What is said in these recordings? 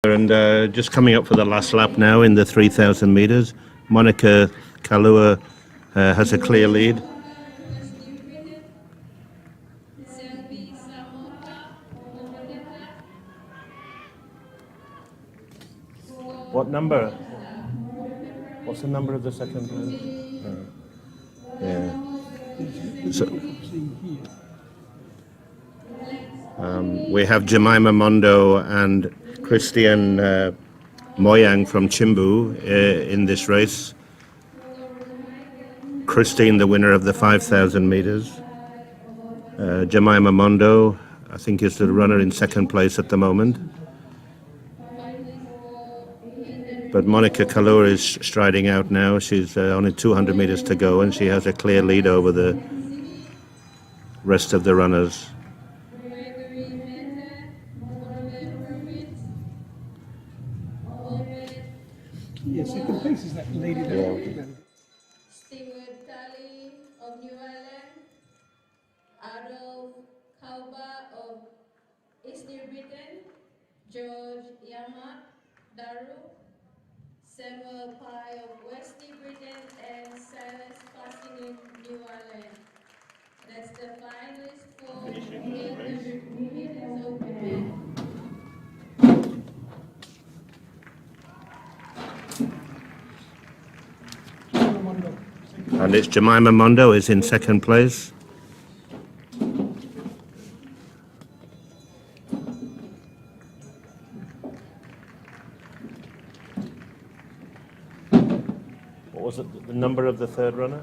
And just coming up for the last lap now in the 3,000 meters. Monica Kalua has a clear lead. What number? What's the number of the second place? Yeah. So, we have Jemima Mondo and Christian Moyang from Chimbu in this race. Christine, the winner of the 5,000 meters. Jemima Mondo, I think, is the runner in second place at the moment. But Monica Kalur is striding out now. She's only 200 meters to go, and she has a clear lead over the rest of the runners. Yeah, second place is that lady there. Stewart Talley of New Ireland, Adolf Kalba of East New Britain, George Yamat Daru, Samuel Pye of West New Britain, and Silas Fasting of New Ireland. That's the finalist for 800 meters open. And it's Jemima Mondo is in second place. What was it, the number of the third runner?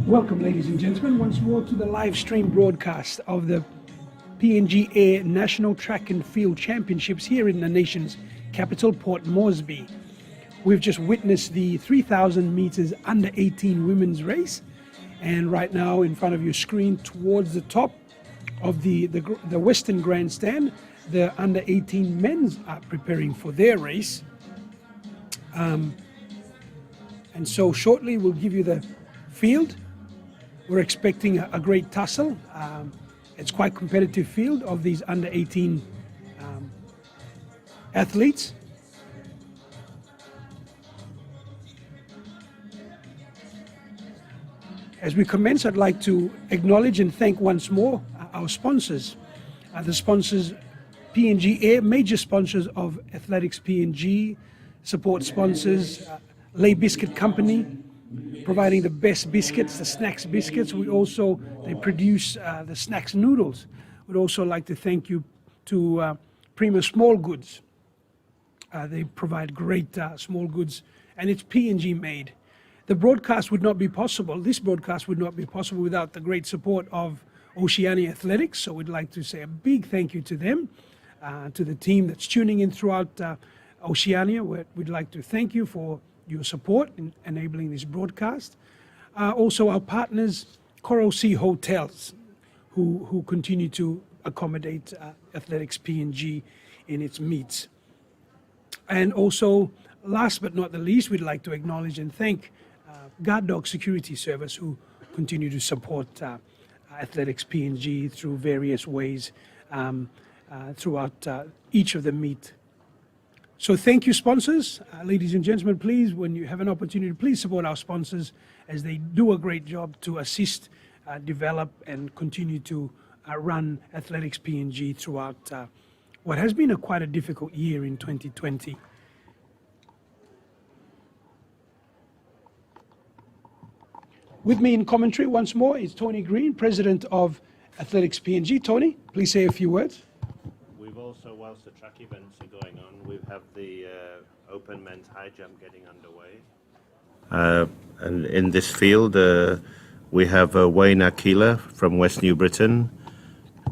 Welcome, ladies and gentlemen, once more to the live stream broadcast of the PNG Air National Track and Field Championships here in the nation's capital, Port Moresby. We've just witnessed the 3,000 meters under 18 women's race, and right now in front of your screen towards the top of the Western Grandstand, the under 18 men's are preparing for their race. And so shortly we'll give you the field. We're expecting a great tussle. It's quite competitive field of these under 18 athletes. As we commence, I'd like to acknowledge and thank once more our sponsors. The sponsors, PNG Air, major sponsors of Athletics PNG, support sponsors, Lay Biscuit Company, providing the best biscuits, the snacks biscuits. They produce the snacks noodles. We'd also like to thank you to Prima Small Goods. They provide great small goods, and it's PNG made. The broadcast would not be possible, this broadcast would not be possible without the great support of Oceania Athletics, so we'd like to say a big thank you to them, to the team that's tuning in throughout Oceania. We'd like to thank you for your support in enabling this broadcast. Also our partners, Coral Sea Hotels, who continue to accommodate Athletics PNG in its meets. And also, last but not the least, we'd like to acknowledge and thank Guard Dog Security Service, who continue to support Athletics PNG through various ways throughout each of the meet. So thank you, sponsors. Ladies and gentlemen, please, when you have an opportunity, please support our sponsors as they do a great job to assist, develop, and continue to run Athletics PNG throughout what has been quite a difficult year in 2020. With me in commentary once more is Tony Green, President of Athletics PNG. Tony, please say a few words. We've also, whilst the track events are going on, we have the open men's high jump getting underway. And in this field, we have Wayne Aquila from West New Britain,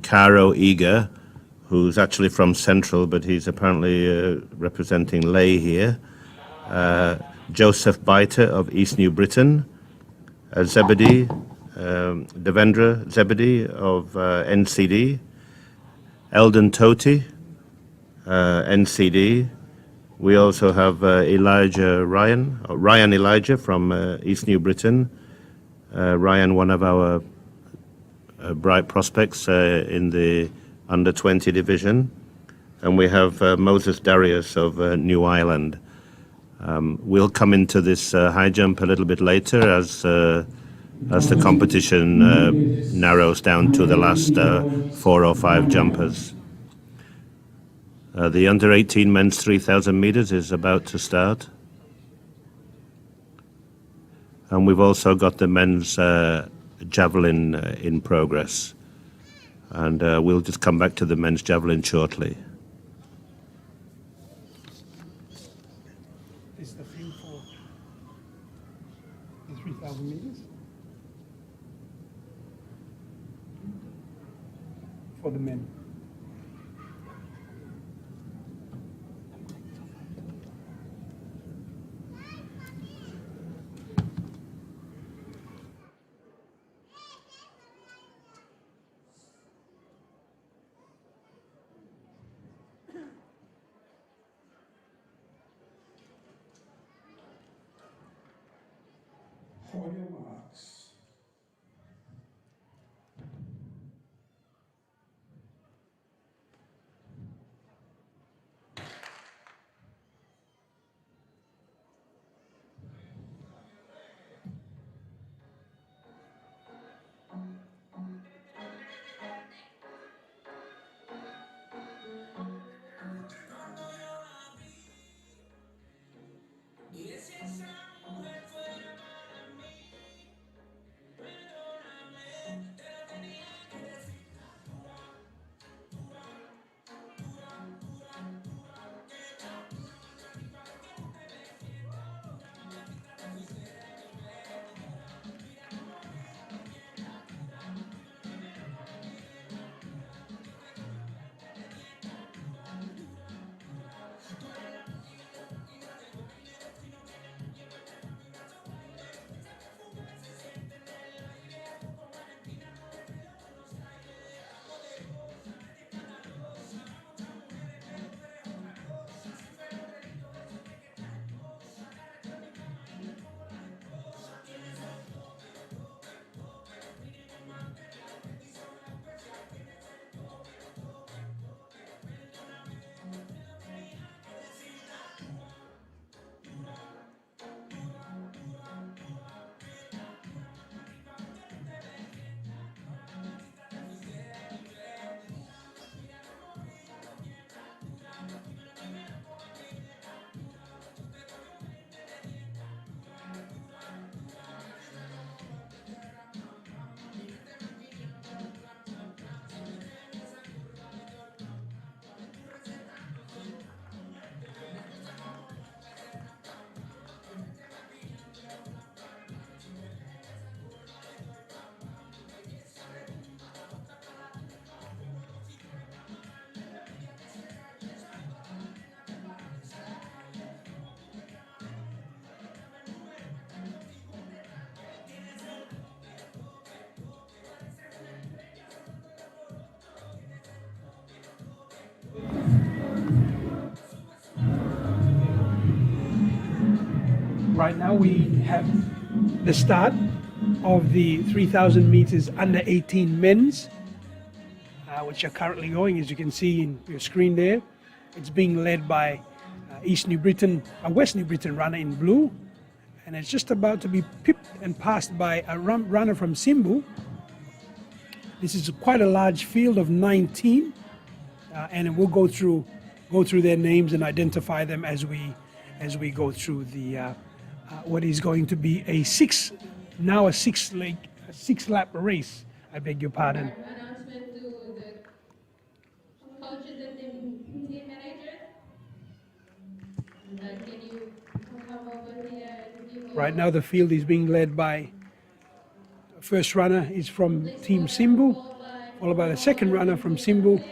Caro Eager, who's actually from Central, but he's apparently representing Lay here, Joseph Biter of East New Britain, Zebedee, Devendra Zebedee of NCD, Eldon Toti, NCD. We also have Ryan Elijah from East New Britain. Ryan, one of our bright prospects in the under 20 division. And we have Moses Darius of New Ireland. We'll come into this high jump a little bit later as the competition narrows down to the last 4 or 5 jumpers. The under 18 men's 3,000 meters is about to start. And we've also got the men's javelin in progress. And we'll just come back to the men's javelin shortly. This is the field for the 3,000 meters for the men. For your marks. Right now we have the start of the 3,000 meters under 18 men's, which are currently going, as you can see in your screen there. It's being led by West New Britain runner in blue, and it's just about to be pipped and passed by a runner from Simbu. This is quite a large field of 19, and we'll go through their names and identify them as we go through the what is going to be a six lap race. I beg your pardon. Announcement to the coaches and team manager. Can you come over here and give Right now the field is being led by first runner is from Team Simbu, followed by the second runner from Simbu,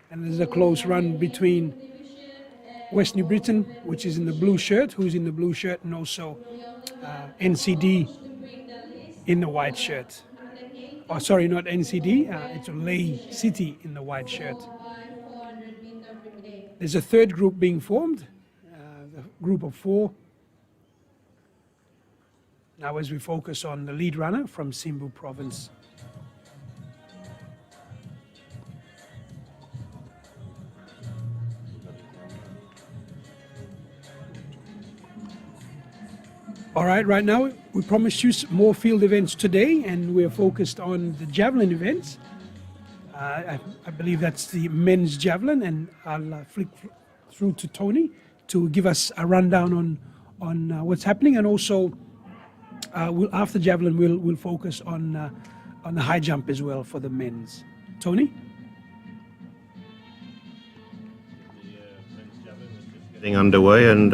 and there's a close run between West New Britain, which is in the blue shirt, who's in the blue shirt, and also NCD in the white shirt. Oh, sorry, not NCD, it's Lay City in the white shirt. There's a third group being formed, the group of 4. Now as we focus on the lead runner from Simbu province. All right, right now we promised you more field events today, and we're focused on the javelin events. I believe that's the men's javelin, and I'll flick through to Tony to give us a rundown on what's happening, and also after javelin we'll focus on the high jump as well for the men's. Tony? Getting underway, and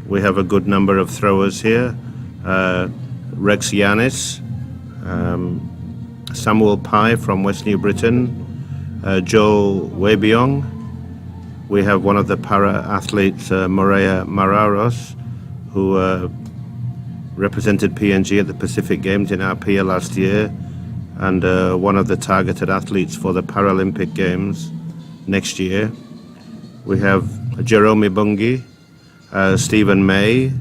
we have a good number of throwers here. Rex Yanis, Samuel Pai from West New Britain, Joel Webiong. We have one of the para-athletes, Morea Mararos, who represented PNG at the Pacific Games in Apia last year, and one of the targeted athletes for the Paralympic Games next year. We have Jerome Bungi, Stephen May,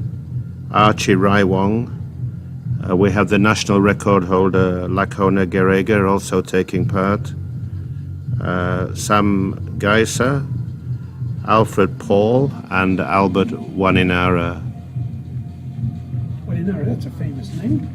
Archie Raiwong. We have the national record holder Lakona Gerega also taking part. Sam Geisa, Alfred Paul, and Albert Waninara. Waninara, that's a famous name.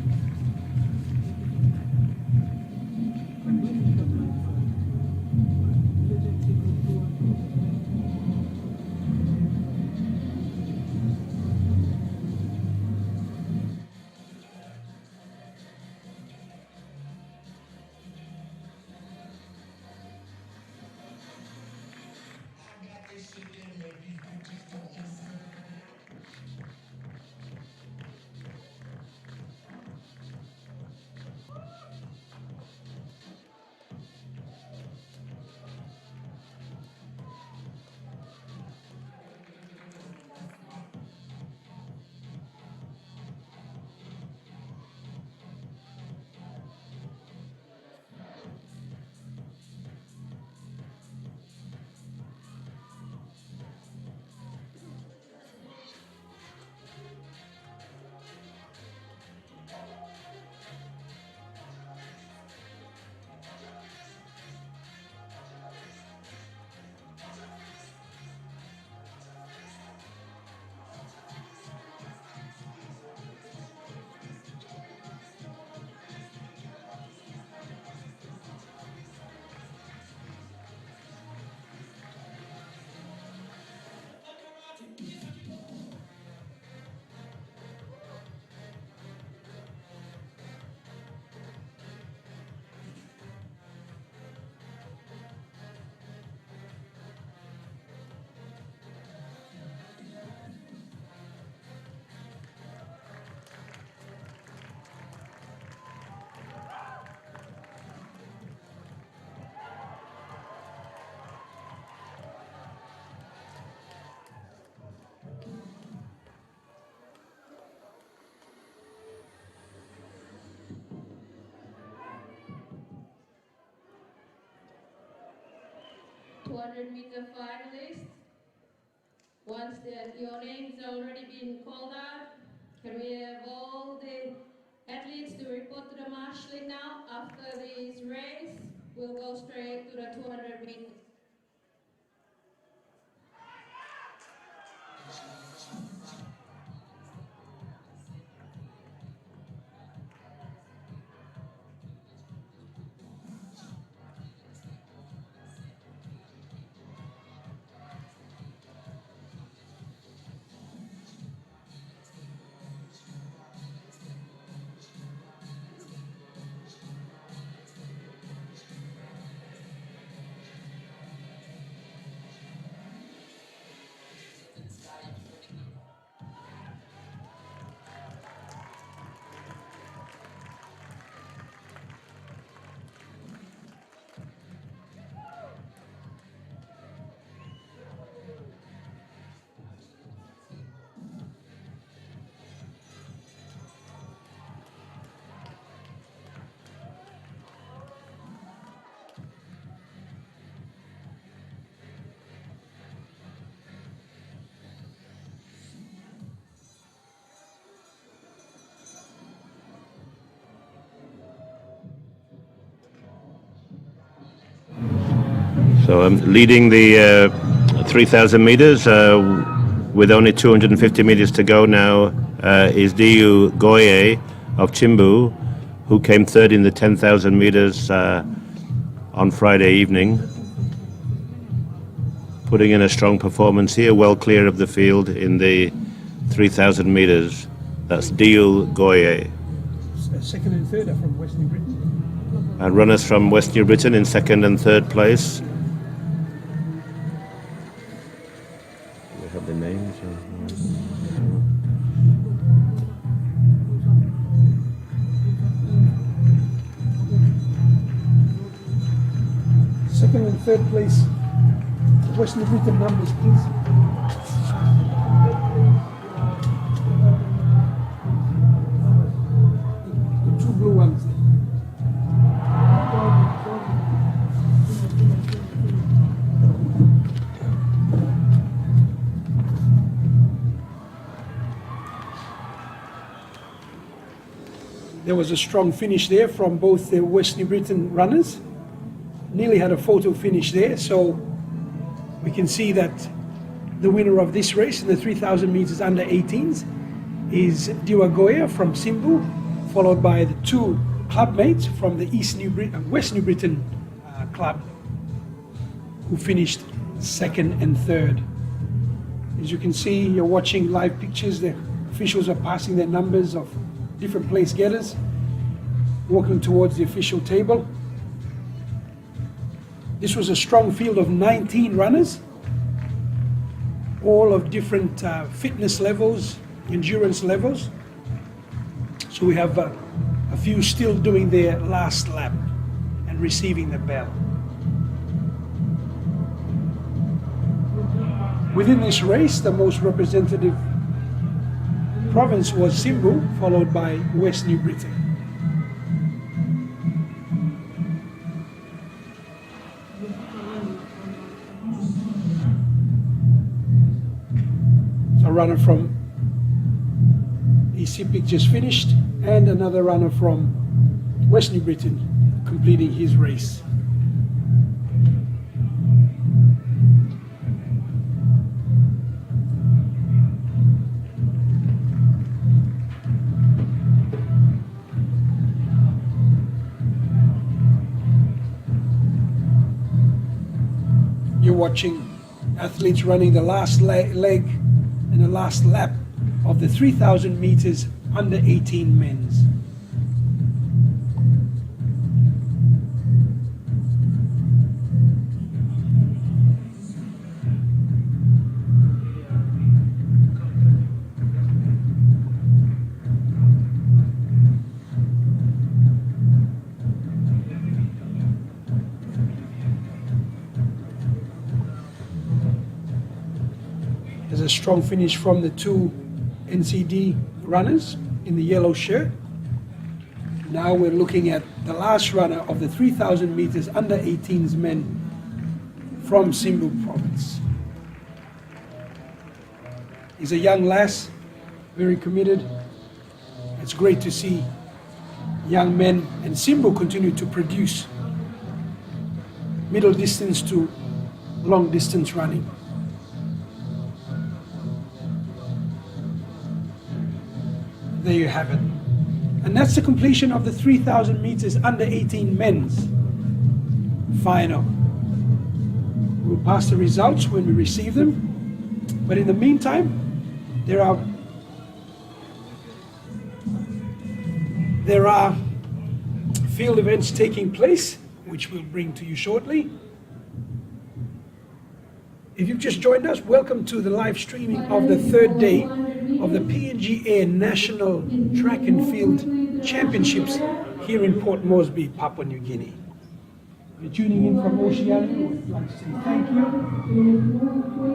meter finalists. Once your names already been called out, Can we have all the athletes to report to the marshal now? After this race, we'll go straight to the 200 meters. So leading the 3,000 meters with only 250 meters to go now is Diu Goye of Chimbu, who came third in the 10,000 meters on Friday evening, putting in a strong performance here, well clear of the field in the 3,000 meters. That's Diu Goye. Second and third are from West New Britain. And runners from West New Britain in second and third place. We have the names. Second and third place, West New Britain numbers, please. The two blue ones. There was a strong finish there from both the West New Britain runners. Nearly had a photo finish there, so we can see that the winner of this race in the 3,000 meters under 18s is Diwa Goya from Simbu, followed by the two clubmates from the West New Britain club, who finished second and third. As you can see, you're watching live pictures. The officials are passing their numbers of different place getters, walking towards the official table. This was a strong field of 19 runners, all of different fitness levels, endurance levels. So we have a few still doing their last lap and receiving the bell. Within this race, the most representative province was Simbu, followed by West New Britain. A runner from ECPIC just finished, and another runner from West New Britain completing his race. You're watching athletes running the last leg and the last lap of the 3,000 meters under 18 men's. There's a strong finish from the two NCD runners in the yellow shirt. Now we're looking at the last runner of the 3,000 meters under 18s men from Simbu province. He's a young lass, very committed, It's great to see young men and Simbo continue to produce middle distance to long distance running. There you have it. And that's the completion of the 3,000 meters under 18 men's final. We'll pass the results when we receive them. But in the meantime, there are field events taking place, which we'll bring to you shortly. If you've just joined us, welcome to the live streaming of the third day of the PNG Air National Track and Field Championships here in Port Moresby, Papua New Guinea. If you're tuning in from Oceania, we'd like to say thank you.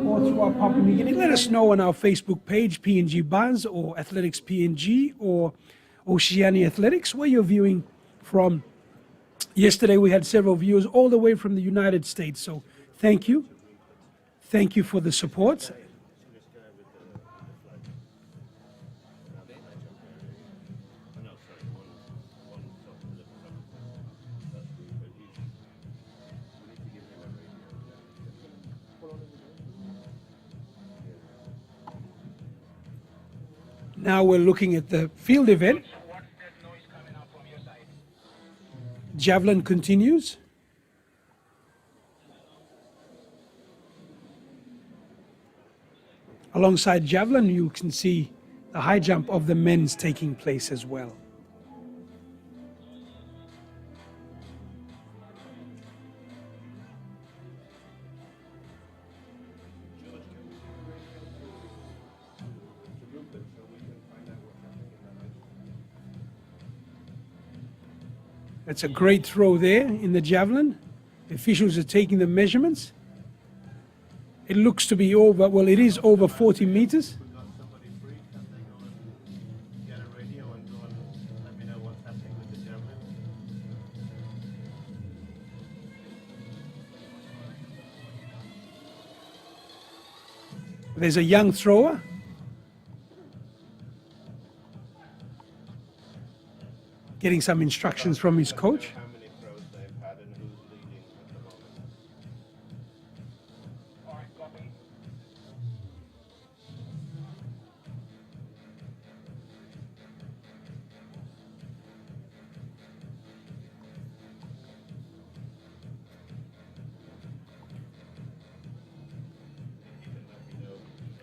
Or throughout Papua New Guinea, let us know on our Facebook page, PNG Buzz or Athletics PNG or Oceania Athletics, where you're viewing from. Yesterday we had several viewers all the way from the United States, so thank you. Thank you for the support. Now we're looking at the field event. Javelin continues. Alongside javelin, you can see the high jump of the men's taking place as well. That's a great throw there in the javelin. The officials are taking the measurements. It looks to be over, well, it is over 40 meters. There's a young thrower. Getting some instructions from his coach. How many throws they've had and who's leading at the moment.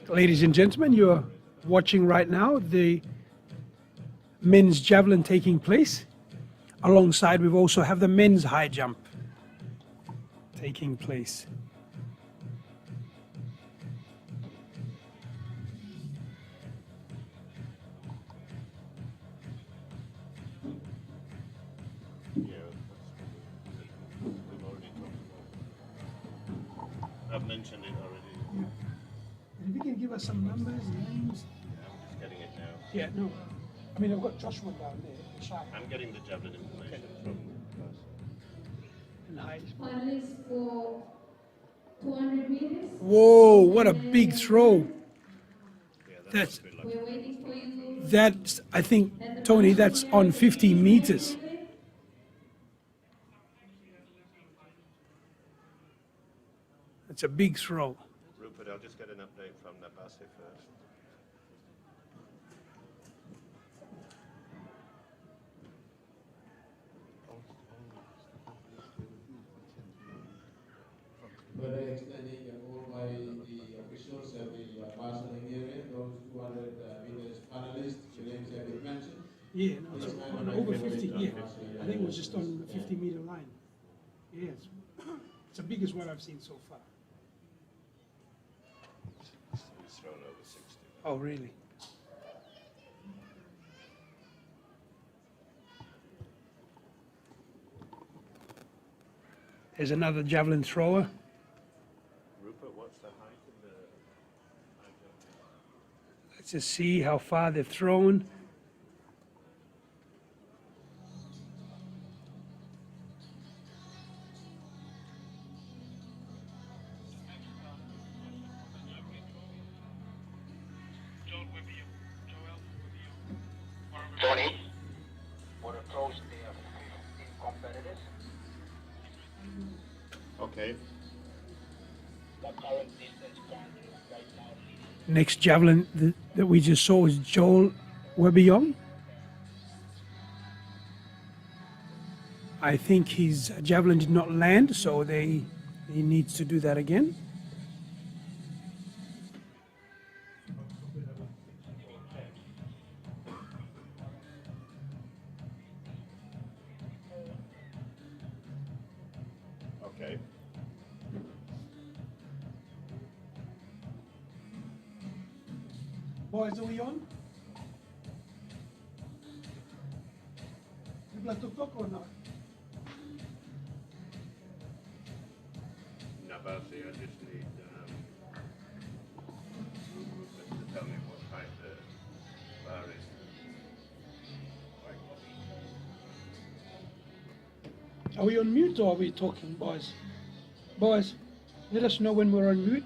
Ladies and gentlemen, you're watching right now the men's javelin taking place. Alongside, we also have the men's high jump taking place. Yeah, we've already talked about it. I've mentioned it already. If you can give us some numbers, names. Yeah, I'm just getting it now. Yeah, no. I mean, I've got Joshua down there. I'm getting the javelin information from And height. Finalists for 200 meters. Whoa, what a big throw. That's, We're waiting for you. that's, I think, Tony, that's on 50 meters. It's a big throw. Rupert, I'll just get an update from Nabasi first. Further extending all by the officials at the marshalling area, those 200 meters panelists, the names have been mentioned. Yeah, no, it's over 50, yeah. I think it was just on the 50-meter line. Yeah, it's the biggest one I've seen so far. He's thrown over 60. Oh, really? There's another javelin thrower. Rupert, what's the height of the high jump? Let's just see how far they've thrown. Okay. For the close day of 15 competitors. Okay. The current distance country right now leading. Next javelin that we just saw is Joel Webiyong. I think his javelin did not land, so he needs to do that again. Okay. Boys, are we on? You play tuk-tuk or not? Nabasi, I just need to tell me what height the bar is. Are we on mute or are we talking, boys? Boys, let us know when we're on mute.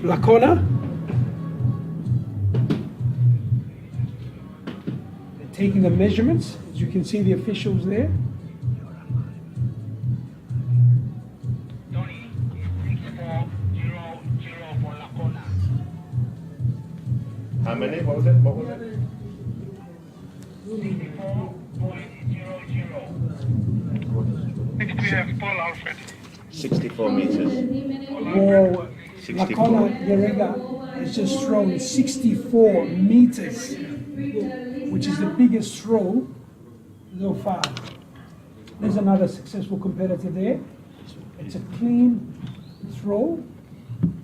Lacona. They're taking the measurements. As you can see, the officials there. Tony, 6400 for Lacona. How many? What was it? 64.00. Next we have Paul Alfred. 64 meters. Whoa, 64. Lacona Yerega has just thrown 64 meters, which is the biggest throw so far. There's another successful competitor there. It's a clean throw.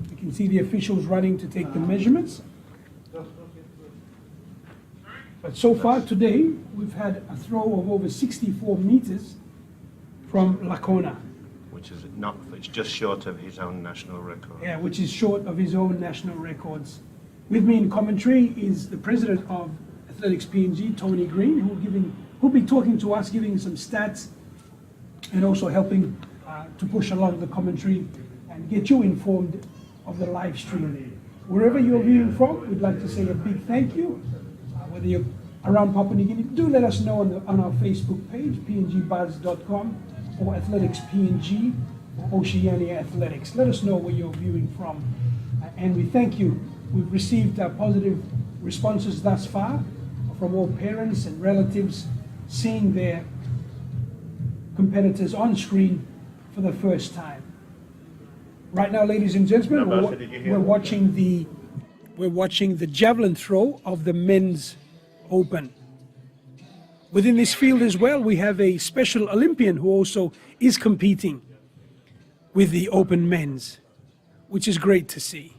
You can see the officials running to take the measurements. But so far today, we've had a throw of over 64 meters from Lacona. Which is not, it's just short of his own national record. Yeah, which is short of his own national records. With me in commentary is the president of Athletics PNG, Tony Green, who'll be talking to us, giving some stats, and also helping to push along the commentary and get you informed of the live stream. Wherever you're viewing from, we'd like to say a big thank you. Whether you're around Papua New Guinea, do let us know on our Facebook page, pngbuzz.com, or Athletics PNG, or Oceania Athletics. Let us know where you're viewing from. And we thank you. We've received positive responses thus far from all parents and relatives seeing their competitors on screen for the first time. Right now, ladies and gentlemen, Nabasa, did you hear we're watching the javelin throw of the men's open. Within this field as well, we have a Special Olympian who also is competing with the open men's, which is great to see.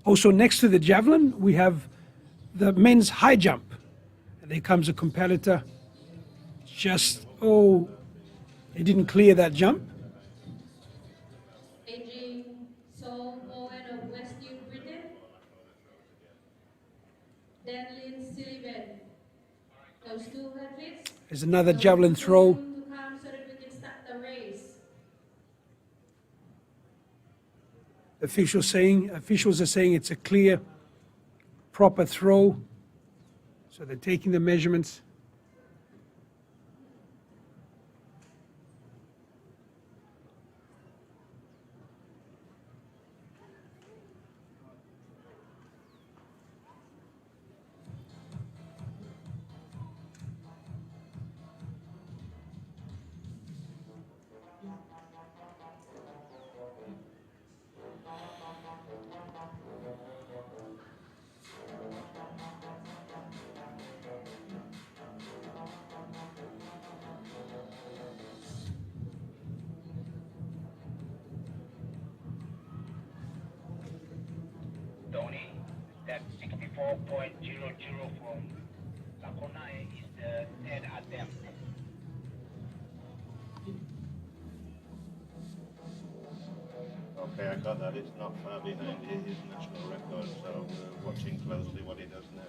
Also next to the javelin, we have the men's high jump. And there comes a competitor. He didn't clear that jump. Aging Sol Owen of West New Britain. Danlin Sullivan. Those two athletes. There's another javelin throw. To come so that we can start the race. Officials are saying it's a clear, proper throw. So they're taking the measurements. Tony, that 64.00 from Lacona is the third attempt. Okay, I got that. It's not far behind his national record, so we're watching closely what he does now.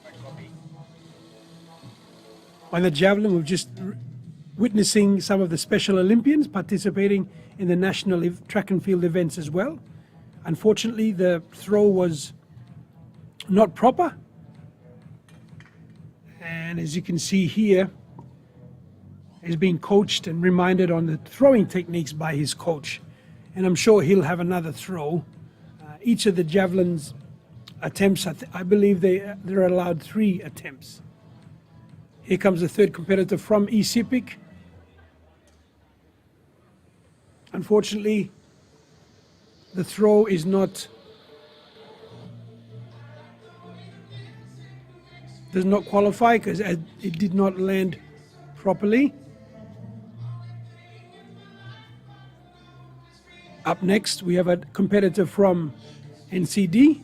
I copy. On the javelin, we're just witnessing some of the Special Olympians participating in the national track and field events as well. Unfortunately, the throw was not proper. And as you can see here, he's being coached and reminded on the throwing techniques by his coach. And I'm sure he'll have another throw. Each of the javelins attempts, I believe they're allowed 3 attempts. Here comes the third competitor from ECIPIC. Unfortunately, the throw is not, does not qualify because it did not land properly. Up next, we have a competitor from NCD.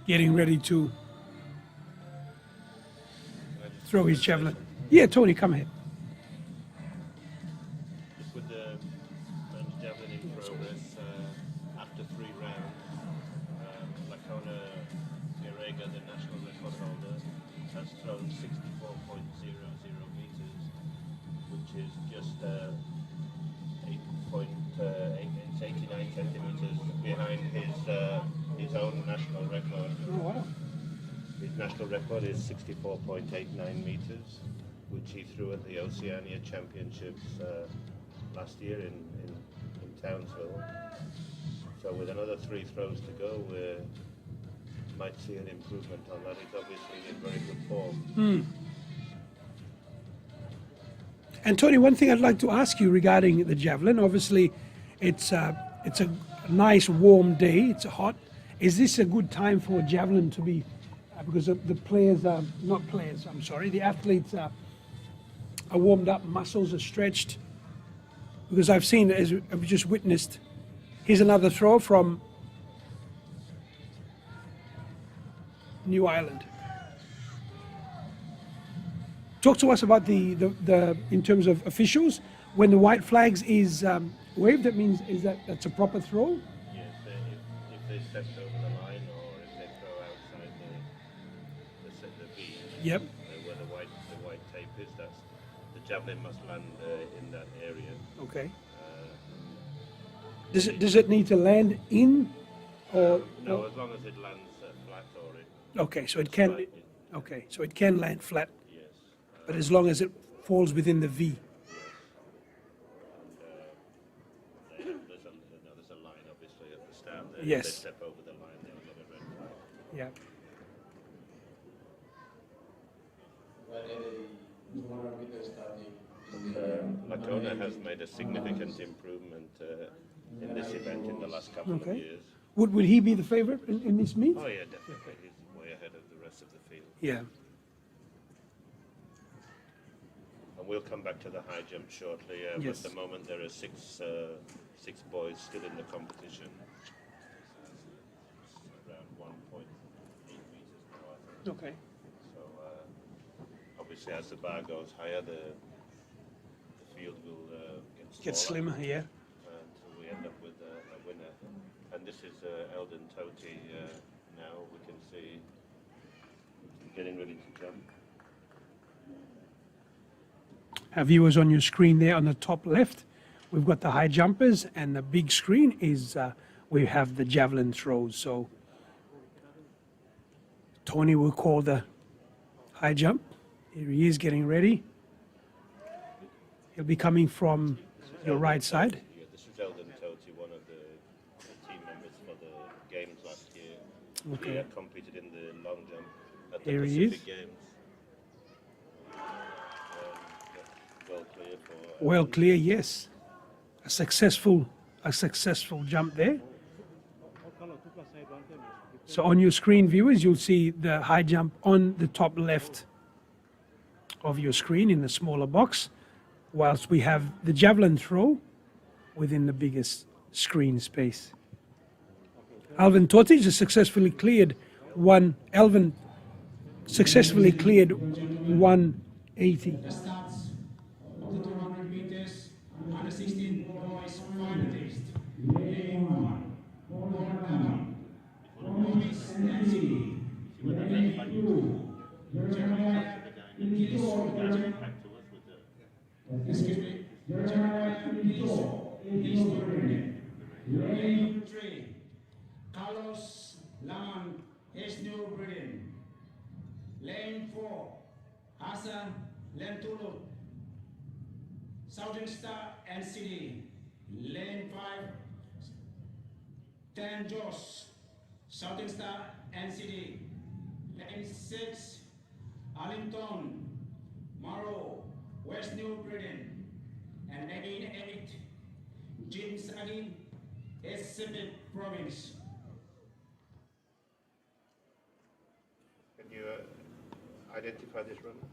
Getting ready to throw his javelin. Yeah, Tony, come ahead. Just with the men's javelin in progress, after 3 rounds, Lacona Guerrega, the national record holder, has thrown 64.00 meters, which is just 89 centimeters behind his own national record. Oh, wow. His national record is 64.89 meters, which he threw at the Oceania Championships last year in Townsville. So with another 3 throws to go, we might see an improvement on that. He's obviously in very good form. And Tony, one thing I'd like to ask you regarding the javelin. Obviously, it's a nice warm day. It's hot. Is this a good time for javelin to be? Because the players are not players. I'm sorry. The athletes are warmed up. Muscles are stretched. Because I've seen, as I've just witnessed, here's another throw from New Ireland. Talk to us about the in terms of officials. When the white flags is waved, that means that's a proper throw? Yes, if they stepped over the line or if they throw outside the V, Yep. where the white tape is, that's the javelin must land in that area. Okay. Does it need to land in, or No, as long as it lands flat or it. okay? So it can. Right, Okay, so it can land flat, yes. but as long as it falls within the V. There's a line obviously at the start there. Yes. If they step over the line, they'll get a red flag. Yeah. When the 200 meters starting, Lacona has made a significant improvement in this event in the last couple of Okay. years. Would he be the favorite in this meet? Oh yeah, definitely. He's way ahead of the rest of the field. Yeah. And we'll come back to the high jump shortly. Yes. At the moment, there are six boys still in the competition. Around 1.8 meters now, I think. Okay. So obviously, as the bar goes higher, the field will Get smaller slimmer. Yeah. until we end up with a winner. And this is Eldon Toti now. We can see getting ready to jump. Viewers, on your screen there on the top left, we've got the high jumpers, and the big screen is we have the javelin throws. So Tony will call the high jump. Here he is getting ready. He'll be coming from your right side. Yeah, this is Eldon Toti, one of the team members for the games last year. Okay. He competed in the long jump at the Here he Pacific is. Games. Well clear for. Well clear, yes. A successful jump there. So on your screen, viewers, you'll see the high jump on the top left of your screen in the smaller box, whilst we have the javelin throw within the biggest screen space. Alvin Totic has successfully cleared 180. Starts of the 200 meters, under 16 boys finalist. Lane 1, Paul Kalam, Boys Nancy, Lane 2, Jeremiah Ikiso, excuse me, Jeremiah Ikiso, Lane 3, Carlos Laman, New Britain. Lane 4, Asa Lentulu, Southern Star NCD. Lane 5, Dan Joss, Southern Star NCD. Lane 6, Arlington, Morrow, West New Britain. And lane 8, Jim Sagi, Pacific Province. Can you identify this runner?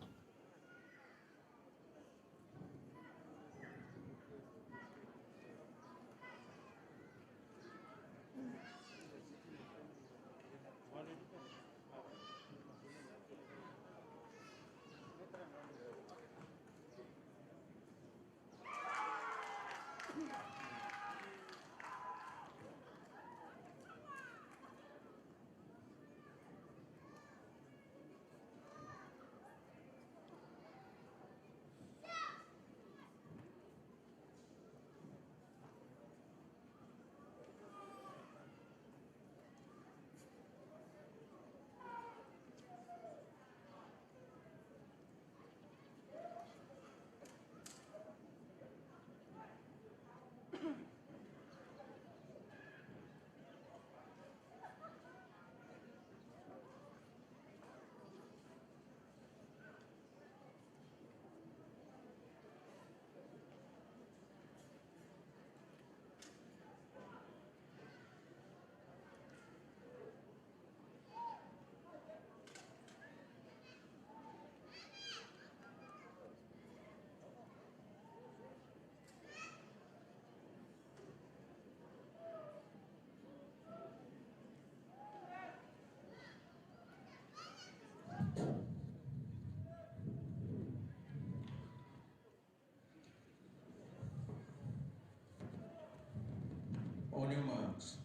On your marks.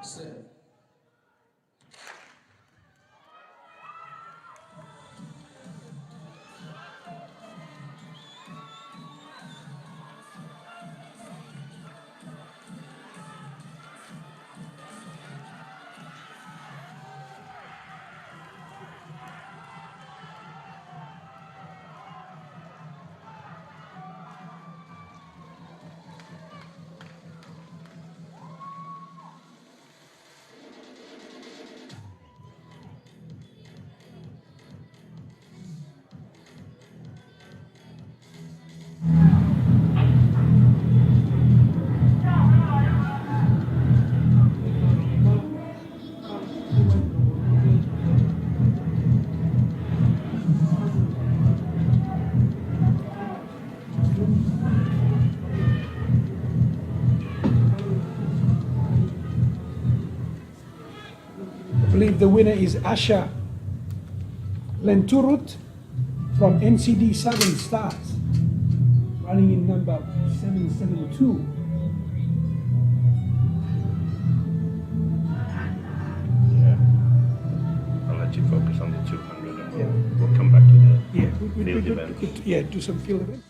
Set. believe the winner is Asha Lenturut from NCD Southern Stars, running in number 772. I'll let you focus on the 200 and we'll come back to the Yeah, field events. yeah, do some field events.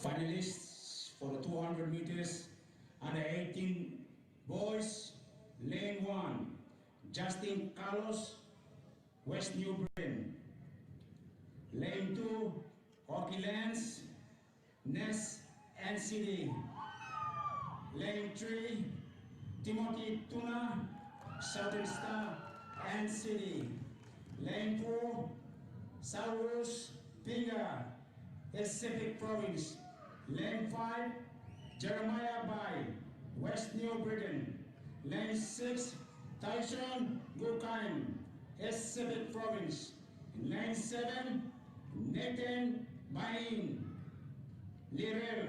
Finalists for the 200 meters under 18 boys, lane 1, Justin Carlos, West New Britain. Lane 2, Hockey Lance, Ness NCD. Lane 3, Timothy Tuna, Southern Star NCD. Lane 4, Saurus Pinga, Pacific Province. Lane 5, Jeremiah Bai, West New Britain. Lane 6, Tyson Gurkhaim, Pacific Province. Lane 7, Nathan Bain, Lirel.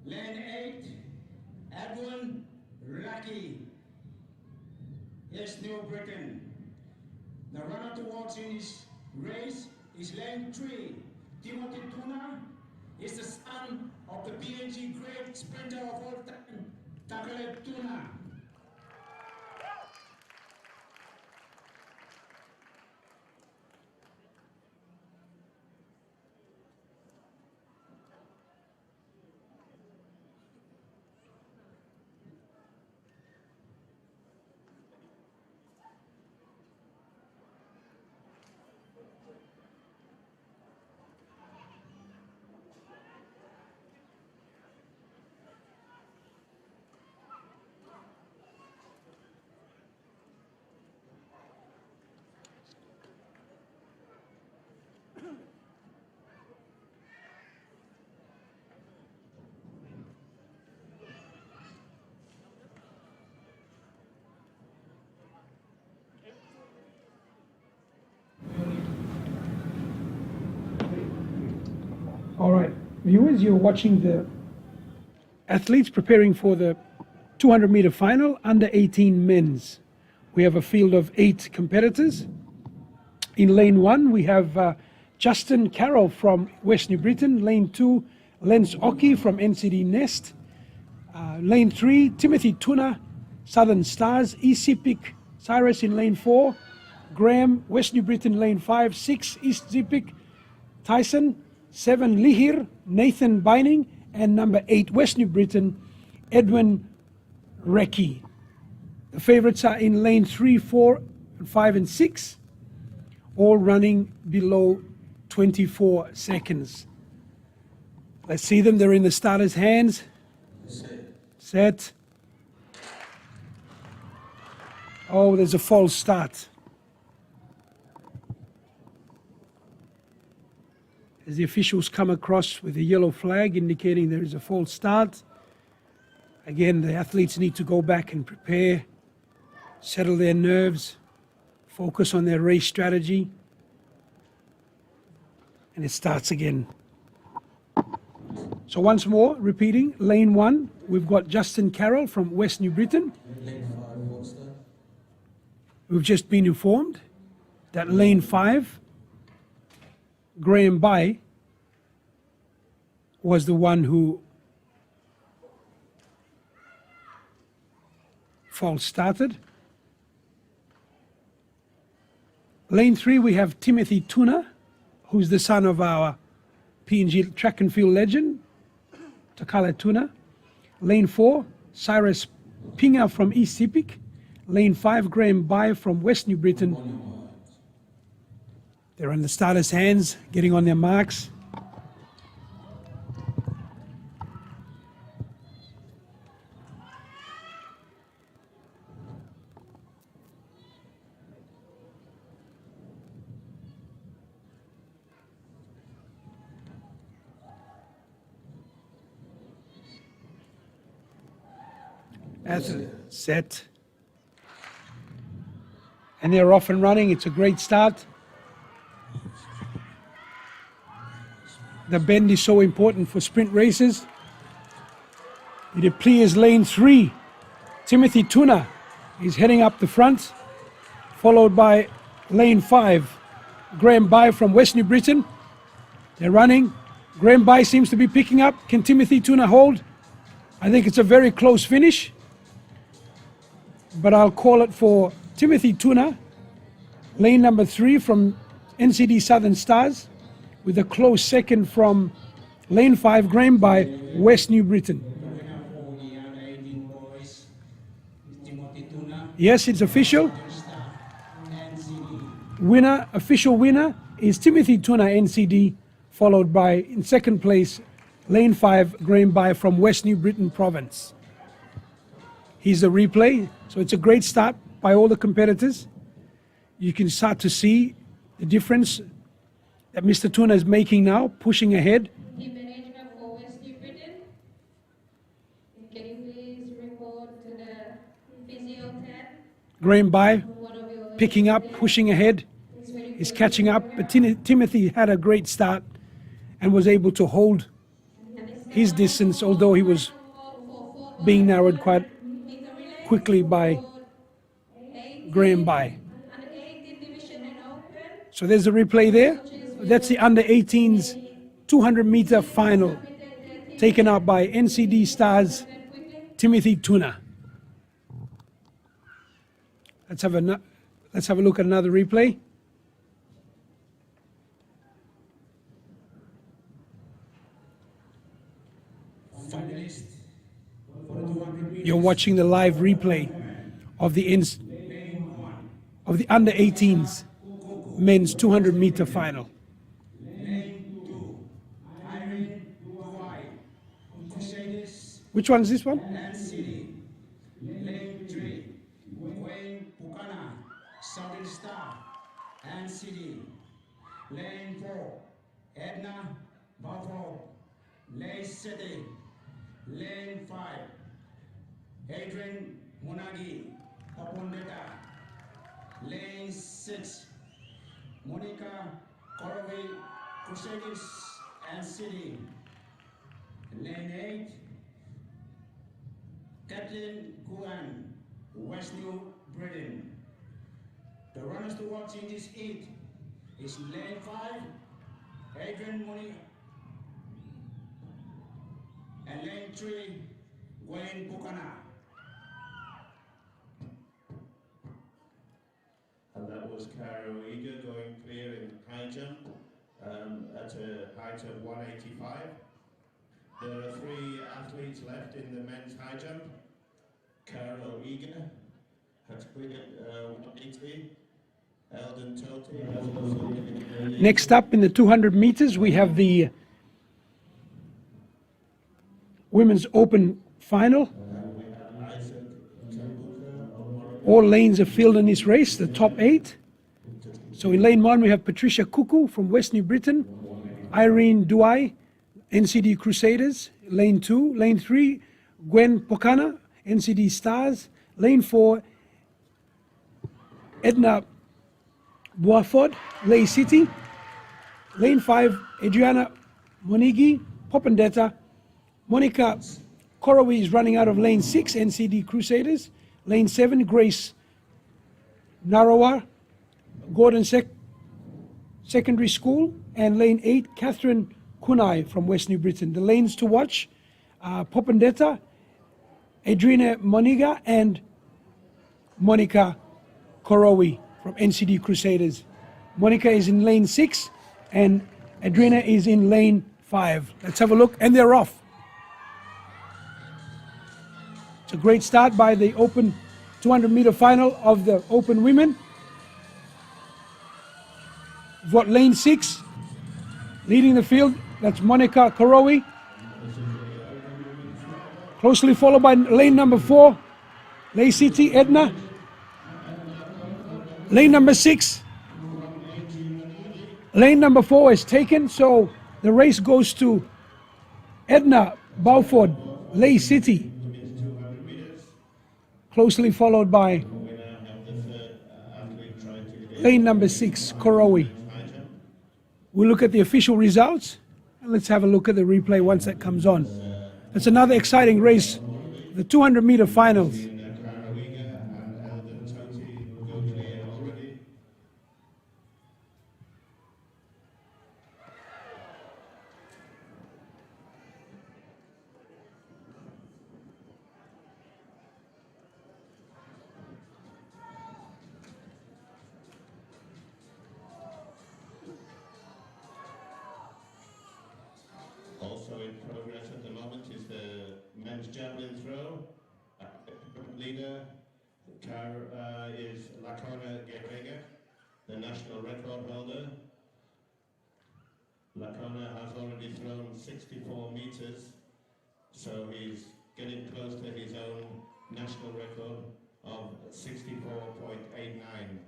Lane 8, Edwin Raki, West New Britain. The runner towards in this race is lane 3, Timothy Tuna, is the son of the PNG great sprinter of all time, Takale Tuna. All right, viewers, you're watching the athletes preparing for the 200-meter final under 18 men's. We have a field of 8 competitors. In lane 1, we have Justin Carroll from West New Britain. Lane 2, Lens Oki from NCD Nest. Lane 3, Timothy Tuna, Southern Stars. Isipik Cyrus in lane 4. Graham, West New Britain, lane 5. 6, East Zipik, Tyson. 7, Lihir, Nathan Beining. And number 8, West New Britain, Edwin Recchi. The favorites are in lane 3, 4, 5, and 6, all running below 24 seconds. Let's see them. They're in the starters' hands. Set. Oh, there's a false start. As the officials come across with a yellow flag indicating there is a false start. Again, the athletes need to go back and prepare, settle their nerves, focus on their race strategy. And it starts again. So once more, repeating, lane 1, we've got Justin Carroll from West New Britain. We've just been informed that lane 5, Graham Bai, was the one who false started. Lane 3, we have Timothy Tuna who's the son of our PNG track and field legend, Takala Tuna. Lane 4, Cyrus Pinga from East Sepik. Lane 5, Graham Bai from West New Britain. They're in the starters' hands, getting on their marks. That's set. And they're off and running. It's a great start. The bend is so important for sprint races. It appears lane 3. Timothy Tuna is heading up the front, followed by lane 5. Graham Bai from West New Britain. They're running. Graham Bai seems to be picking up. Can Timothy Tuna hold? I think it's a very close finish, but I'll call it for Timothy Tuna, lane number 3 from NCD Southern Stars, with a close second from lane 5, Graham Bai, West New Britain. Yes, it's official. Winner, official winner is Timothy Tuna, NCD, followed by, in second place, lane 5, Graham Bai from West New Britain Province. Here's the replay. So it's a great start by all the competitors. You can start to see the difference that Mr. Tuna is making now, pushing ahead. Team management for West New Britain. Can you please report to the physio tent? Graham Bai One of your picking up, pushing ahead. is waiting He's for catching up, but Timothy had a great start and was able to hold his distance, although he was being narrowed quite quickly by Graham Bai. under 18 division and open. So there's a replay there. That's the under 18s 200 meter final, taken out by NCD Stars Timothy Tuna. Let's have a look at another replay. Finalist for the 200 meters. You're watching the live replay of the under 18s men's 200 meter final. Which one is this one? Lane 3, Wayne Pukana, Southern Star, and City. Lane 4, Edna Buffalo, Lane City. Lane 5, Adrian Munagi, Papondeta. Lane 6, Monica Corway, Crusaders, and City. Lane 8, Kathleen Kuan, West New Britain. The runners to watch in this heat is lane 5, Adrian Moni, and lane 3, Wayne Pukana. And that was Caro Eager going clear in high jump at a height of 185. There are 3 athletes left in the men's high jump. Caro Eager has cleared 180. Eldon Tote has also cleared. Next up in the 200 meters, we have the women's open final. All lanes are filled in this race, the top 8. So in lane 1, we have Patricia Kuku from West New Britain, Irene Duai, NCD Crusaders. Lane 2, lane 3, Gwen Pokana, NCD Stars. Lane 4, Edna Boaford, Lay City. Lane 5, Adriana Monigi, Popendetta. Monica Korowi is running out of lane 6, NCD Crusaders. Lane 7, Grace Narawar, Gordon Secondary School. And lane 8, Catherine Kunai from West New Britain. The lanes to watch, Popendetta, Adriana Moniga, and Monica Korowi from NCD Crusaders. Monica is in lane 6, and Adrina is in lane 5. Let's have a look, and they're off. It's a great start by the open 200-meter final of the open women. We've got lane 6 leading the field. That's Monica Karowi. Closely followed by lane number 4, Lay City Edna. Lane number 6. Lane number 4 is taken, so the race goes to Edna, Balford, Lay City. Closely followed by lane number 6, Korowi. We'll look at the official results, and let's have a look at the replay once that comes on. It's another exciting race, the 200-meter finals. Also in progress at the moment is the men's javelin throw. Leader is Lacona Guerrega, the national record holder. Lacona has already thrown 64 meters, so he's getting close to his own national record of 64.89.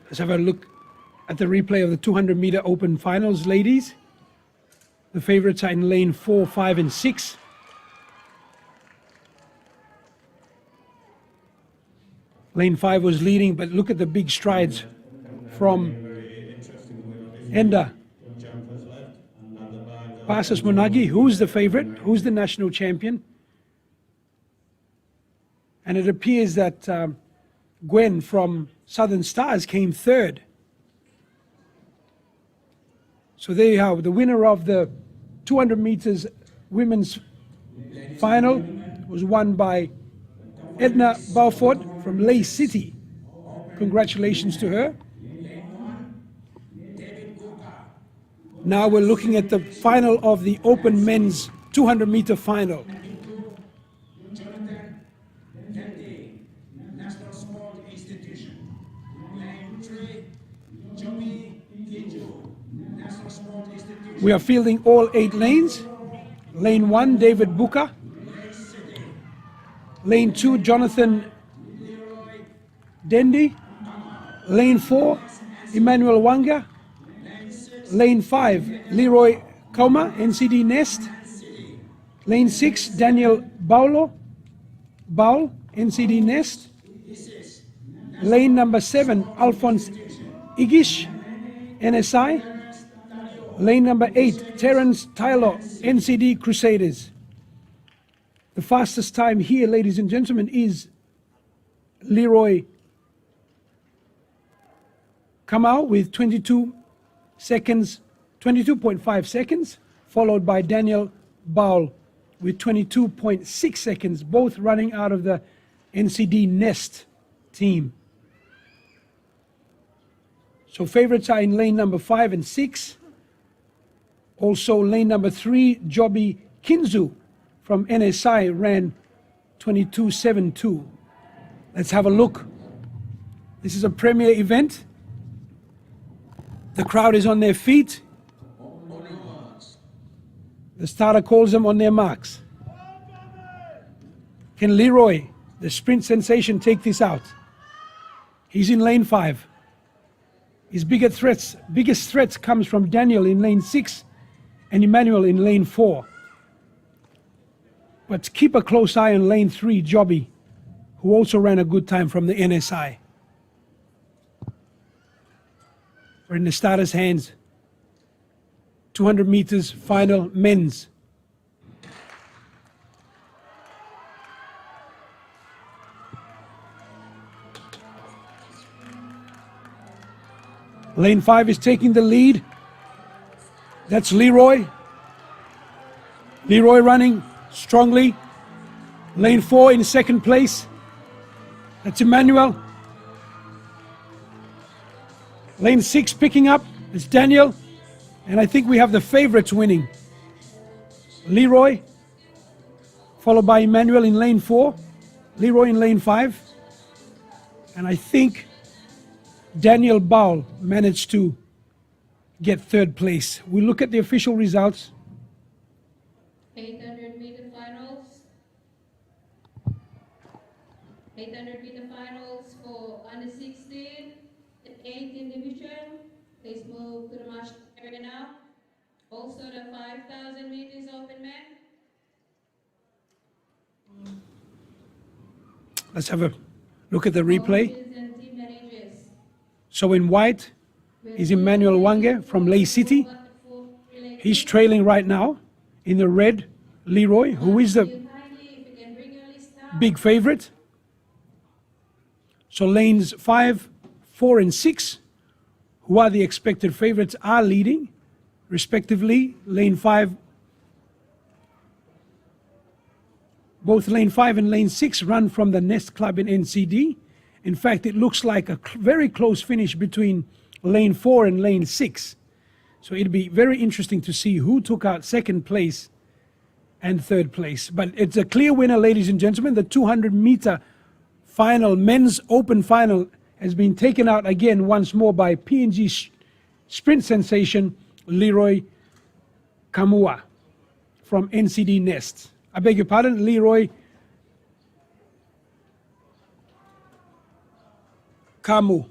Let's have a look at the replay of the 200-meter open finals, ladies. The favorites are in lane 4, 5, and 6. Lane 5 was leading, but look at the big strides from Enda. Passes Monagi, who's the favorite, who's the national champion. And it appears that Gwen from Southern Stars came 3rd. So there you have the winner of the 200 meters women's final was won by Edna Balford from Lay City. Congratulations to her. Now we're looking at the final of the open men's 200-meter final. We are fielding all 8 lanes. Lane 1, David Booker. Lane 2, Jonathan Dendy. Lane 4, Emmanuel Wanga. Lane 5, Leroy Koma, NCD Nest. Lane 6, Daniel Baul, NCD Nest. Lane number 7, Alphonse Igish, NSI. Lane number 8, Terence Tyler, NCD Crusaders. The fastest time here, ladies and gentlemen, is Leroy Kamau with 22 seconds, 22.5 seconds, followed by Daniel Baul with 22.6 seconds, both running out of the NCD Nest team. So favorites are in lane number 5 and 6. Also lane number 3, Joby Kinzu from NSI ran 22.72. Let's have a look. This is a premier event. The crowd is on their feet. The starter calls them on their marks. Can Leroy, the sprint sensation, take this out? He's in lane 5. His biggest threats comes from Daniel in lane 6 and Emmanuel in lane 4. But keep a close eye on lane 3, Joby, who also ran a good time from the NSI. We're in the starter's hands. 200 meters final men's. Lane 5 is taking the lead. That's Leroy. Leroy running strongly. Lane 4 in second place. That's Emmanuel. Lane 6 picking up. It's Daniel. And I think we have the favorites winning. Leroy, followed by Emmanuel in lane 4. Leroy in lane 5. And I think Daniel Baul managed to get third place. We look at the official results. 800-meter finals. 800-meter finals for under 16 and 18 division. Please move to the march area now. Also the 5,000 meters open men. Let's have a look at the replay. Coaches and team managers. So in white is Emmanuel Wange from Lay City. He's trailing right now. In the red, Leroy, who is the big favorite. So lanes 5, 4 and 6, who are the expected favorites, are leading respectively. Lane 5, both lane 5 and lane 6 run from the Nest Club in NCD. In fact, it looks like a very close finish between lane 4 and lane 6. So it'll be very interesting to see who took out second place and third place. But it's a clear winner, ladies and gentlemen. The 200-meter final, men's open final, has been taken out again once more by PNG sprint sensation Leroy Kamua from NCD Nest. I beg your pardon, Leroy Kamu.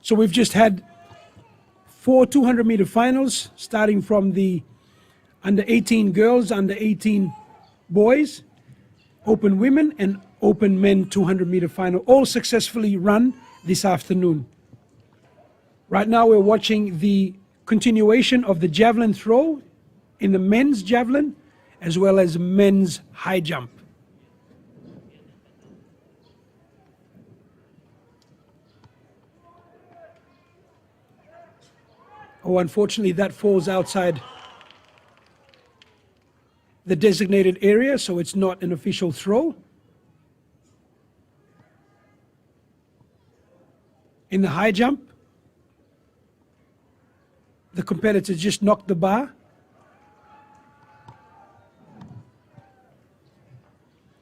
So we've just had 4 200-meter finals, starting from the under 18 girls, under 18 boys, open women and open men 200-meter final, all successfully run this afternoon. Right now we're watching the continuation of the javelin throw in the men's javelin as well as men's high jump. Oh, unfortunately that falls outside the designated area, so it's not an official throw. In the high jump, the competitor just knocked the bar.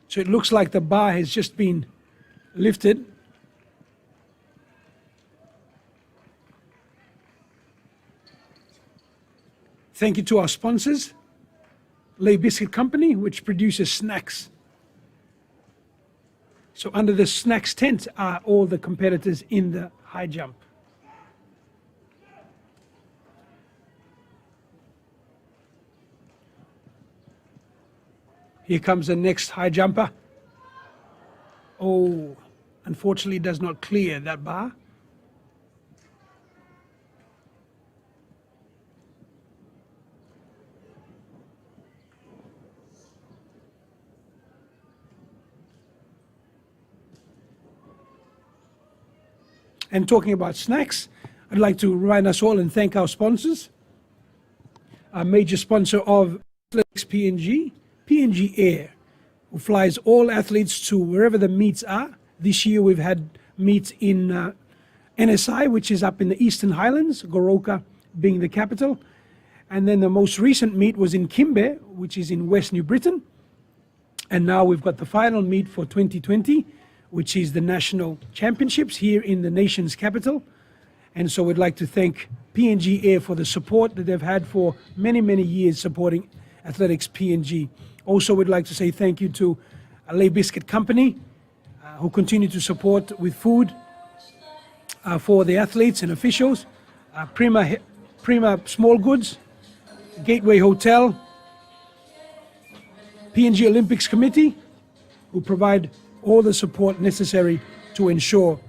So it looks like the bar has just been lifted. Thank you to our sponsors, Lay Biscuit Company, which produces snacks. So under the snacks tent are all the competitors in the high jump. Here comes the next high jumper. Oh, unfortunately does not clear that bar. And talking about snacks, I'd like to remind us all and thank our sponsors. Our major sponsor of Athletics PNG, PNG Air, who flies all athletes to wherever the meets are. This year we've had meets in NSI, which is up in the Eastern Highlands, Goroka being the capital. And then the most recent meet was in Kimbe, which is in West New Britain. And now we've got the final meet for 2020, which is the National Championships here in the nation's capital. And so we'd like to thank PNG Air for the support that they've had for many, many years supporting Athletics PNG. Also, we'd like to say thank you to Lay Biscuit Company, who continue to support with food for the athletes and officials. Prima Small Goods, Gateway Hotel, PNG Olympics Committee, who provide all the support necessary to ensure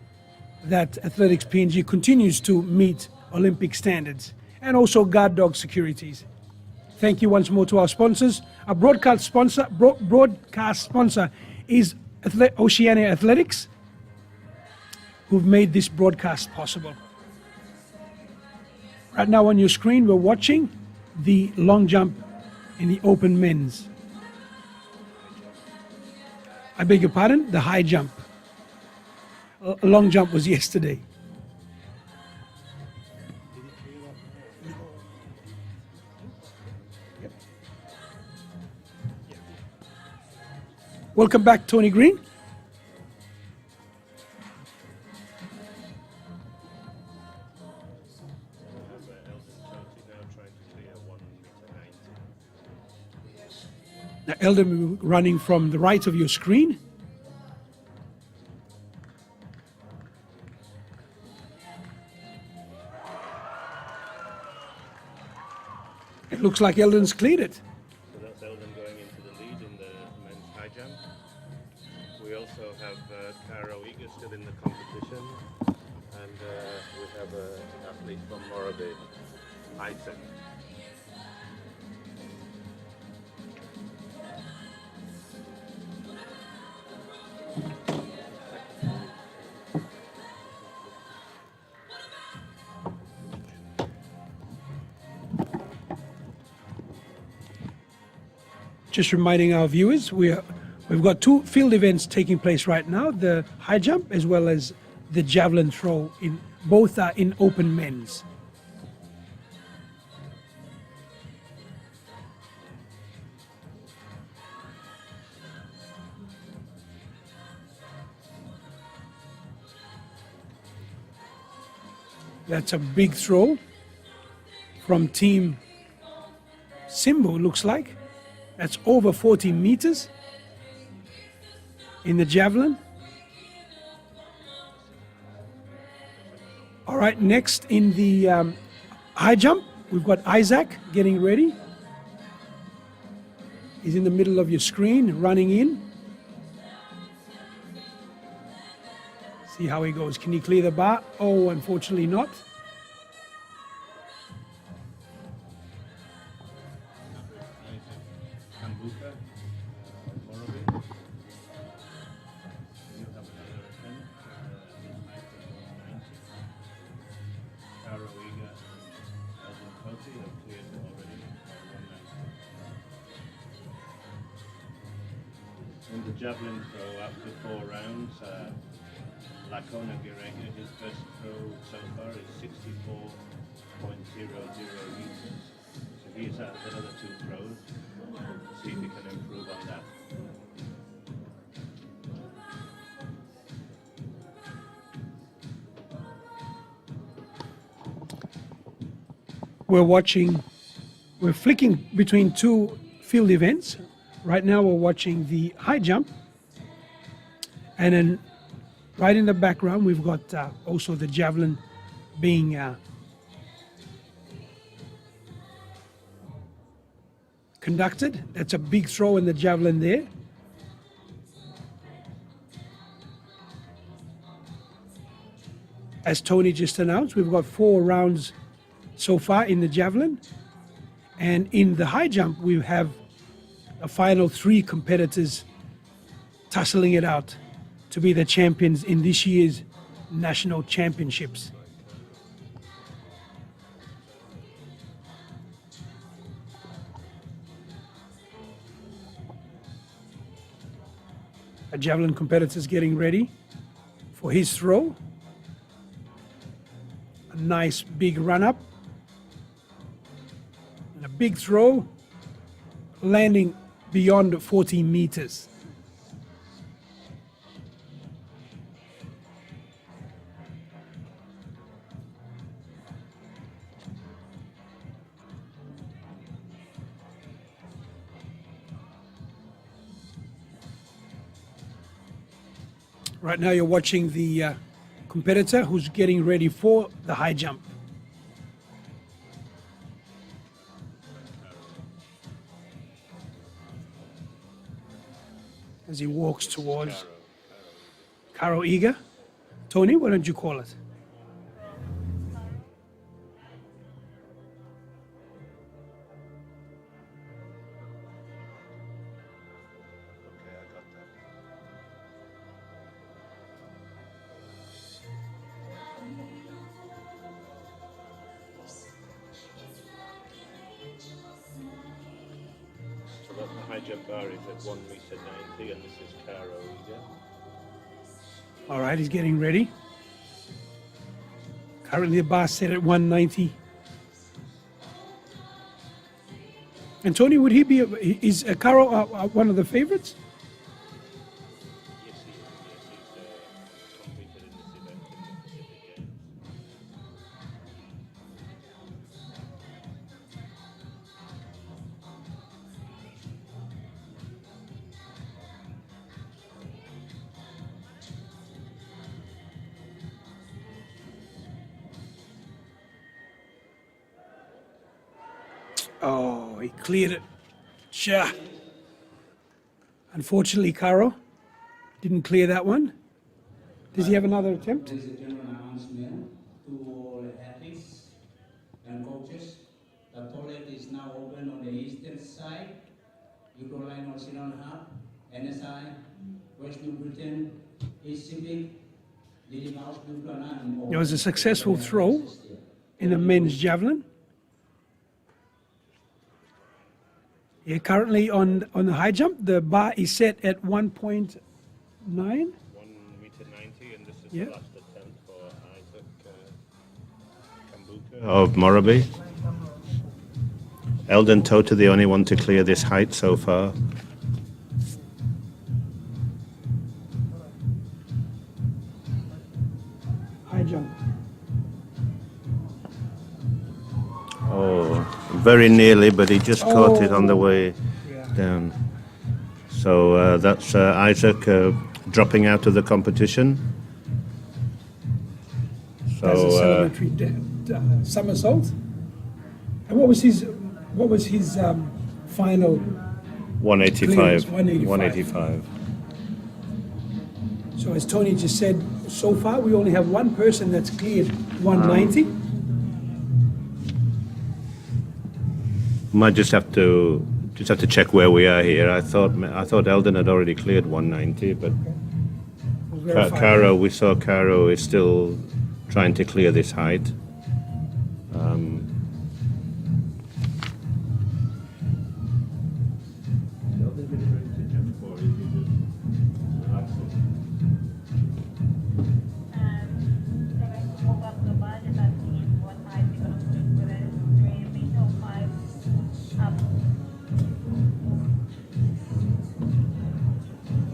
that Athletics PNG continues to meet Olympic standards, and also Guard Dog Securities. Thank you once more to our sponsors. Our broadcast sponsor is Oceania Athletics, who've made this broadcast possible. Right now on your screen, we're watching the long jump in the open men's. I beg your pardon, the high jump. A long jump was yesterday. Welcome back, Tony Green. Now, Eldon running from the right of your screen. It looks like Eldon's cleared it. So that's Eldon going into the lead in the men's high jump. We also have Caro Eager still in the competition, and we have an athlete from Morabit, Isaac. Just reminding our viewers, we've got two field events taking place right now, the high jump as well as the javelin throw. Both are in open men's. That's a big throw from Team Simbo, looks like. That's over 40 meters in the javelin. All right, next in the high jump, we've got Isaac getting ready. He's in the middle of your screen, running in. See how he goes. Can he clear the bar? Oh, unfortunately not. In the javelin throw, after 4 rounds, Lacona Girega, his first throw so far is 64.00 meters. So he's at another 2 throws. See if he can improve on that. We're flicking between two field events. Right now we're watching the high jump, and then right in the background we've got also the javelin being conducted. That's a big throw in the javelin there. As Tony just announced, we've got 4 rounds so far in the javelin, and in the high jump we have the final 3 competitors tussling it out to be the champions in this year's national championships. A javelin competitor's getting ready for his throw. A nice big run up and a big throw, landing beyond 40 meters. Right now you're watching the competitor who's getting ready for the high jump. As he walks towards Caro Eager. Tony, why don't you call it? Okay, I got that. So the high jump bar is at 1 meter 90, and this is Caro Iga. All right, he's getting ready. Currently, the bar set at 190. And Tony, would he be? Is Caro one of the favorites? Yes, he is. Yes, he's competed in this event in the Pacific Games. Oh, he cleared it. Sure. Unfortunately, Caro didn't clear that one. Does he have another attempt? There is a general announcement to all athletes and coaches. The toilet is now open on the eastern side. Euro Line or Sinon Hub, NSI, West New Britain, East Civic, Leading House, It was a successful throw in the men's javelin. Yeah, currently on the high jump, the bar is set at 1.9. 1 meter 90, and this is Yeah. the last attempt for Isaac Kambuka of Morabi. Eldon Tota, the only one to clear this height so far. High jump. Oh, very nearly, but he just caught it on the way Yeah. down. So that's Isaac dropping out of the competition. That's a So celebratory somersault. And what was his final? 185. Clearance, 185. 185. So as Tony just said, so far we only have one person that's cleared 190. Might just have to check where we are here. I thought Eldon had already cleared 190, but We'll verify Caro, we saw Caro is still trying to clear this height.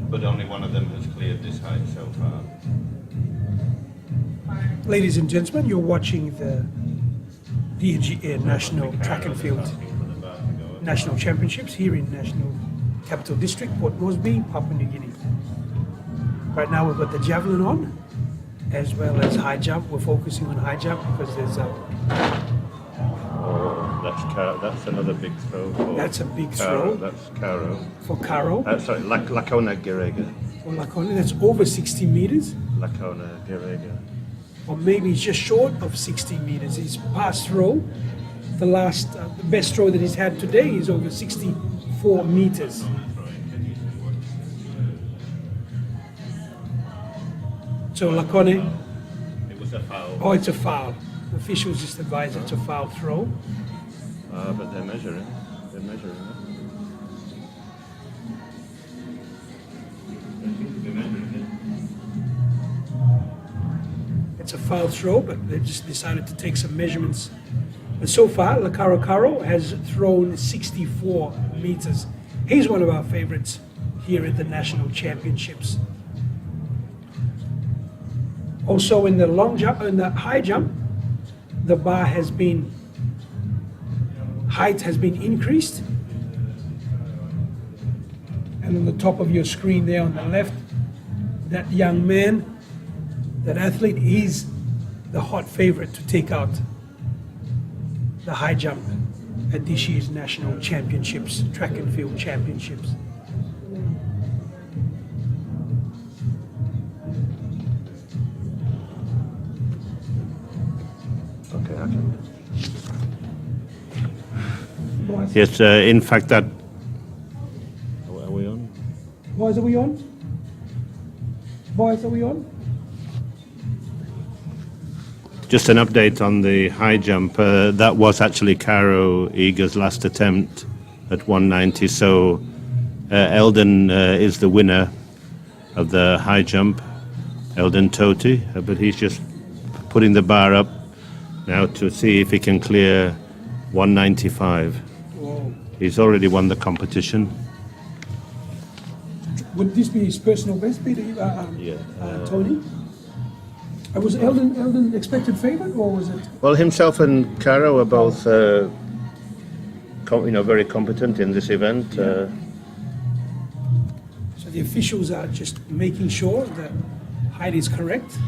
But only one of them has cleared this height so far. Ladies and gentlemen, you're watching the PNG Air National Track and Field National Championships here in National Capital District, Port Moresby, Papua New Guinea. Right now we've got the javelin on, as well as high jump. We're focusing on high jump because there's That's another big throw. That's a big Caro. throw. That's Caro. for Caro Sorry, Lakona Girega. or Lakoni, that's over 60 meters, Lakona Girega. or maybe just short of 60 meters. His past throw, the best throw that he's had today is over 64 meters. So Lakone, It was a foul. oh, it's a foul. The officials just advised it's a foul throw. But they're measuring. They're measuring it. They seem to be measuring it. It's a foul throw, but they just decided to take some measurements. But so far, Lakaro Caro has thrown 64 meters. He's one of our favorites here at the National Championships. Also in the long jump, in the high jump, the bar has been, height has been increased. And on the top of your screen there on the left, that young man, that athlete, he's the hot favorite to take out the high jump at this year's National Championships, Track and Field Championships. Okay, I can. Yes, in fact, that. Are we on? Boys, are we on? Boys, are we on? Just an update on the high jump. That was actually Caro Iga's last attempt at 190. So Eldon is the winner of the high jump, Eldon Toti, but he's just putting the bar up now to see if he can clear 195. Whoa. He's already won the competition. Would this be his personal best, Peter? Tony? Was Eldon expected favourite, or was it? Well, himself and Caro are both, very competent in this event. So the officials are just making sure that height is correct.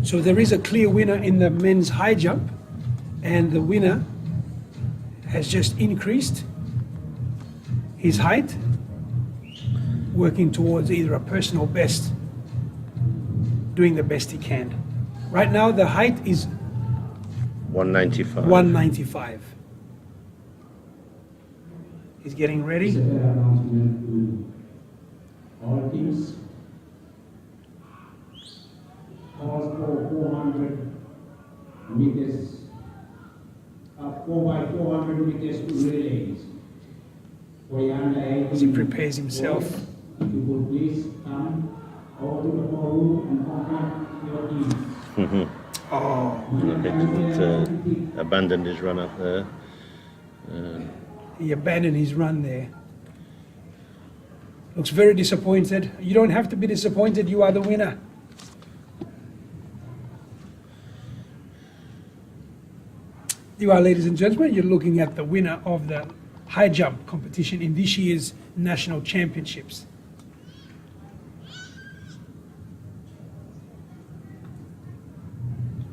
So there is a clear winner in the men's high jump, and the winner has just increased his height, working towards either a personal best, doing the best he can. Right now the height is 195. 195. He's getting ready. It's a fair announcement to all teams. Calls for 400 meters, 4x400 meters relays. For the under 18 As he prepares himself. boys, if you would please come over to the ballroom and contact your team. Oh, Abandoned his run up there. he abandoned his run there. Looks very disappointed. You don't have to be disappointed, you are the winner. You are, ladies and gentlemen, you're looking at the winner of the high jump competition in this year's national championships.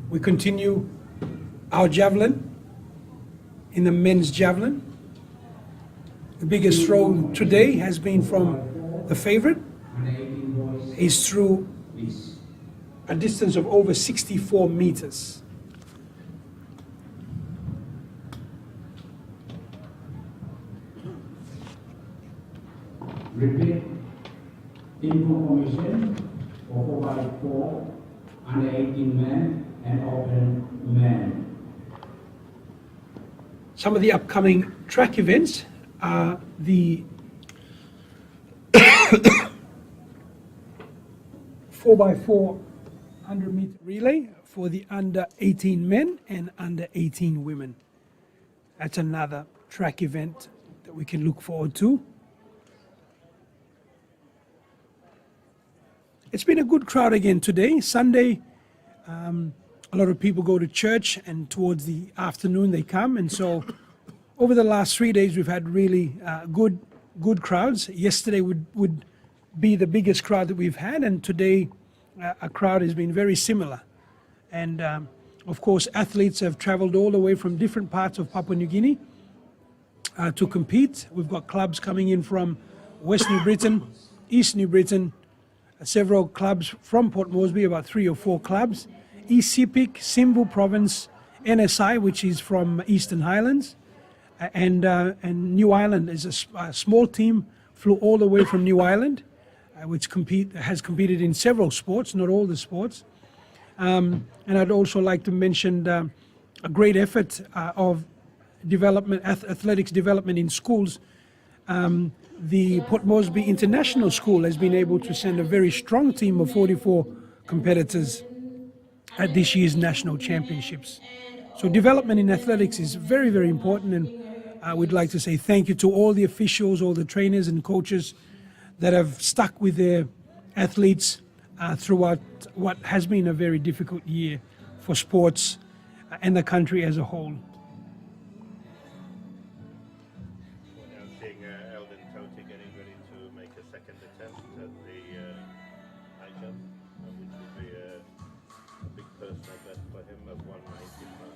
We continue our javelin in the men's javelin. The biggest throw today has been from the favorite. Under 18 boys, He's through please. a distance of over 64 meters. Repeat team formation for 4x4 under 18 men and open men. Some of the upcoming track events are the 4x4 100-meter relay for the under 18 men and under 18 women. That's another track event that we can look forward to. It's been a good crowd again today. Sunday, a lot of people go to church, and towards the afternoon they come. And so over the last 3 days, we've had really good crowds. Yesterday would be the biggest crowd that we've had, and today a crowd has been very similar. And of course, athletes have traveled all the way from different parts of Papua New Guinea to compete. We've got clubs coming in from West New Britain, East New Britain, several clubs from Port Moresby, about 3 or 4 clubs, East Sepik, Simbu Province, NSI, which is from Eastern Highlands, and New Ireland is a small team, flew all the way from New Ireland, which has competed in several sports, not all the sports. And I'd also like to mention a great effort of development, athletics development in schools. The Port Moresby International School has been able to send a very strong team of 44 competitors at this year's national championships. So development in athletics is very, very important, and I would like to say thank you to all the officials, all the trainers and coaches that have stuck with their athletes throughout what has been a very difficult year for sports and the country as a whole. Seeing Eldon Toti getting ready to make a second attempt at the high jump, which would be a big personal best for him of 195.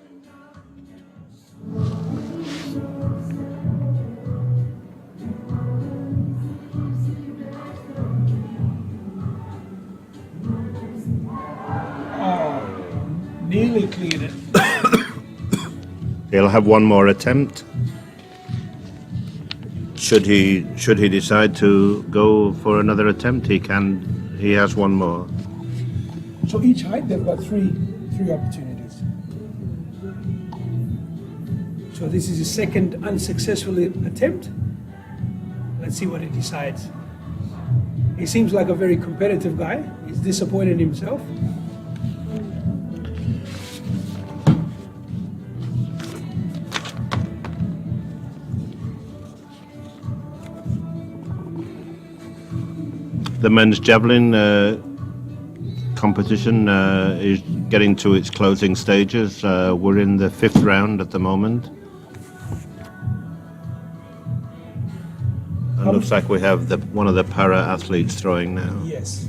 Nearly cleared it. He'll have one more attempt. Should he decide to go for another attempt, he can. He has one more. So each height, they've got three opportunities. So this is his second unsuccessful attempt. Let's see what he decides. He seems like a very competitive guy. He's disappointed in himself. The men's javelin competition is getting to its closing stages. We're in the 5th round at the moment. It looks like we have one of the para athletes throwing now. Yes.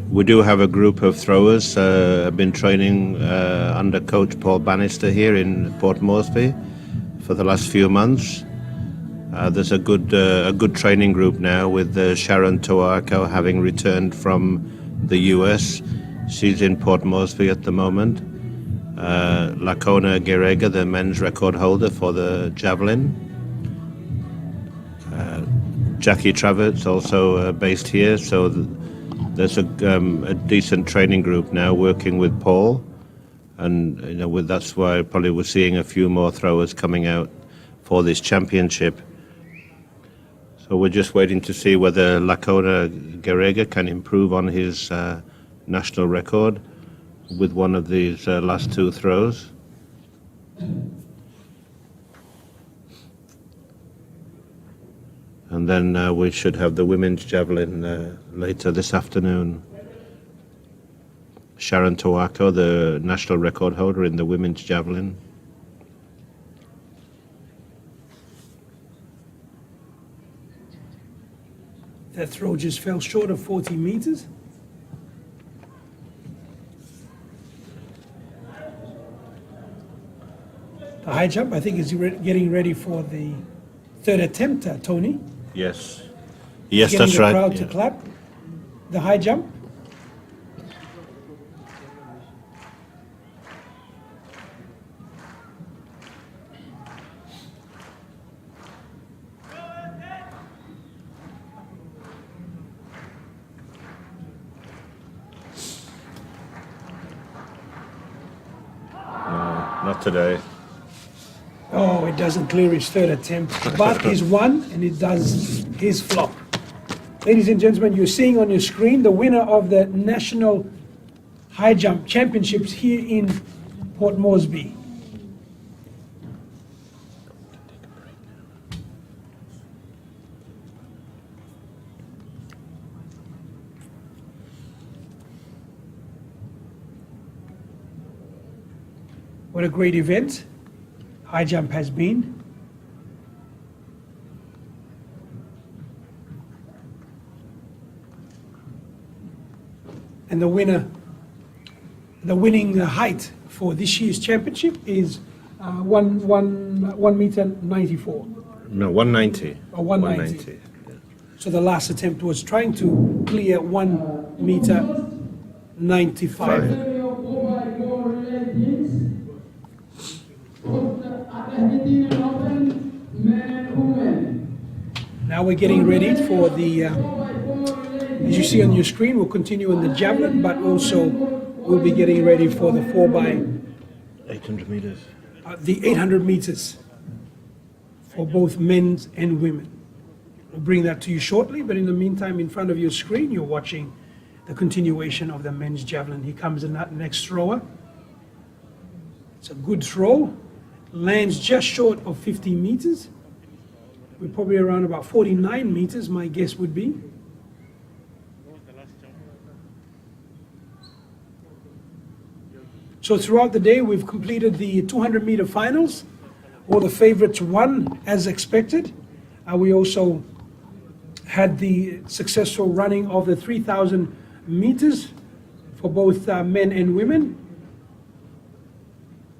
We do have a group of throwers. I've been training under coach Paul Bannister here in Port Moresby for the last few months. There's a good training group now with Sharon Toarko having returned from the US. She's in Port Moresby at the moment. Lakona Gerega, the men's record holder for the javelin. Jackie Travert's also based here, so there's a decent training group now working with Paul, and that's why probably we're seeing a few more throwers coming out for this championship. So we're just waiting to see whether Lakona Gerega can improve on his national record with one of these last 2 throws. And then we should have the women's javelin later this afternoon. Sharon Toarko, the national record holder in the women's javelin. That throw just fell short of 40 meters. The high jump, I think, is getting ready for the 3rd attempt, Tony. Yes, Getting that's the right. crowd to Yeah. clap. The high jump. Not today. Oh, it doesn't clear his 3rd attempt, but he's won and it does his flop. Ladies and gentlemen, you're seeing on your screen the winner of the National High Jump Championships here in Port Moresby. What a great event high jump has been. And the winning height for this year's championship is 1 meter 94. No, 190. Or 190. So the last attempt was trying to clear 1 meter 95. Now we're getting ready for the, as you see on your screen, we'll continue in the javelin, but also we'll be getting ready for the 800 meters. the 800 meters for both men's and women. We'll bring that to you shortly, but in the meantime, in front of your screen, you're watching the continuation of the men's javelin. Here comes the next thrower. It's a good throw, lands just short of 50 meters. We're probably around about 49 meters, my guess would be. So throughout the day, we've completed the 200-meter finals. All the favorites won as expected. We also had the successful running of the 3,000 meters for both men and women.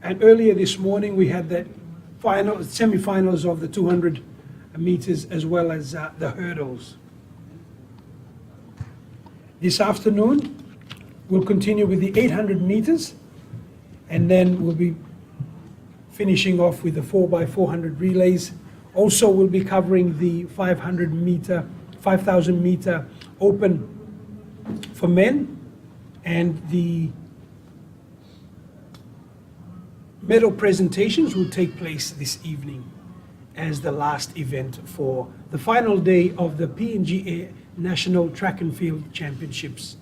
And earlier this morning, we had the semi-finals of the 200 meters as well as the hurdles. This afternoon, we'll continue with the 800 meters, and then we'll be finishing off with the 4x400 relays. Also, we'll be covering the 5,000 meter open for men, and the medal presentations will take place this evening as the last event for the final day of the PNG National Track and Field Championships.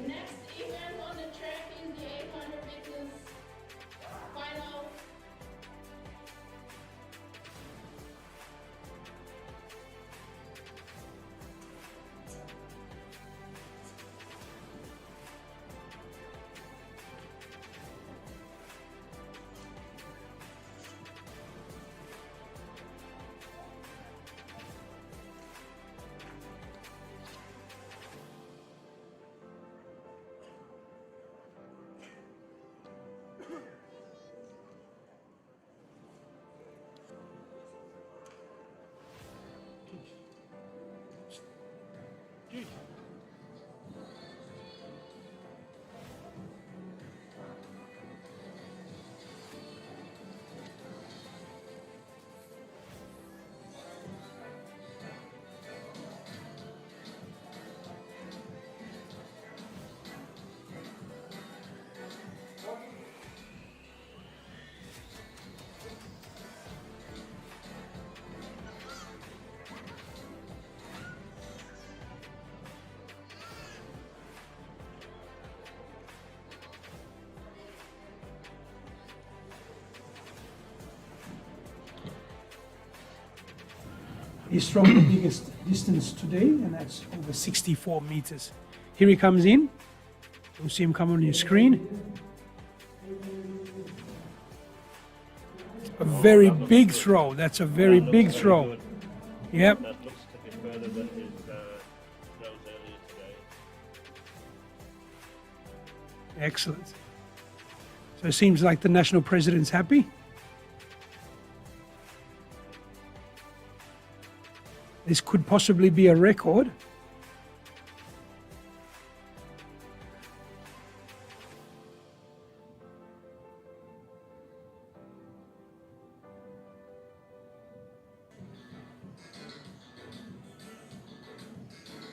Next event on the track is the 800 meters final. He's thrown the biggest distance today, and that's over 64 meters. Here he comes in. You'll see him come on your screen. A very big throw. That's a very big throw. Yep. That looks to be further than his throws earlier today. Excellent. So it seems like the national president's happy. This could possibly be a record.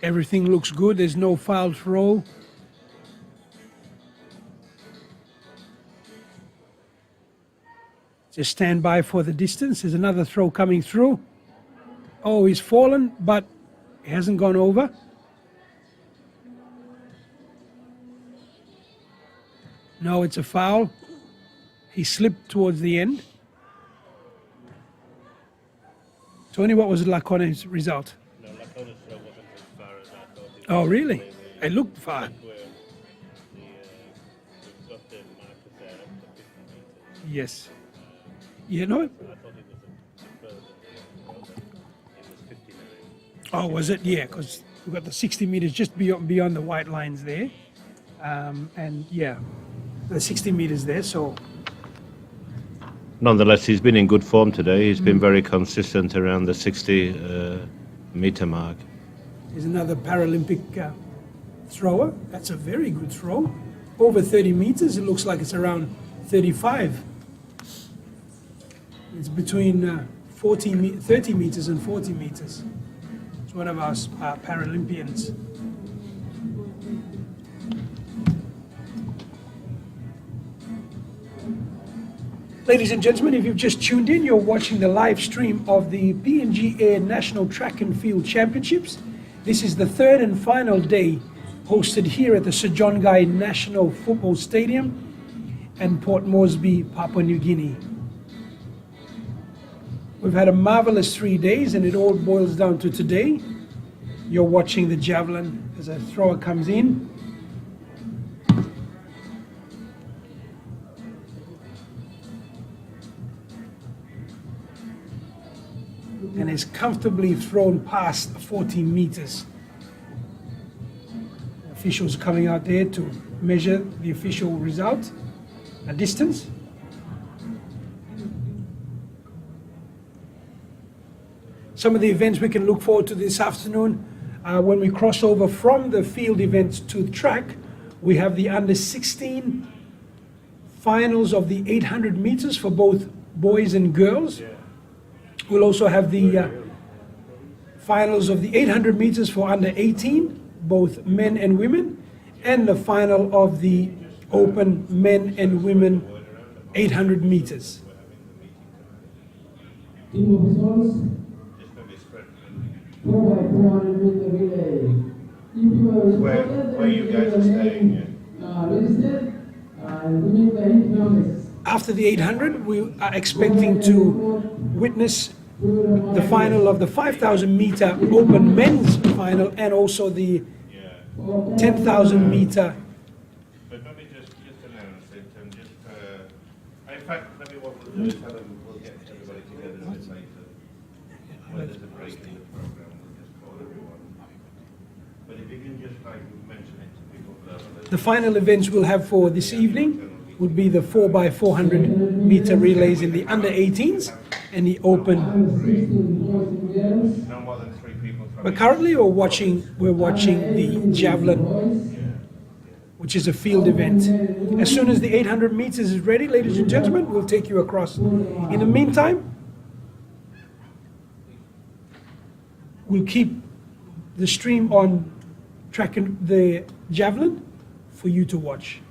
Everything looks good. There's no foul throw. Just stand by for the distance. There's another throw coming through. Oh, he's fallen, but he hasn't gone over. No, it's a foul. He slipped towards the end. Tony, what was Lacone's result? No, Lacona's throw wasn't as far as I thought it was. Oh, really? It looked far. Where we've got the markers there up to 50 meters. Yes. You know, I thought it was a bit further than the it was 59. oh, was it? Yeah, because we've got the 60 meters just beyond the white lines there. And yeah, the 60 meters there. So nonetheless, he's been in good form today. He's been very consistent around the 60 meter mark. Here's another Paralympic thrower. That's a very good throw. Over 30 meters. It looks like it's around 35. It's between 30 meters and 40 meters. It's one of our Paralympians. Ladies and gentlemen, if you've just tuned in, you're watching the live stream of the PNG Air National Track and Field Championships. This is the third and final day, hosted here at the Sir John Guy National Football Stadium in Port Moresby, Papua New Guinea. We've had a marvelous 3 days, and it all boils down to today. You're watching the javelin as a thrower comes in. And is comfortably thrown past 14 meters. Officials coming out there to measure the official result, a distance. Some of the events we can look forward to this afternoon, when we cross over from the field events to the track, we have the under 16 finals of the 800 meters for both boys and girls. We'll also have the finals of the 800 meters for under 18, both men and women, and the final of the open men and women 800 meters. Team of results, 4 by 400 meter relay. If you are registered, Where you guys are staying, registered, we need the economics. After the 800, we are expecting to witness the final of the 5,000 meter open men's final and also the 10,000 meter. But let me just announce it and just, in fact, let me what we'll do is we'll get everybody together a bit later. When there's a break in the program, we'll just call everyone. But if you can just mention it to people. The final events we'll have for this evening would be the 4 by 400 meter relays in the under 18s and the open. No more than 3 people. But currently we're watching the javelin, which is a field event. As soon as the 800 meters is ready, ladies and gentlemen, we'll take you across. In the meantime, we'll keep the stream on track and the javelin for you to watch.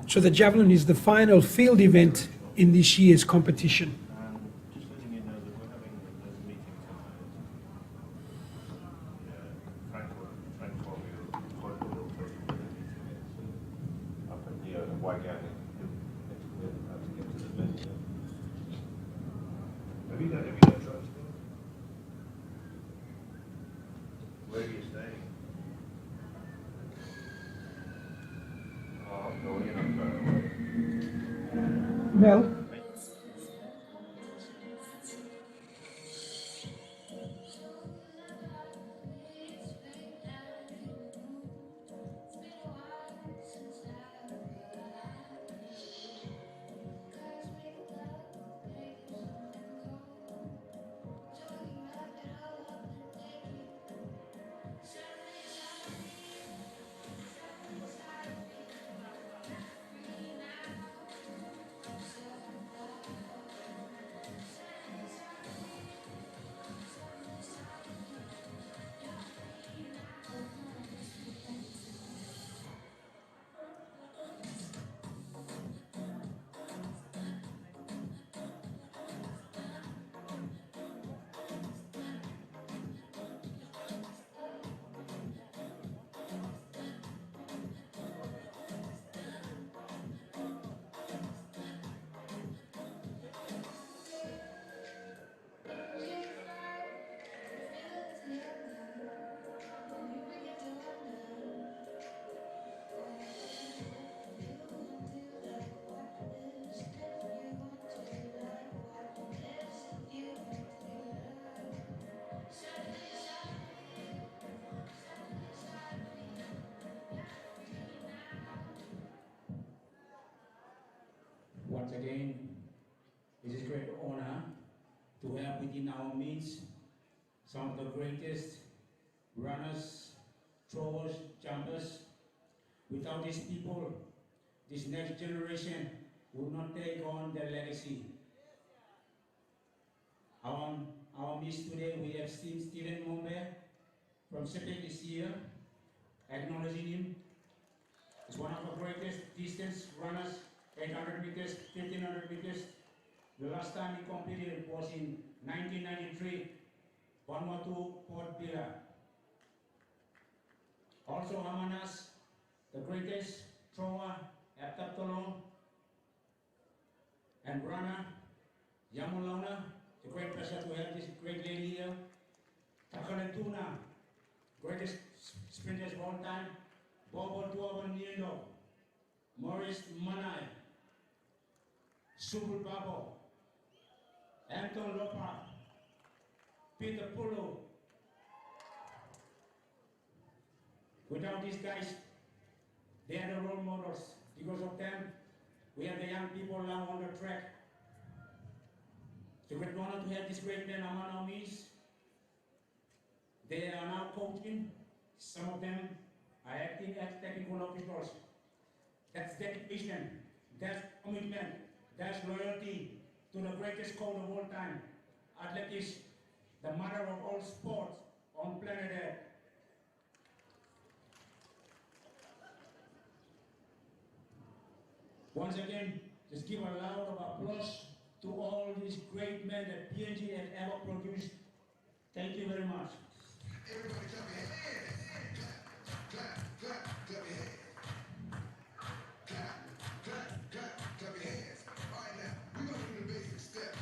So the javelin is the final field event in this year's competition. Just letting you know that we're having a meeting tonight. Frank up at the Waigani. Have you got transport? Where are you staying? Oh, no, you're not far away. Well, Once again, it is a great honor to have within our midst some of the greatest runners, throwers, jumpers. Without these people, this next generation will not take on their legacy. Our midst today, we have seen Stephen Mombe from Sepik this year, acknowledging him as one of the greatest distance runners, 800 meters, 1500 meters. The last time he competed was in 1993, Vanuatu, Port Vila. Also Hamanas, the greatest thrower, Aptap Tolong, and runner, Yamulauna. It's a great pleasure to have this great lady here. Takalentuna, greatest sprinters of all time. Bobo Tuaban Niendo, Maurice Manai, Subul Babo, Anton Lopa, Peter Pulu. Without these guys, they are the role models. Because of them, we have the young people now on the track. It's a great honor to have this great men among our midst. They are now coaching. Some of them are acting as technical officers. That's dedication, that's commitment, that's loyalty to the greatest code of all time. Athletics, the mother of all sports on planet Earth. Once again, just give a round of applause to all these great men that PNG has ever produced. Thank you very much. Everybody clap your hands. Clap, clap, clap your hands. Clap, clap, clap, clap your hands. All right, now, we're going to do the basic step.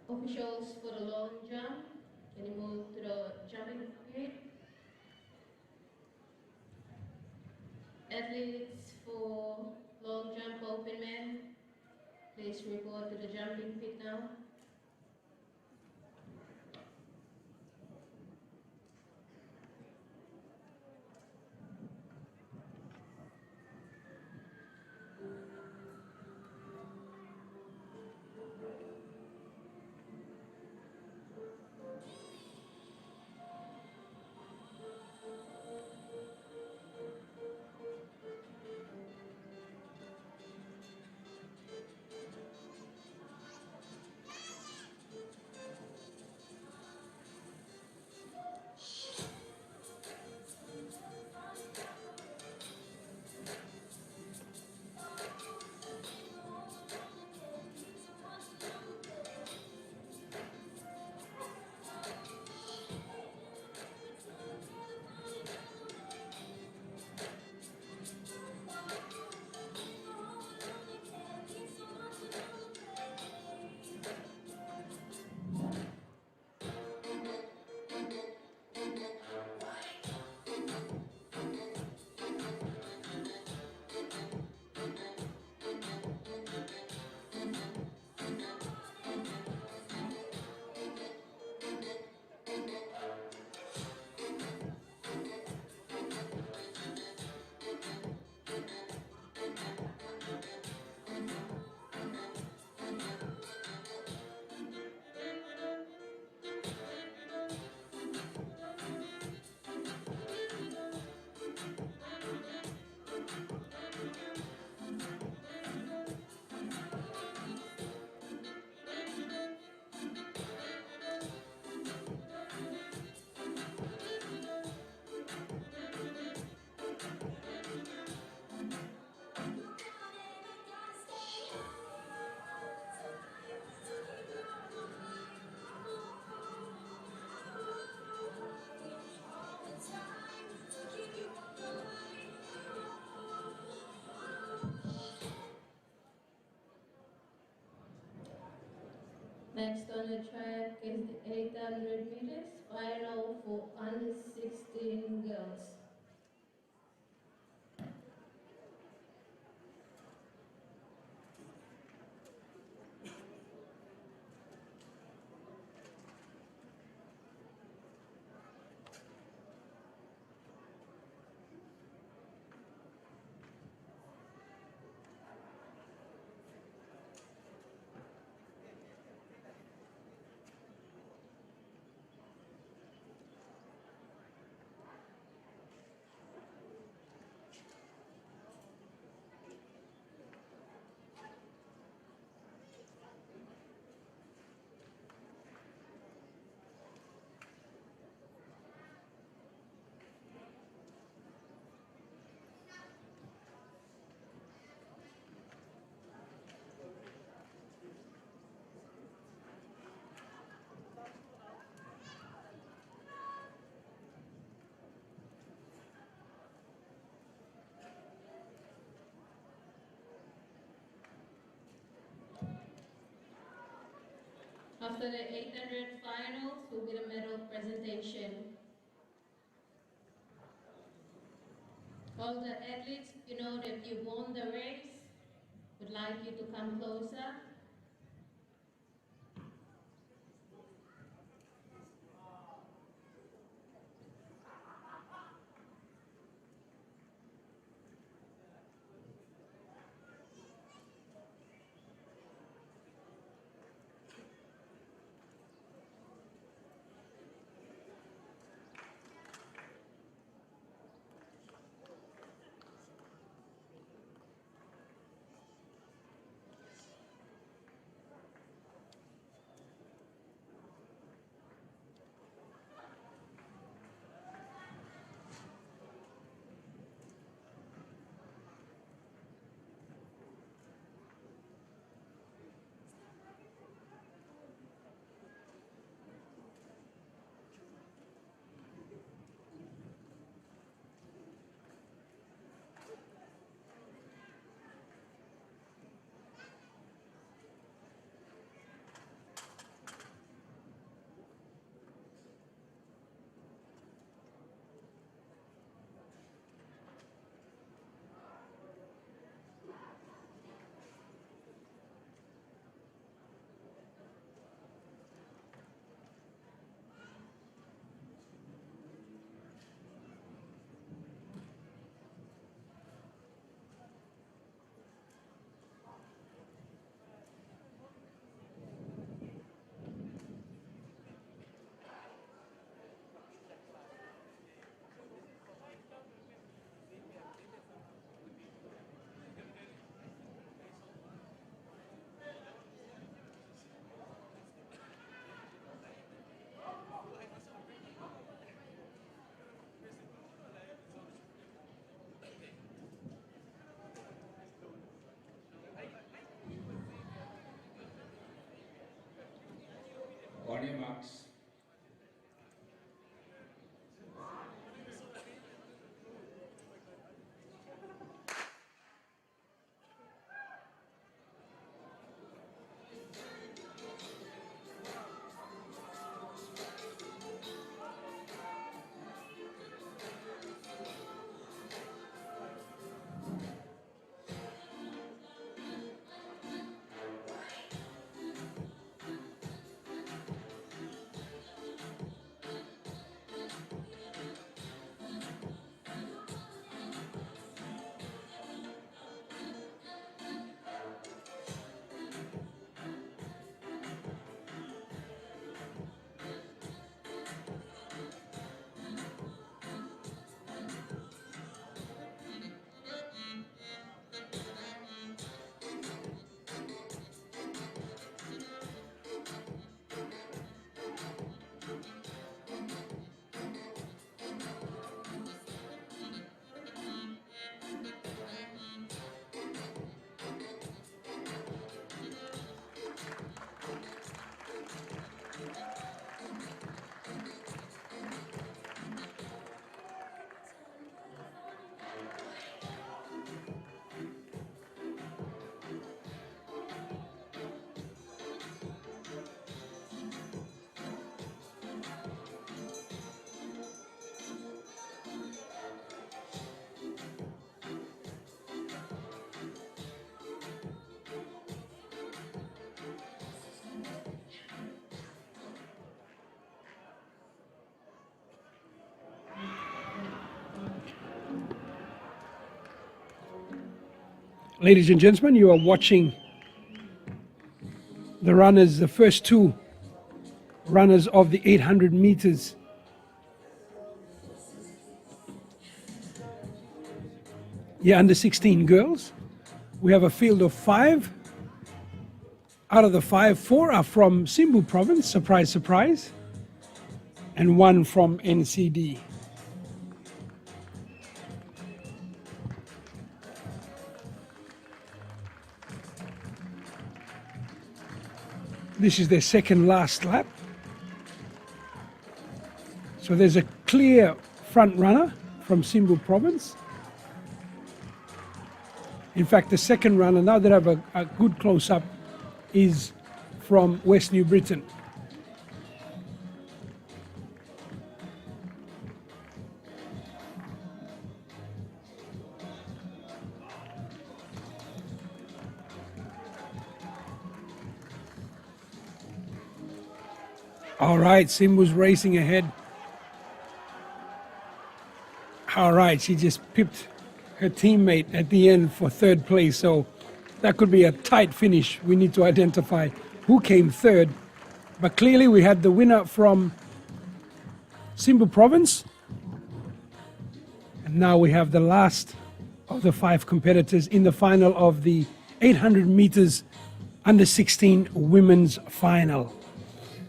Officials for the long jump, can you move to the jumping pit? Athletes for long jump open men, please report to the jumping pit now. Next on the track is the 800 meters final for under 16 girls. After the 800 finals will be the medal presentation. All the athletes, you know that you won the race, would like you to come closer. On your marks. Ladies and gentlemen, you are watching the runners, the first two runners of the 800 meters. Yeah, under 16 girls. We have a field of 5. Out of the 5, 4 are from Simbu province, surprise, surprise, and 1 from NCD. This is their second last lap. So there's a clear front runner from Simbu province. In fact, the second runner, now that I have a good close-up, is from West New Britain. All right, Simbu's racing ahead. All right, she just pipped her teammate at the end for third place, so that could be a tight finish. We need to identify who came third, but clearly we had the winner from Simbu province, and now we have the last of the 5 competitors in the final of the 800 meters under 16 women's final.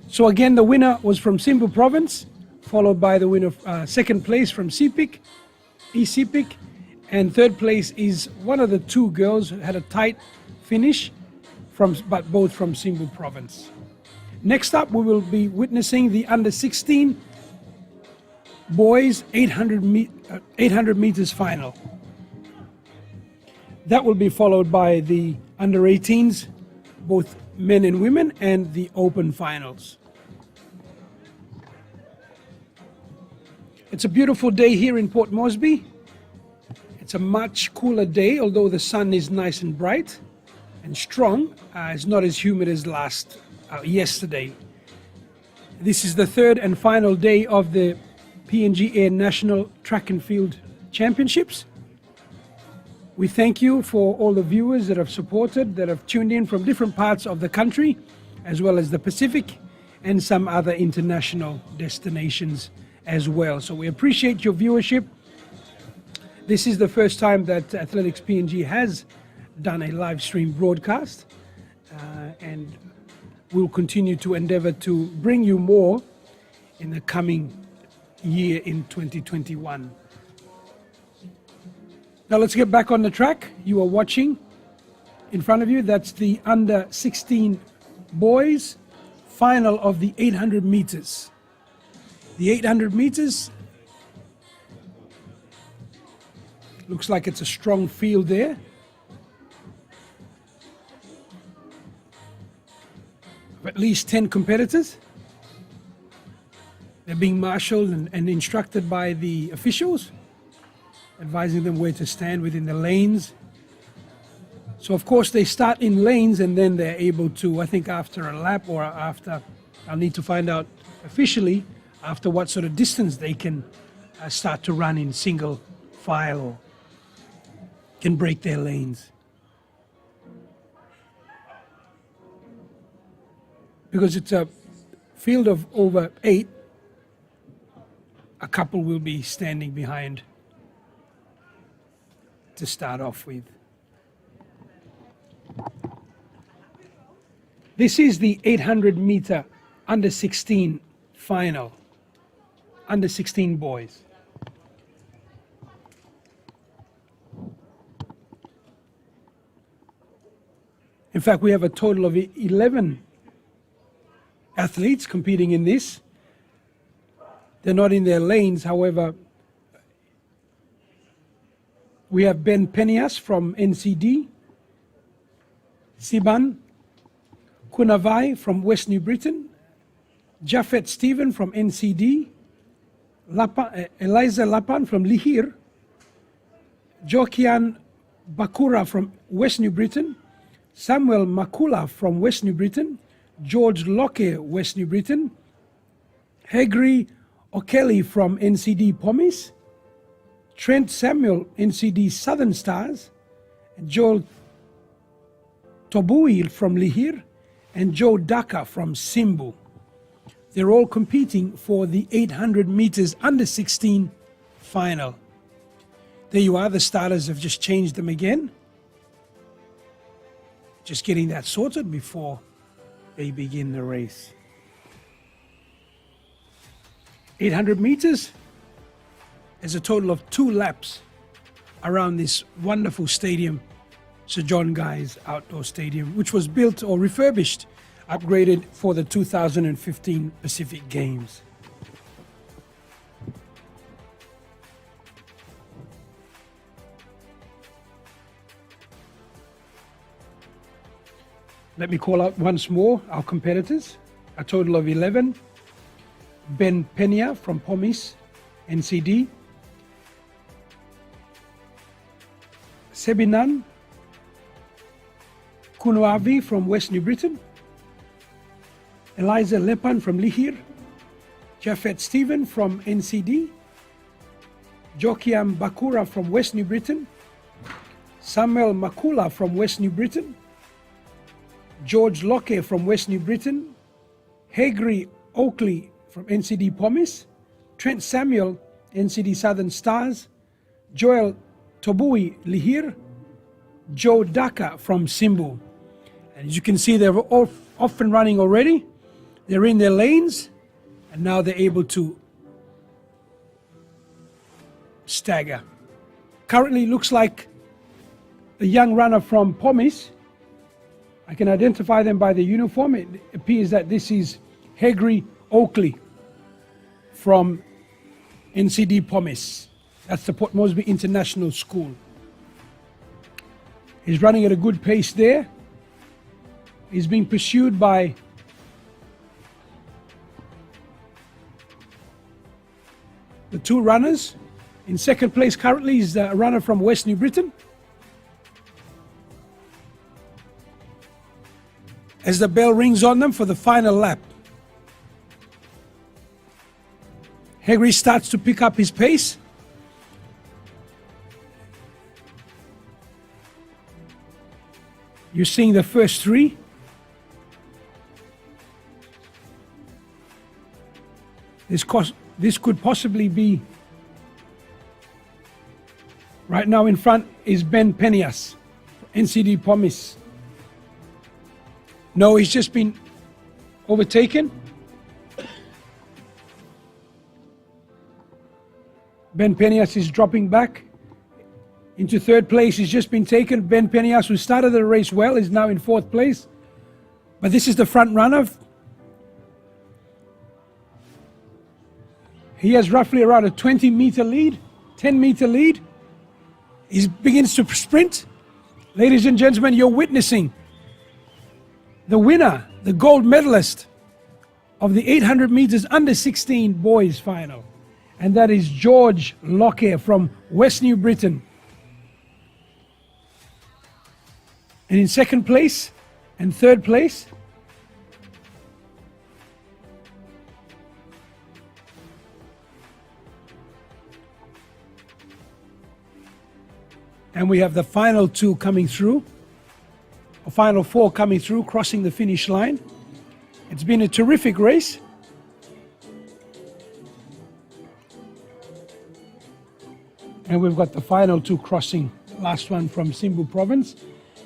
So again, the winner was from Simbu province, followed by the winner of second place from CPIC, eCPIC, and third place is one of the 2 girls who had a tight finish, but both from Simbu province. Next up, we will be witnessing the under 16 boys 800 meters final. That will be followed by the under 18s, both men and women, and the open finals. It's a beautiful day here in Port Moresby. It's a much cooler day, although the sun is nice and bright and strong. It's not as humid as yesterday. This is the third and final day of the PNG Air National Track and Field Championships. We thank you for all the viewers that have supported, that have tuned in from different parts of the country, as well as the Pacific and some other international destinations as well. So we appreciate your viewership. This is the first time that Athletics PNG has done a live stream broadcast, and we'll continue to endeavor to bring you more in the coming year in 2021. Now let's get back on the track. You are watching in front of you. That's the under 16 boys final of the 800 meters. The 800 meters looks like it's a strong field there. At least 10 competitors. They're being marshaled and instructed by the officials, advising them where to stand within the lanes. So of course they start in lanes and then they're able to, I think after a lap or after, I'll need to find out officially after what sort of distance they can start to run in single file or can break their lanes. Because it's a field of over 8, a couple will be standing behind to start off with. This is the 800 meter under 16 final, under 16 boys. In fact, we have a total of 11 athletes competing in this. They're not in their lanes, however. We have Ben Penias from NCD, Siban Kunavai from West New Britain, Jafet Stephen from NCD, Eliza Lapan from Lihir, Jokian Bakura from West New Britain, Samuel Makula from West New Britain, George Locke, West New Britain, Hegri O'Kelly from NCD Pomis, Trent Samuel, NCD Southern Stars, Joel Tobui from Lihir, and Joe Daka from Simbu. They're all competing for the 800 meters under 16 final. There you are, the starters have just changed them again. Just getting that sorted before they begin the race. 800 meters, there's a total of 2 laps around this wonderful stadium, Sir John Guy's Outdoor Stadium, which was built or refurbished, upgraded for the 2015 Pacific Games. Let me call out once more our competitors, a total of 11. Ben Pena from Pomis, NCD. Sebinan Kunuavi from West New Britain. Eliza Lepan from Lihir. Jafet Stephen from NCD. Jokiam Bakura from West New Britain. Samuel Makula from West New Britain. George Locke from West New Britain. Hagri Oakley from NCD Pomis. Trent Samuel, NCD Southern Stars. Joel Tobui Lihir. Joe Daka from Simbu. And as you can see, they're all off and running already. They're in their lanes, and now they're able to stagger. Currently looks like the young runner from Pomis. I can identify them by the uniform. It appears that this is Hagri Oakley from NCD Pomis. That's the Port Moresby International School. He's running at a good pace there. He's being pursued by the 2 runners. In second place currently is a runner from West New Britain. As the bell rings on them for the final lap. Hagri starts to pick up his pace. You're seeing the first 3. This could possibly be. Right now in front is Ben Penias, NCD Pomis. No, he's just been overtaken. Ben Penias is dropping back into third place. He's just been taken. Ben Penias, who started the race well, is now in 4th place. But this is the front runner. He has roughly around a 20-meter lead, 10-meter lead. He begins to sprint. Ladies and gentlemen, you're witnessing the winner, the gold medalist of the 800 meters under 16 boys final. And that is George Locke from West New Britain. And in second place and third place, and we have the final 2 coming through, or final 4 coming through, crossing the finish line. It's been a terrific race. And we've got the final 2 crossing, last one from Simbu province,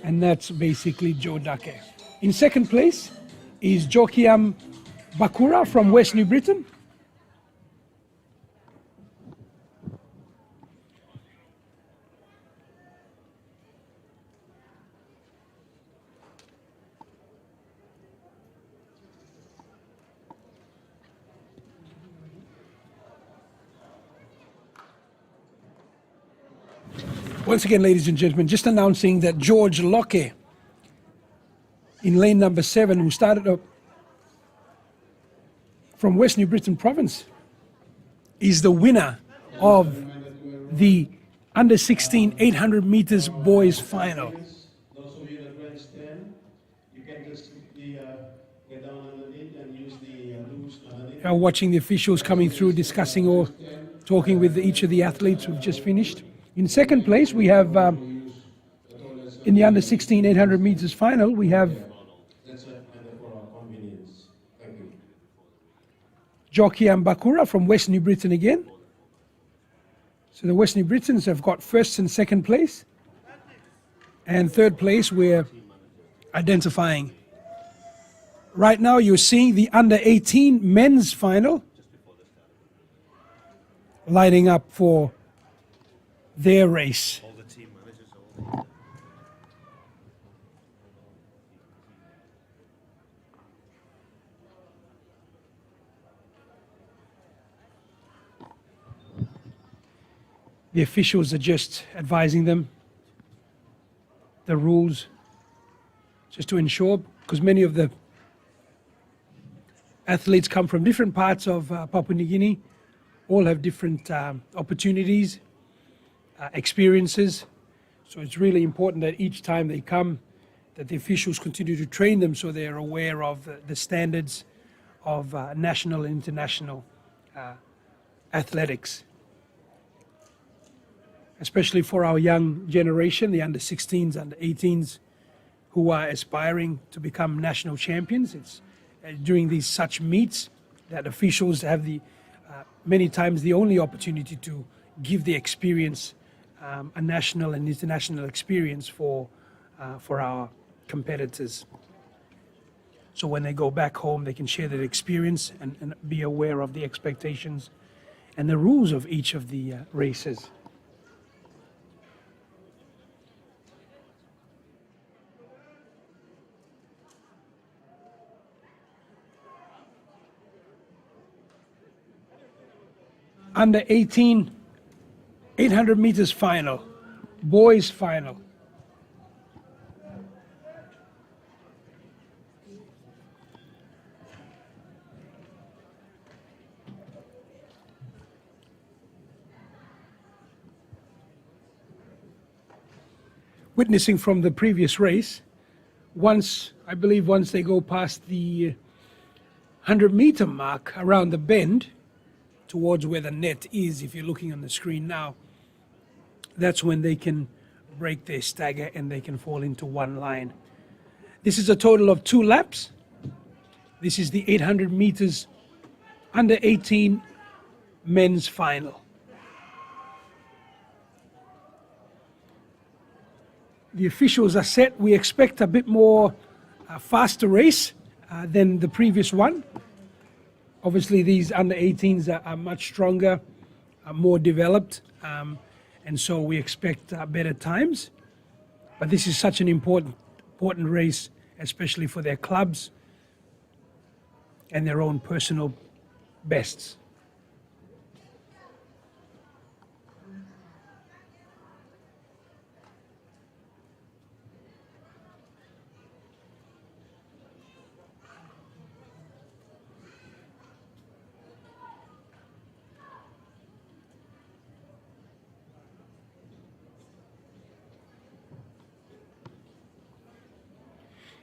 and that's basically Joe Dake. In second place is Jokiam Bakura from West New Britain. Once again, ladies and gentlemen, just announcing that George Locke in lane number 7, who started up from West New Britain province, is the winner of the under 16 800 meters boys final. Those of you that race 10, you can just simply get down underneath and use the loose underneath. Now watching the officials coming through, discussing or talking with each of the athletes who've just finished. In second place, we have In the under 16 800 meters final, we have That's it, and for our convenience. Thank you. Jockey Bakura from West New Britain again. So the West New Britons have got first and second place. And third place we're identifying. Right now you're seeing the under 18 men's final lining up for their race. The officials are just advising them the rules, just to ensure, because many of the athletes come from different parts of Papua New Guinea, all have different opportunities, experiences. So it's really important that each time they come, that the officials continue to train them so they're aware of the standards of national and international athletics. Especially for our young generation, the under 16s, under 18s, who are aspiring to become national champions. It's during these such meets that officials have the many times the only opportunity to give the experience, a national and international experience for our competitors. So when they go back home, they can share that experience and be aware of the expectations and the rules of each of the races. Under 18, 800 meters final, boys final. Witnessing from the previous race, I believe once they go past the 100-meter mark around the bend, towards where the net is, if you're looking on the screen now, that's when they can break their stagger and they can fall into one line. This is a total of 2 laps. This is the 800 meters under 18 men's final. The officials are set. We expect a bit more faster race than the previous one. Obviously, these under 18s are much stronger, more developed, and so we expect better times. But this is such an important race, especially for their clubs and their own personal bests.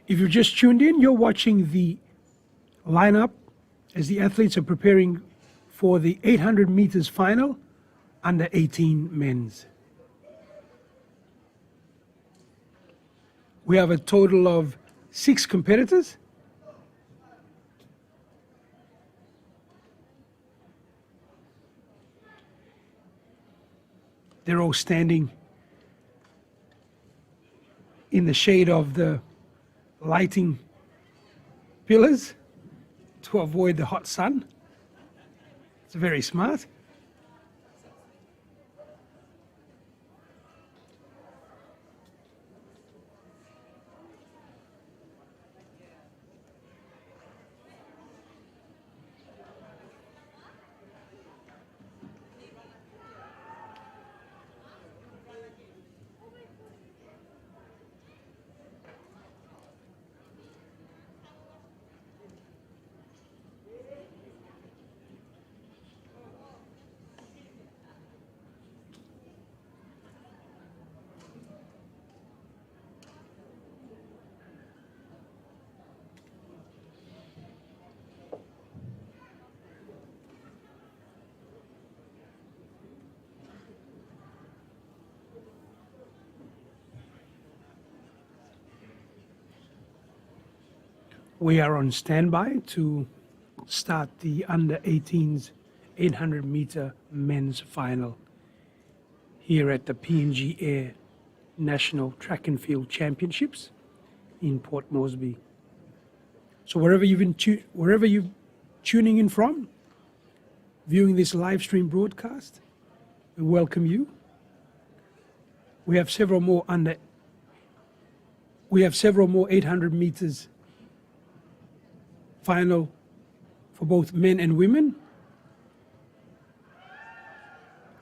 If you've just tuned in, you're watching the lineup as the athletes are preparing for the 800 meters final under 18 men's. We have a total of 6 competitors. They're all standing in the shade of the lighting pillars to avoid the hot sun. It's very smart. We are on standby to start the under 18s 800 meter men's final here at the PNG Air National Track and Field Championships in Port Moresby. So wherever you're tuning in from, viewing this live stream broadcast, we welcome you. We have several more 800 meters final for both men and women,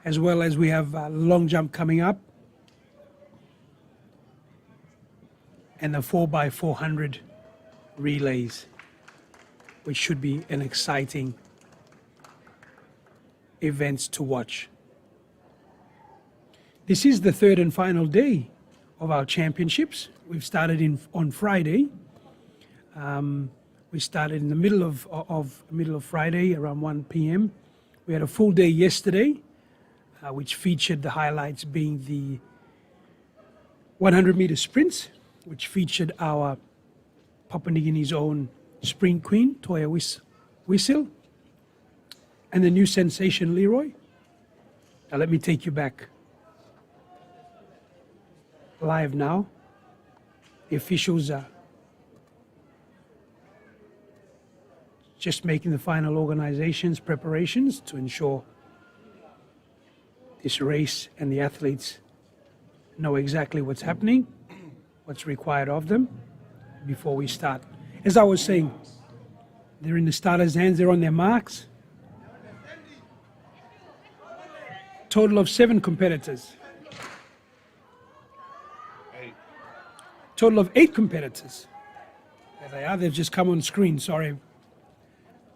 as well as we have long jump coming up and the 4x400 relays, which should be an exciting event to watch. This is the third and final day of our championships. We've started on Friday. We started in the middle of Friday around 1 p.m. We had a full day yesterday, which featured the highlights being the 100 meter sprints, which featured our Papua New Guinea's own sprint queen, Toya Whistle, and the new sensation, Leroy. Now let me take you back live now. The officials are just making the final organizations preparations to ensure this race and the athletes know exactly what's happening, what's required of them before we start. As I was saying, they're in the starters' hands, they're on their marks. Total of 7 competitors. Total of 8 competitors. There they are, they've just come on screen, sorry.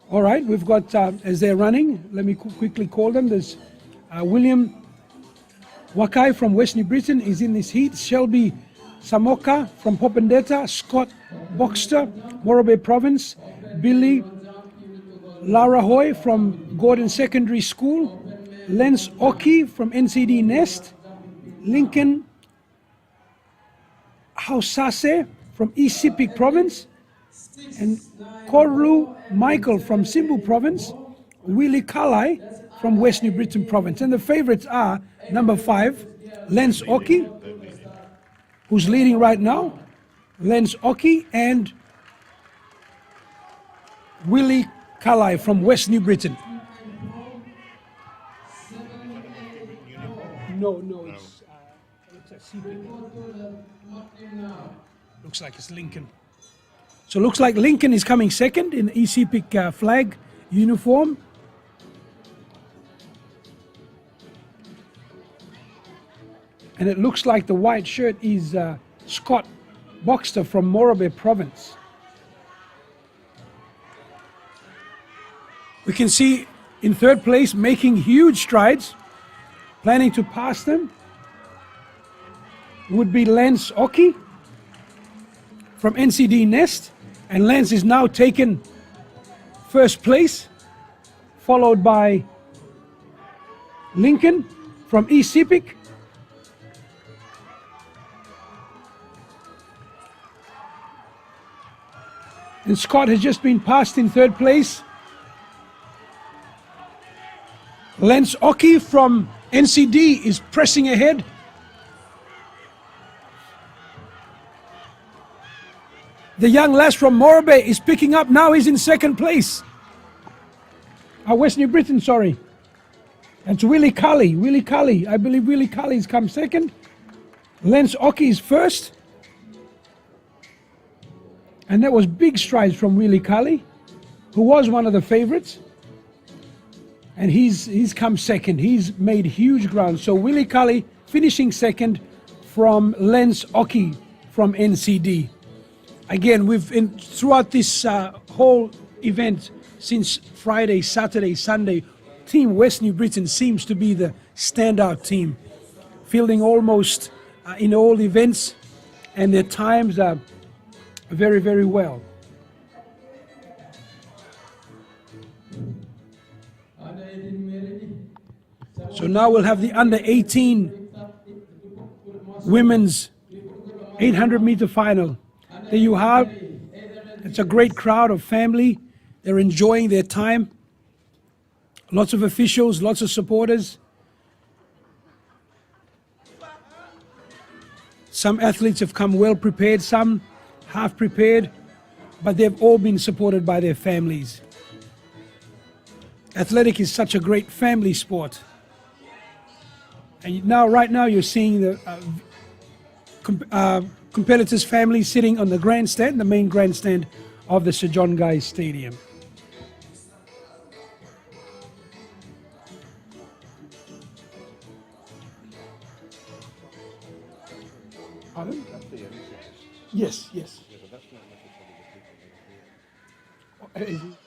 All right, we've got, as they're running, let me quickly call them. There's William Wakai from West New Britain is in this heat. Shelby Samoka from Popendetta. Scott Boxter, Morobe Province. Billy Larahoy from Gordon Secondary School. Lens Oki from NCD Nest. Lincoln Hausase from East Sepik Province. And Korlu Michael from Simbu Province, Willie Kalai from West New Britain Province. And the favorites are number 5, Lens Oki, who's leading right now, Lens Oki and Willie Kalai from West New Britain. No, it's a Sepik. Looks like it's Lincoln. So it looks like Lincoln is coming second in the ECPIC flag uniform. And it looks like the white shirt is Scott Boxter from Morobe Province. We can see in third place making huge strides, planning to pass them, would be Lance Oki from NCD Nest. And Lance is now taken first place, followed by Lincoln from East Sepik. And Scott has just been passed in third place. Lance Oki from NCD is pressing ahead. The young lass from Morobe is picking up now. He's in second place. West New Britain, sorry. That's Willie Cully. Willie Cully. I believe Willie Cully's come second. Lance Oki is first. And that was big strides from Willie Cully, who was one of the favorites. And he's come second. He's made huge ground. So Willie Cully finishing second from Lance Oki from NCD. Again, throughout this whole event, since Friday, Saturday, Sunday, Team West New Britain seems to be the standout team, fielding almost in all events, and their times are very, very well. So now we'll have the under 18 women's 800 meter final. There you have It's a great crowd of family. They're enjoying their time. Lots of officials, lots of supporters. Some athletes have come well prepared, some half prepared, but they've all been supported by their families. Athletic is such a great family sport. And now, right now, you're seeing the competitors' families sitting on the grandstand, the main grandstand of the Sir John Guy Stadium. Pardon? Yes, yes. Is it-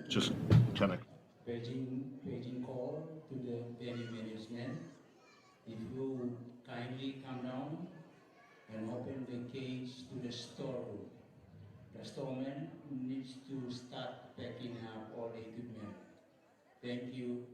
Just kind of. Beijing call to the venue management. If you kindly come down and open the cage to the storeroom. The storeman needs to start packing up all the equipment. Thank you.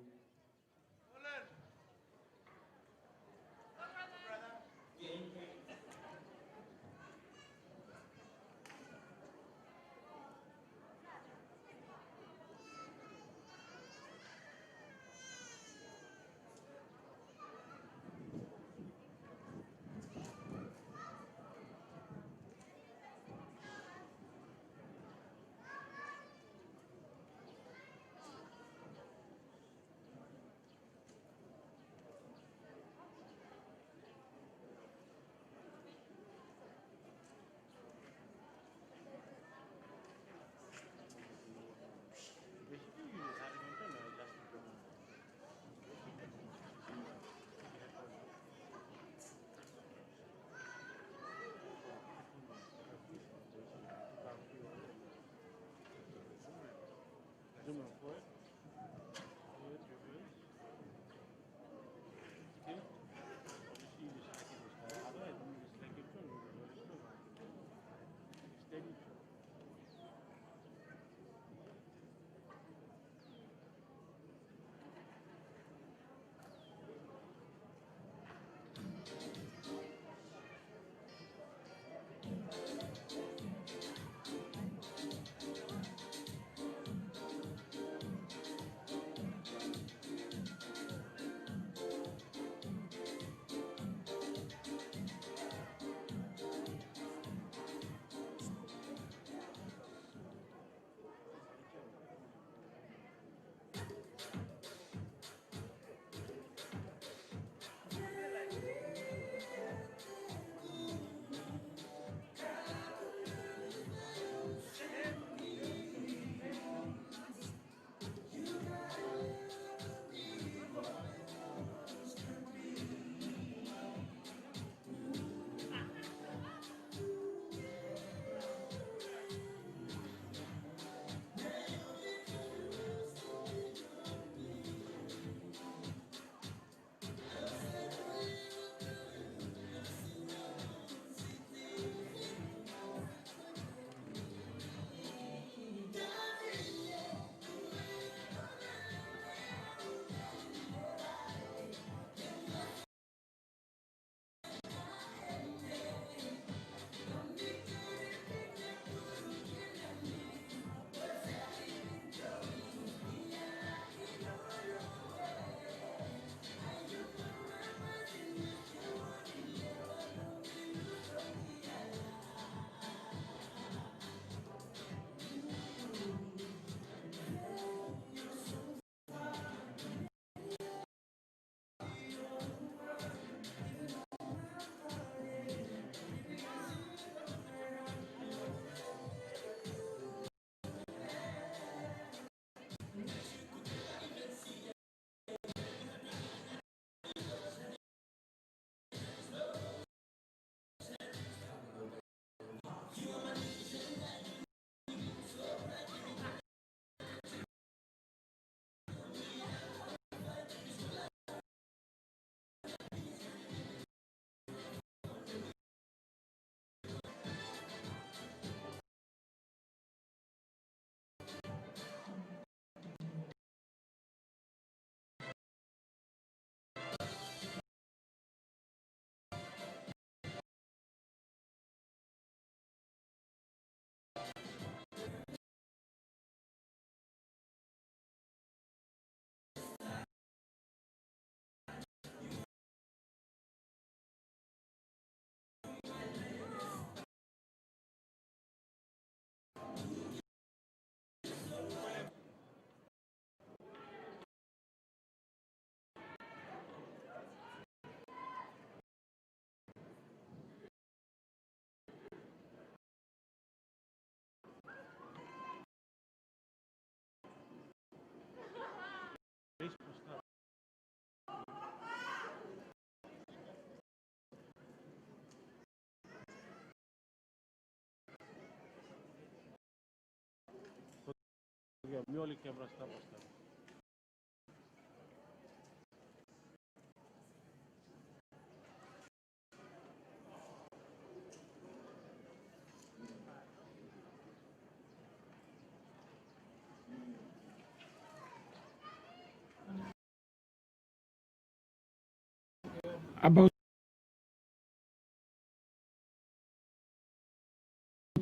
About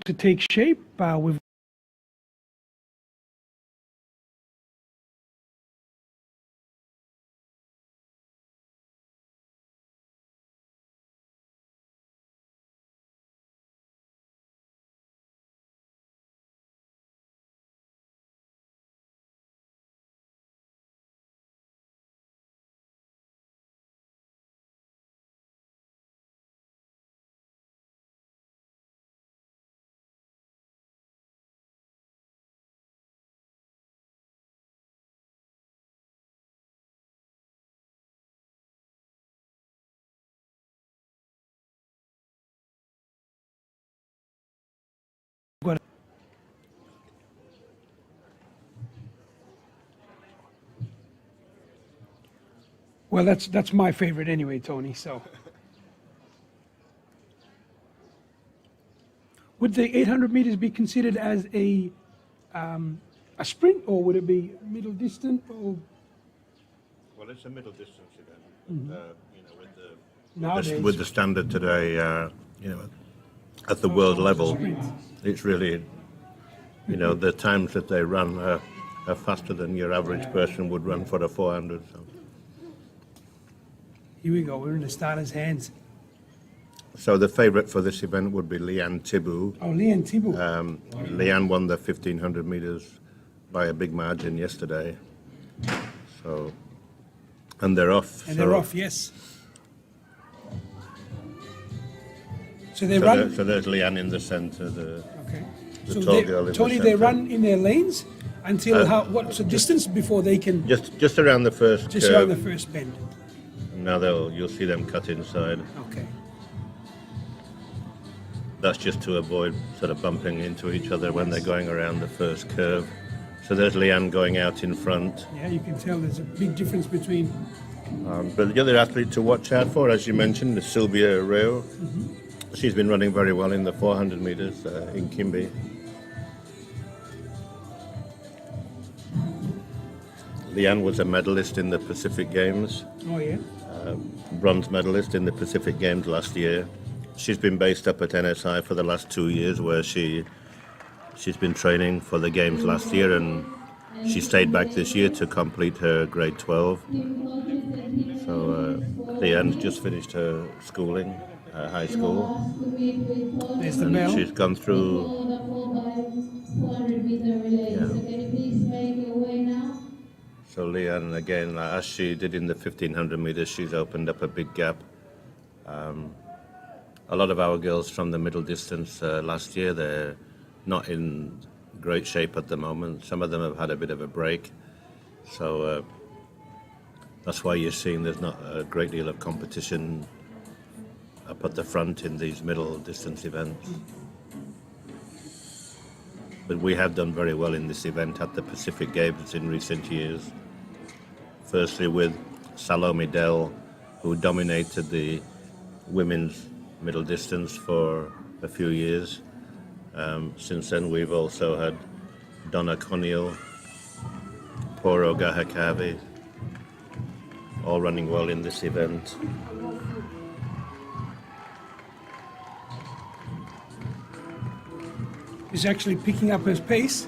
to take shape. We've got. Well, that's my favorite anyway, Tony. So, would the 800 meters be considered as a sprint, or would it be middle distance? Or Well, it's a middle distance event. You know, nowadays, with the standard today, you know, at the world level, it's really, you know, the times that they run are faster than your average person would run for a 400. So. here we go. We're in the starters' hands. So the favourite for this event would be Leanne Thibault. Oh, Leanne Thibault. Leanne won the 1500 metres by a big margin yesterday. So, and they're off. And so, they're off, yes. So they So, run. so there's Leanne in the centre. Okay. the So tall they, girl in the Tony, they centre. run in their lanes until what's the distance before they can Just around the first just curve. around the first bend? Now you'll see them cut inside. Okay. That's just to avoid sort of bumping into each other when they're going around the first curve. So there's Leanne going out in front. Yeah, you can tell there's a big difference between. But the other athlete to watch out for, as you mentioned, is Sylvia Reo. She's been running very well in the 400 metres in Kimby. Leanne was a medalist in the Pacific Games, Oh yeah. bronze medalist in the Pacific Games last year. She's been based up at NSI for the last 2 years, where she's been training for the Games last year, and she stayed back this year to complete her grade 12. So Leanne's just finished her schooling, high school. There's the And bell. she's gone through. The 400-meter relay. Yeah. So can you please make your way now? So Leanne, again, as she did in the 1500 metres, she's opened up a big gap. A lot of our girls from the middle distance last year, they're not in great shape at the moment. Some of them have had a bit of a break. So that's why you're seeing there's not a great deal of competition up at the front in these middle distance events. But we have done very well in this event at the Pacific Games in recent years. Firstly with Salome Dell, who dominated the women's middle distance for a few years. Since then we've also had Donna Conneal, Poro Gahakavi, all running well in this event. He's actually picking up his pace.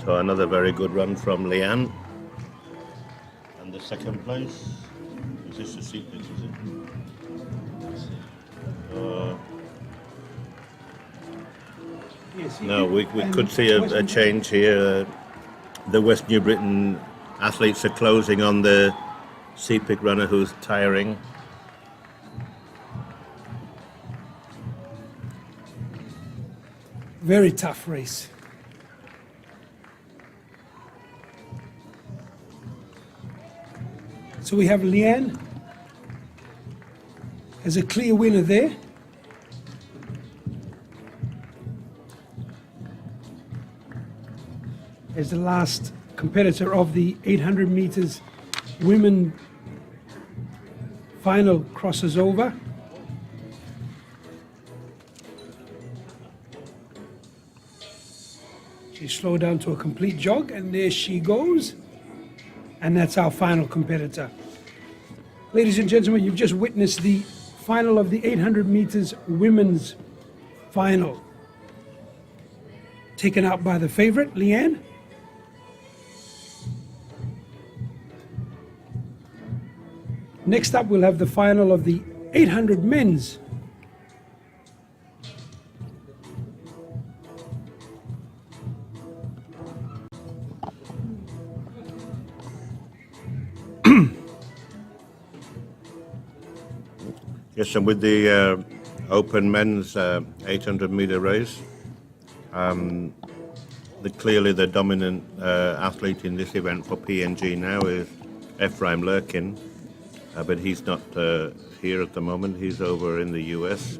So another very good run from Leanne. And the second place, is this the sequence, is it? Yes. No, we could see a change here. The West New Britain athletes are closing on the Seapick runner who's tiring. Very tough race. So we have Leanne as a clear winner there. as the last competitor of the 800 meters women final crosses over. She slowed down to a complete jog, and there she goes. And that's our final competitor. Ladies and gentlemen, you've just witnessed the final of the 800 meters women's final. Taken out by the favorite, Leanne. Next up, we'll have the final of the 800 men's. Yes, and with the open men's 800 meter race, clearly the dominant athlete in this event for PNG now is Ephraim Lurkin, but he's not here at the moment. He's over in the US.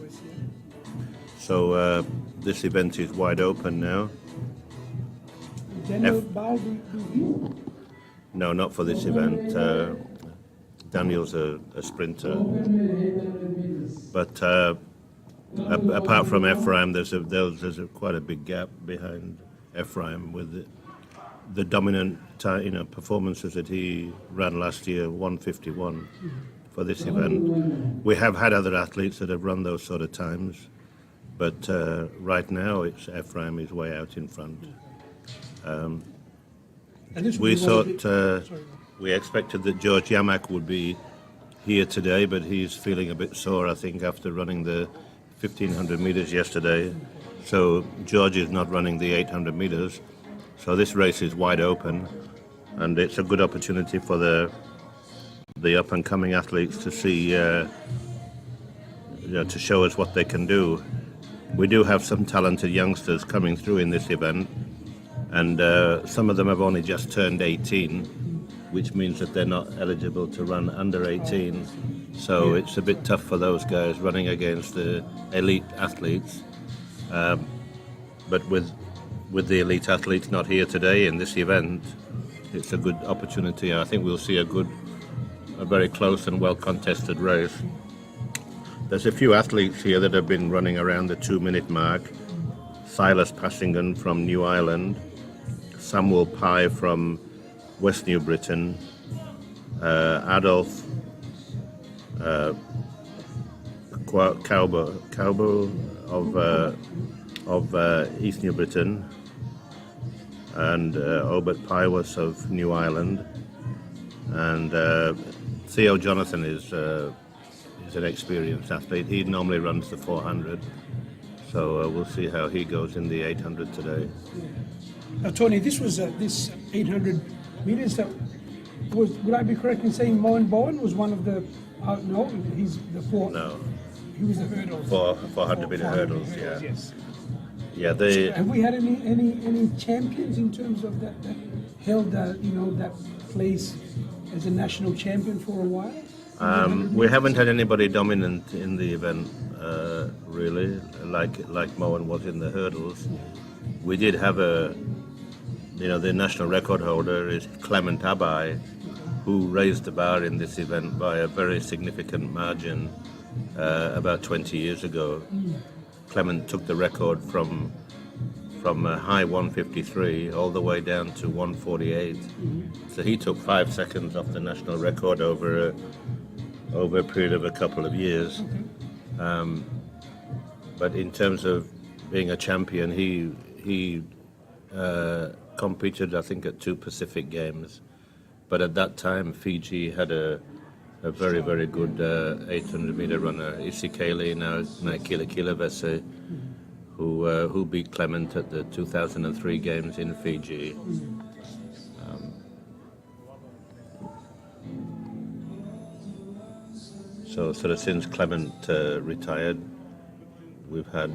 So this event is wide open now. Daniel Baldi. No, not for this event. Daniel's a sprinter. But apart from Ephraim, there's quite a big gap behind Ephraim with the dominant performances that he ran last year, 151 for this event. We have had other athletes that have run those sort of times, but right now it's Ephraim is way out in front. We expected that George Yamak would be here today, but he's feeling a bit sore, I think, after running the 1,500 meters yesterday. So George is not running the 800 meters. So this race is wide open, and it's a good opportunity for the up-and-coming athletes to see, to show us what they can do. We do have some talented youngsters coming through in this event, and some of them have only just turned 18, which means that they're not eligible to run under 18. So it's a bit tough for those guys running against the elite athletes. But with the elite athletes not here today in this event, it's a good opportunity. I think we'll see a very close and well-contested race. There's a few athletes here that have been running around the 2-minute mark. Silas Passingen from New Ireland, Samuel Pye from West New Britain, Adolf Cowbo of East New Britain, and Obert Pyewas of New Ireland, and Theo Jonathan is an experienced athlete. He normally runs the 400, so we'll see how he goes in the 800 today. Now, Tony, this was this 800 meters that was. Would I be correct in saying Moen Bowen was one of the? No, he's the four. No, he was the hurdles. 400 meter hurdles. Yeah. Yes. Yeah. They. Have we had any champions in terms of that held that place as a national champion for a while? We haven't had anybody dominant in the event, really, like Moen was in the hurdles. We did have the national record holder is Clement Abai, who raised the bar in this event by a very significant margin about 20 years ago. Clement took the record from a high 153 all the way down to 148. So he took 5 seconds off the national record over a period of a couple of years. But in terms of being a champion, he competed, I think, at 2 Pacific Games. But at that time, Fiji had a very, very good 800-meter runner, Isikele, now Naikila Kilevese, who beat Clement at the 2003 Games in Fiji. So sort of since Clement retired, we've had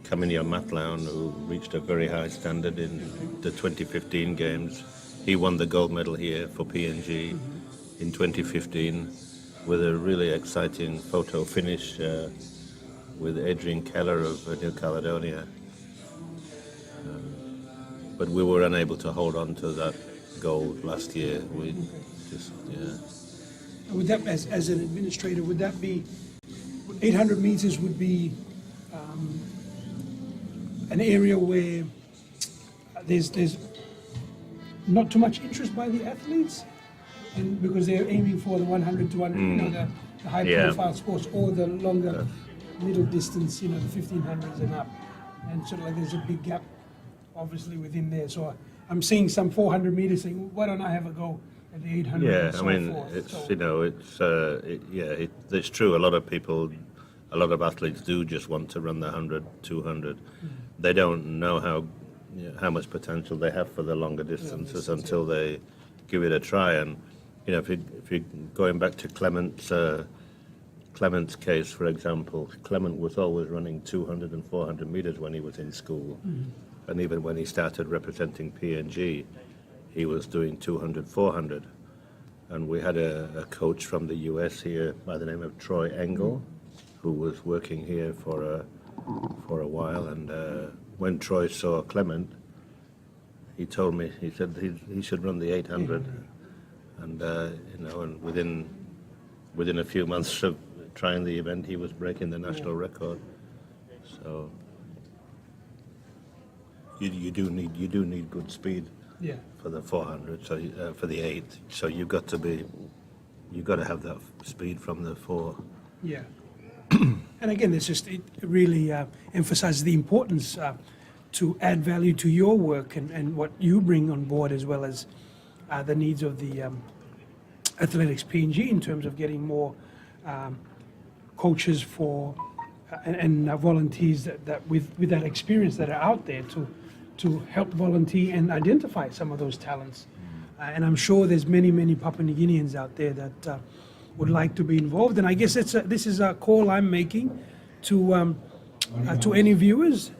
Kaminio Matlown, who reached a very high standard in the 2015 Games. He won the gold medal here for PNG in 2015 with a really exciting photo finish with Adrian Keller of New Caledonia. but we were unable to hold on to that gold last year. We just, yeah. Would that, as an administrator, would that be 800 meters would be an area where there's not too much interest by the athletes, and because they're aiming for the 100 to 100, you know, the high Yeah. profile sports, or the longer middle distance, you know, the 1500s and up, and sort of like there's a big gap, obviously within there. So I'm seeing some 400 meters saying, why don't I have a go at the 800? Yeah, and so I mean, forth. it's, So- you know, it's true. A lot of people, a lot of athletes do just want to run the 100, 200. They don't know how much potential they have for the longer distances until they give it a try. And you know, if you going back to Clement's case, for example, Clement was always running 200 and 400 meters when he was in school, and even when he started representing PNG, he was doing 200, 400. And we had a coach from the US here by the name of Troy Engel, who was working here for a while. And when Troy saw Clement, he told me, he said he should run the 800. And you know, and within a few months of trying the event, he was breaking the national record. So you do need good speed yeah. for the 400. So for the 8, so you've got to have that speed from the 4. Yeah. And again, it really emphasizes the importance to add value to your work and what you bring on board, as well as the needs of the athletics PNG in terms of getting more coaches for and volunteers that with that experience that are out there to help volunteer and identify some of those talents. And I'm sure there's many Papua New Guineans out there that would like to be involved. And I guess this is a call I'm making to any viewers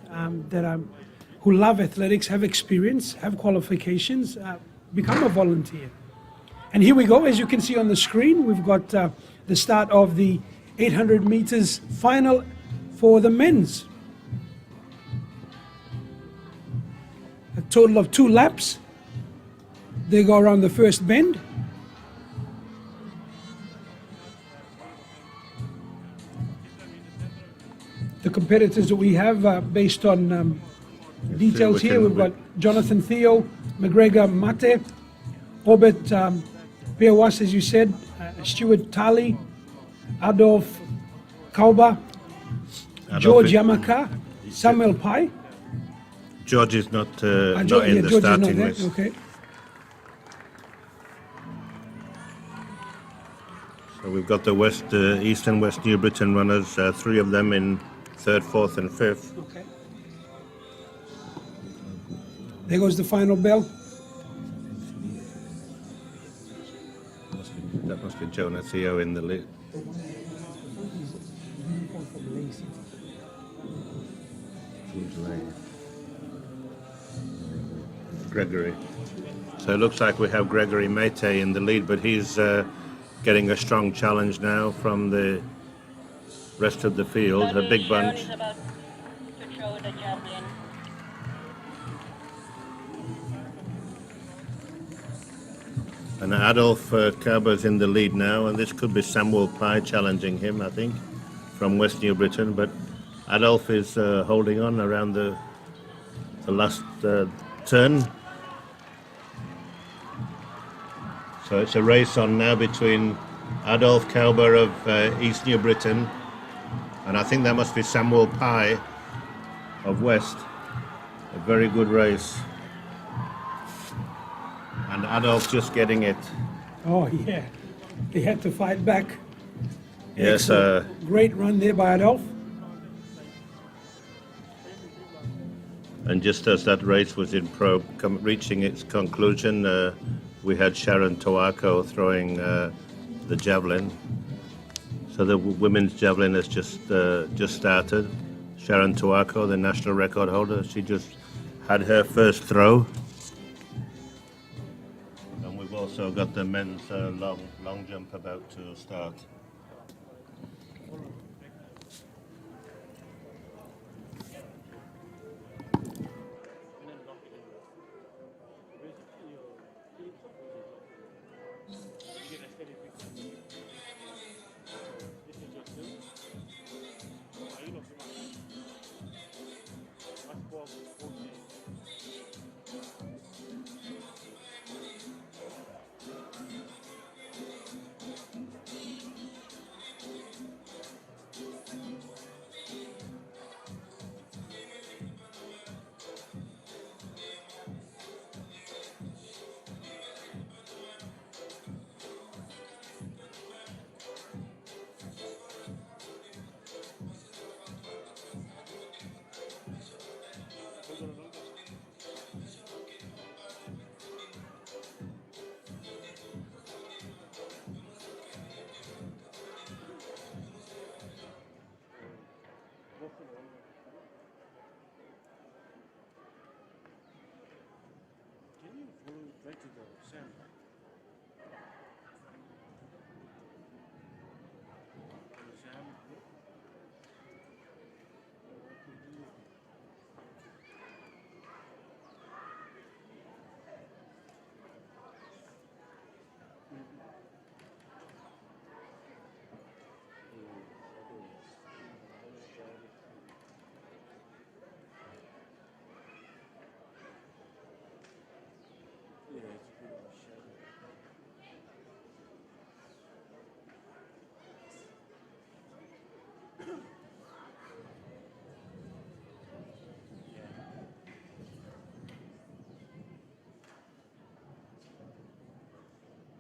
who love athletics, have experience, have qualifications, become a volunteer. And here we go. As you can see on the screen, we've got the start of the 800 meters final for the men's. A total of 2 laps. They go around the first bend. The competitors that we have, based on details here, we've got Jonathan Theo, McGregor Mate, Orbit Peawas, as you said, Stuart Tali, Adolf Kauba, George Yamaka, Samuel Pai. George is not in George the is not starting there. list. Okay. So we've got the East and West New Britain runners, 3 of them in 3rd, 4th, and 5th. Okay. There goes the final bell. That must be Jonah Theo in the lead. Gregory. So it looks like we have Gregory Mate in the lead, but he's getting a strong challenge now from the rest of the field, a big bunch. Is about to throw the javelin. And Adolf Kerber's in the lead now, and this could be Samuel Pai challenging him, I think, from West New Britain. But Adolf is holding on around the last turn. So it's a race on now between Adolf Kerber of East New Britain, and I think that must be Samuel Pai of West. A very good race. And Adolf just getting it. Oh, yeah. He had to fight back. Yes, Great run there by Adolf. and just as that race was reaching its conclusion, we had Sharon Tawako throwing the javelin. So the women's javelin has just started. Sharon Tawako, the national record holder, she just had her first throw. And we've also got the men's long jump about to start.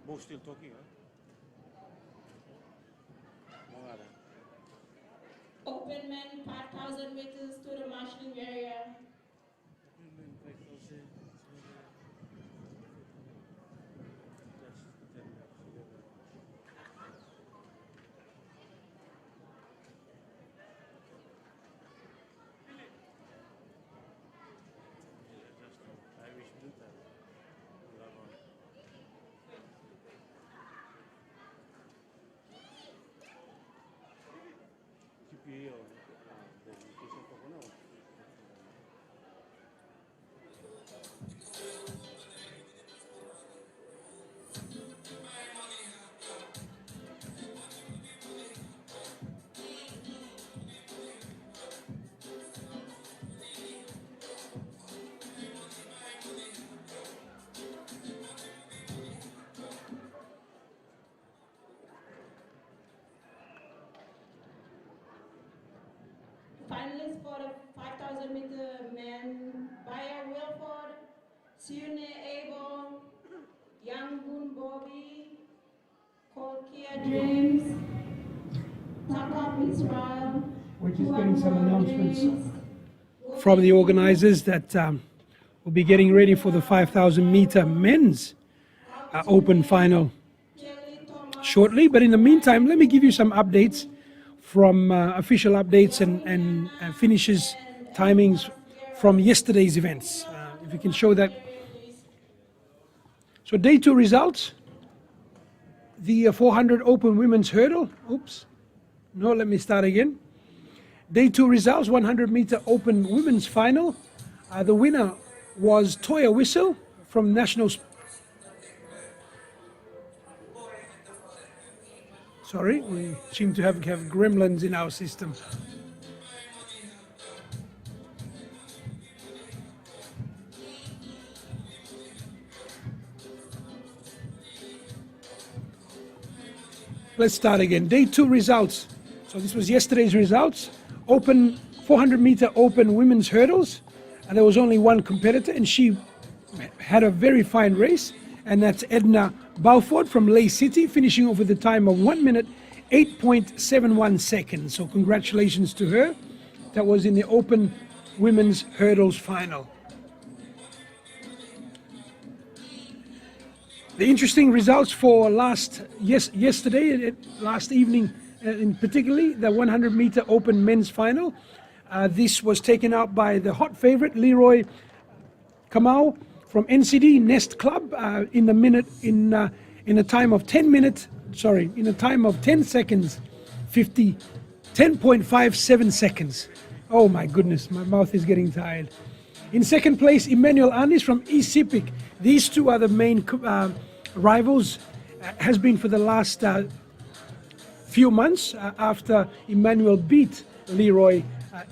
Mo still talking, huh? Open men 5,000 meters to the marshalling area. Finalists for the 5,000 meter men, Bayer Wilford, Sune Abel, Young Boon Bobby, Kolkia Dreams, Takam Israel. We're just getting some announcements from the organizers that we'll be getting ready for the 5,000 meter men's open final shortly. But in the meantime, let me give you some updates from official updates and finishes timings from yesterday's events. If you can show that. So day 2 results, the 400 open women's hurdle. Oops, no, let me start again. Day 2 results, 100 meter open women's final. The winner was Toya Whistle from National. Sorry, we seem to have gremlins in our system. Let's start again. Day 2 results. So this was yesterday's results. Open 400 meter open women's hurdles. And there was only one competitor, and she had a very fine race. And that's Edna Balford from Lay City, finishing off with a time of 1 minute 8.71 seconds. So congratulations to her. That was in the open women's hurdles final. The interesting results for last evening, in particularly the 100 meter open men's final. This was taken out by the hot favorite Leroy Kamau from NCD Nest Club in a time of 10 seconds, 10.57 seconds. Oh my goodness, my mouth is getting tired. In second place, Emmanuel Anis from Isipic. These two are the main rivals, has been for the last few months after Emmanuel beat Leroy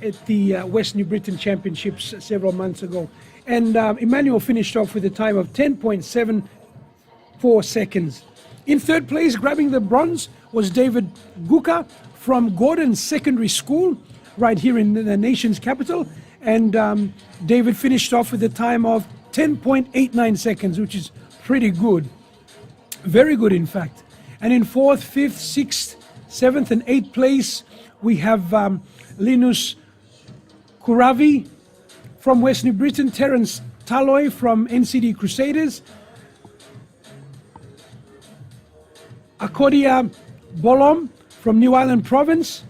at the West New Britain Championships several months ago. And Emmanuel finished off with a time of 10.74 seconds. In third place, grabbing the bronze, was David Guka from Gordon Secondary School, right here in the nation's capital. And David finished off with a time of 10.89 seconds, which is pretty good. Very good, in fact. And in fourth, fifth, sixth, seventh, and eighth place, we have Linus Kuravi from West New Britain, Terence Taloy from NCD Crusaders, Akodia Bolom from New Ireland Province,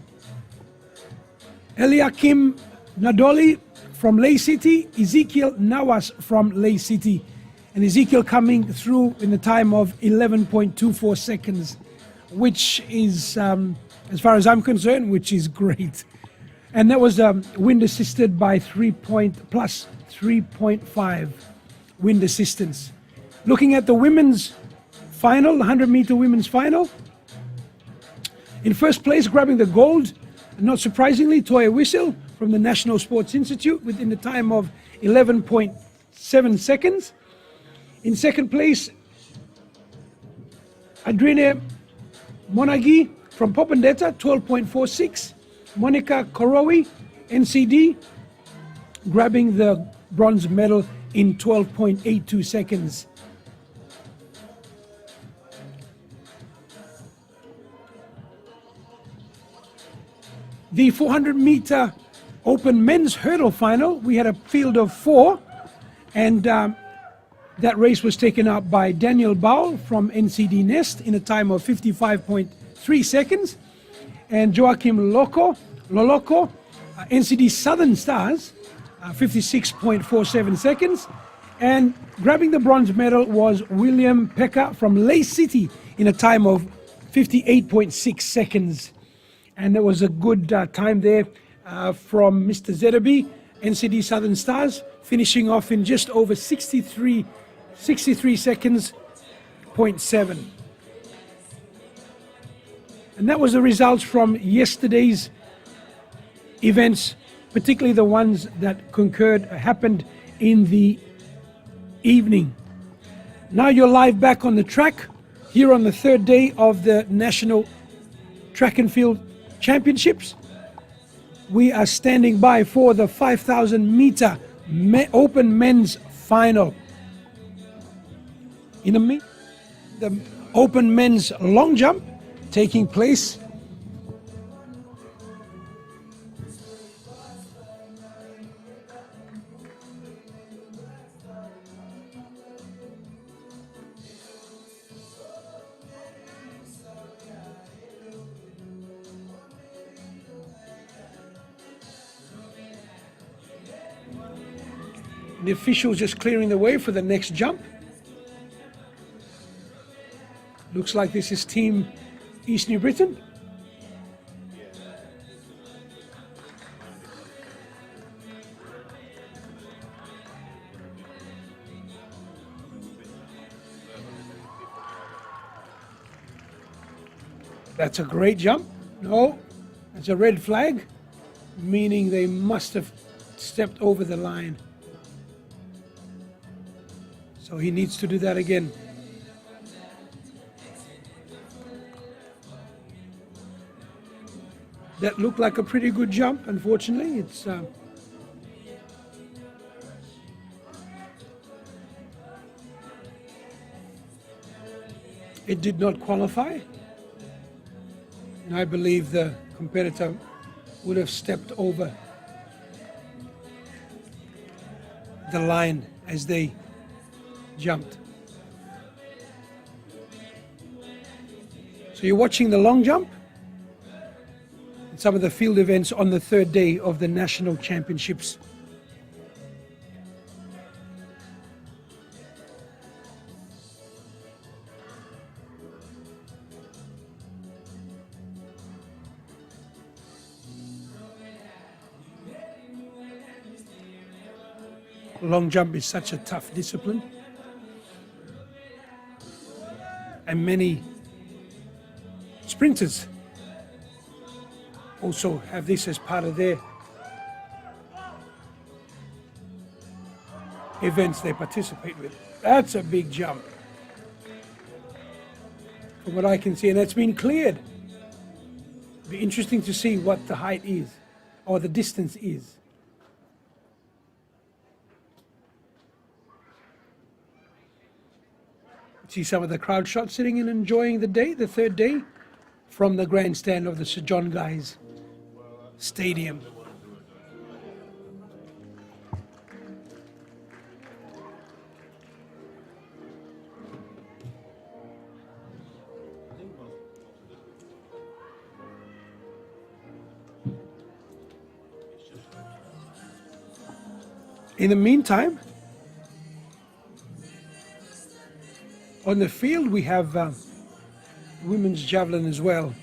Eliakim Nadoli from Lay City, Ezekiel Nawas from Lay City. and Ezekiel coming through in the time of 11.24 seconds, which is, as far as I'm concerned, which is great. And that was wind assisted by 3.5 wind assistance. Looking at the women's final, the 100-meter women's final, in first place, grabbing the gold, not surprisingly, Toya Whistle from the National Sports Institute within the time of 11.7 seconds. In second place, Adrina Monaghi from Popondetta, 12.46. Monica Korowi, NCD, grabbing the bronze medal in 12.82 seconds. The 400-meter open men's hurdle final, we had a field of 4, and that race was taken up by Daniel Baul from NCD Nest in a time of 55.3 seconds, and Joachim Loloco, NCD Southern Stars, 56.47 seconds, and grabbing the bronze medal was William Pekka from Lay City in a time of 58.6 seconds. And there was a good time there from Mr. Zedeby, NCD Southern Stars, finishing off in just over 63 seconds, 0.7. And that was the results from yesterday's events, particularly the ones that happened in the evening. Now you're live back on the track here on the third day of the National Track and Field Championships. We are standing by for the 5,000 meter open men's final. In the open men's long jump taking place. The officials just clearing the way for the next jump. Looks like this is Team East New Britain. That's a great jump. No, that's a red flag, meaning they must have stepped over the line. So he needs to do that again. That looked like a pretty good jump. Unfortunately, it did not qualify. And I believe the competitor would have stepped over the line as they jumped. So you're watching the long jump and some of the field events on the third day of the National Championships. Long jump is such a tough discipline, and many sprinters also have this as part of their events they participate with. That's a big jump from what I can see, and that's been cleared. Be interesting to see what the height is or the distance is. See some of the crowd shots sitting and enjoying the day, the third day, from the grandstand of the Sir John Guy's Stadium. In the meantime, On the field, we have women's javelin as well.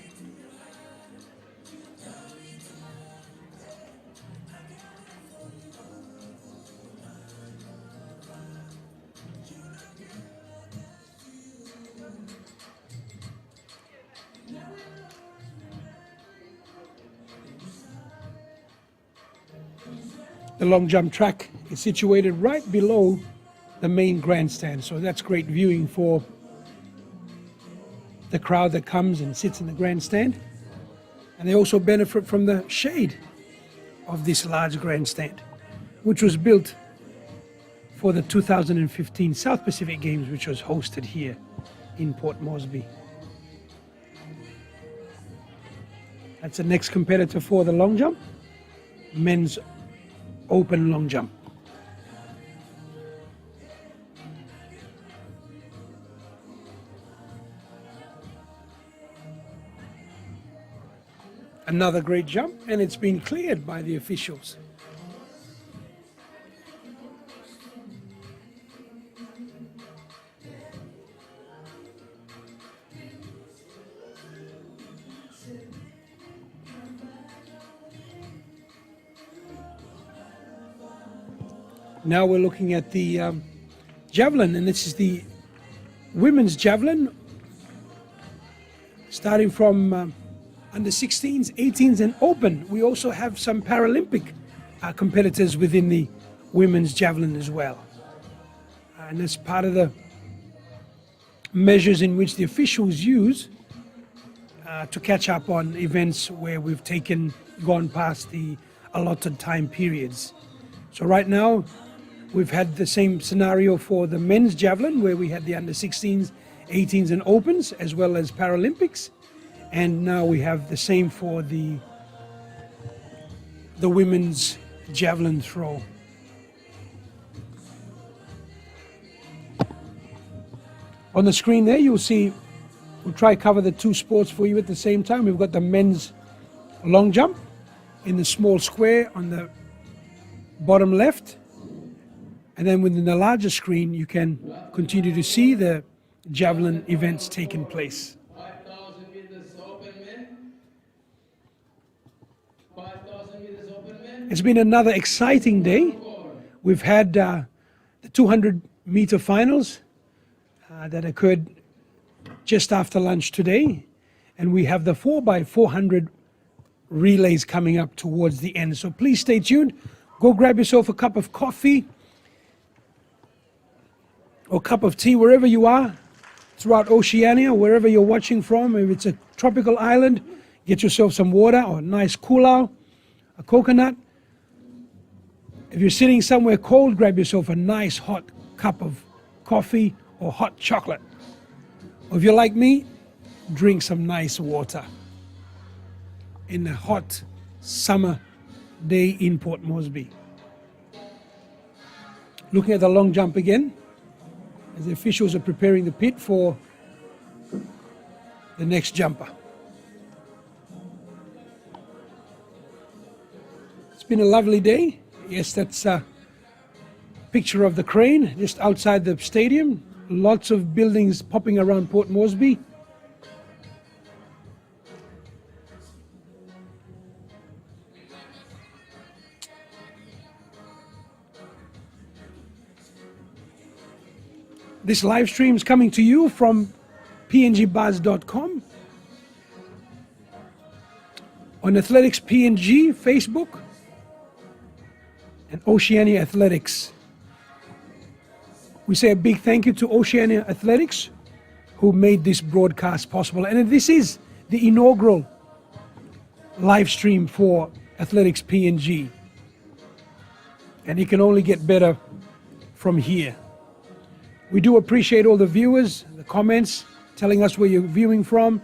The long jump track is situated right below the main grandstand, so that's great viewing for the crowd that comes and sits in the grandstand. And they also benefit from the shade of this large grandstand, which was built for the 2015 South Pacific Games, which was hosted here in Port Moresby. That's the next competitor for the long jump, men's open long jump. Another great jump, and it's been cleared by the officials. Now we're looking at the javelin, and this is the women's javelin, starting from under 16s, 18s, and open. We also have some Paralympic competitors within the women's javelin as well. And that's part of the measures in which the officials use to catch up on events where we've gone past the allotted time periods. So right now, we've had the same scenario for the men's javelin, where we had the under 16s, 18s, and opens, as well as Paralympics. And now we have the same for the women's javelin throw. On the screen there, you'll see, we'll try to cover the two sports for you at the same time. We've got the men's long jump in the small square on the bottom left. And then within the larger screen, you can continue to see the javelin events taking place. 5,000 meters open men. 5,000 meters open men. It's been another exciting day. We've had the 200-meter finals that occurred just after lunch today, and we have the 4x400 relays coming up towards the end. So please stay tuned. Go grab yourself a cup of coffee or cup of tea wherever you are throughout Oceania, wherever you're watching from. If it's a tropical island, get yourself some water or a nice kulau, a coconut. If you're sitting somewhere cold, grab yourself a nice hot cup of coffee or hot chocolate. Or if you're like me, drink some nice water in a hot summer day in Port Moresby. Looking at the long jump again, as the officials are preparing the pit for the next jumper. It's been a lovely day. Yes, that's a picture of the crane just outside the stadium. Lots of buildings popping around Port Moresby. This live stream is coming to you from pngbuzz.com, on Athletics PNG Facebook, and Oceania Athletics. We say a big thank you to Oceania Athletics, who made this broadcast possible. And this is the inaugural live stream for Athletics PNG. And it can only get better from here. We do appreciate all the viewers, the comments, telling us where you're viewing from.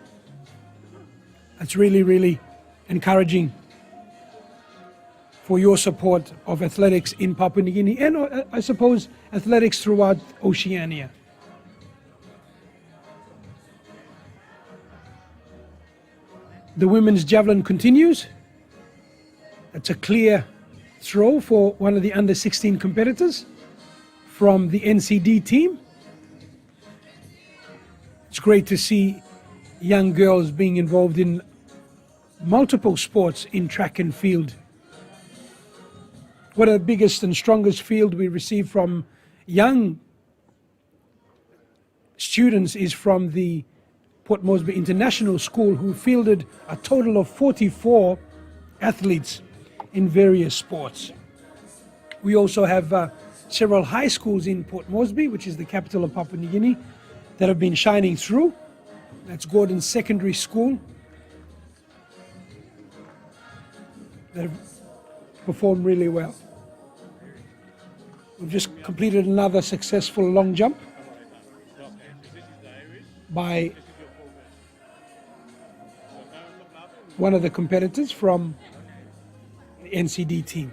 That's really, really encouraging for your support of athletics in Papua New Guinea and I suppose athletics throughout Oceania. The women's javelin continues. That's a clear throw for one of the under 16 competitors from the NCD team. It's great to see young girls being involved in multiple sports in track and field. One of the biggest and strongest field we receive from young students is from the Port Moresby International School, who fielded a total of 44 athletes in various sports. We also have several high schools in Port Moresby, which is the capital of Papua New Guinea, that have been shining through. That's Gordon Secondary School, that have performed really well. We've just completed another successful long jump by one of the competitors from the NCD team.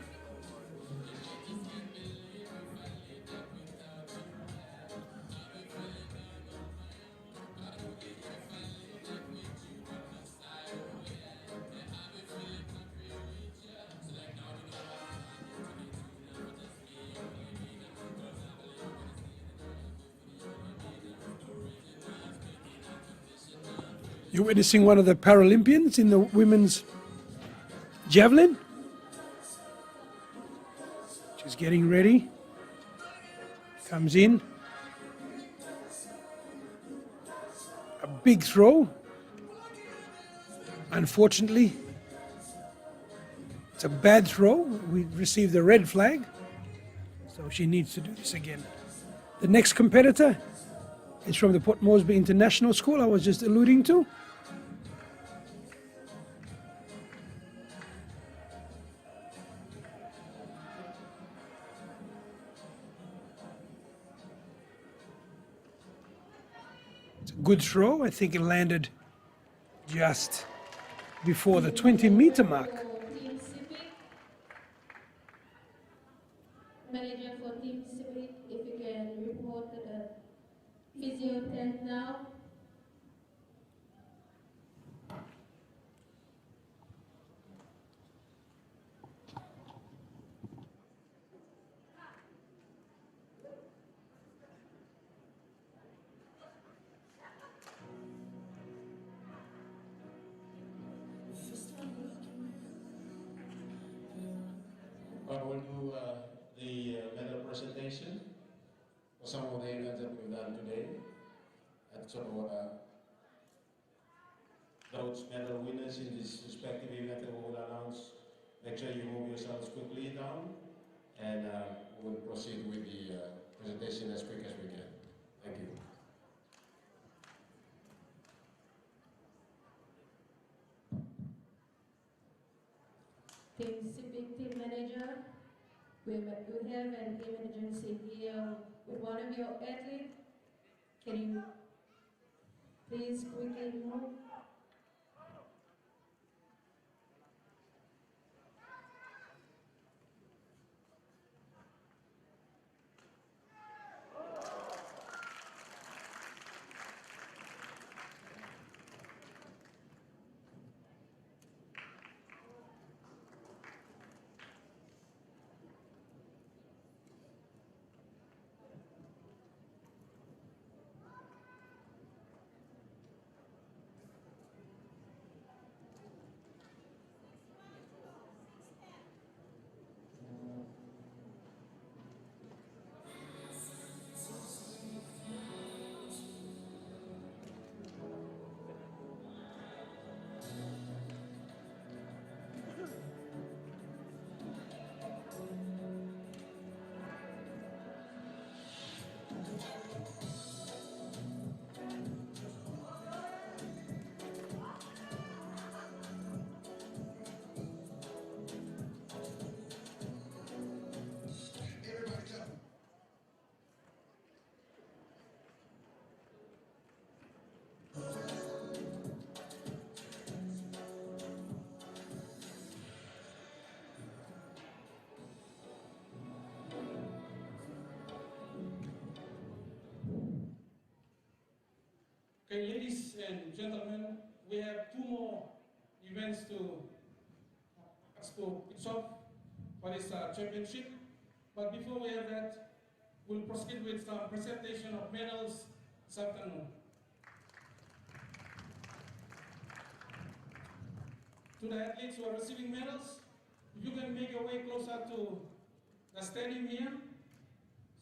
You're witnessing one of the Paralympians in the women's javelin. She's getting ready. Comes in. A big throw. Unfortunately, it's a bad throw. We received a red flag. So she needs to do this again. The next competitor is from the Port Moresby International School I was just alluding to. It's a good throw. I think it landed just before the 20-meter mark. Team Civic. Manager for Team Civic, if you can report to the physio tent now. We'll do the medal presentation for some of the events that we've done today. And so those medal winners in this respective event that we will announce, make sure you move yourselves quickly down, and we'll proceed with the presentation as quick as we can. Thank you. Team Civic Team Manager, we have an emergency here with one of your athletes. Can you please quickly move? Okay, ladies and gentlemen, we have two more events to pitch off for this championship. But before we have that, we'll proceed with some presentation of medals this afternoon. to the athletes who are receiving medals. You can make your way closer to the stadium here.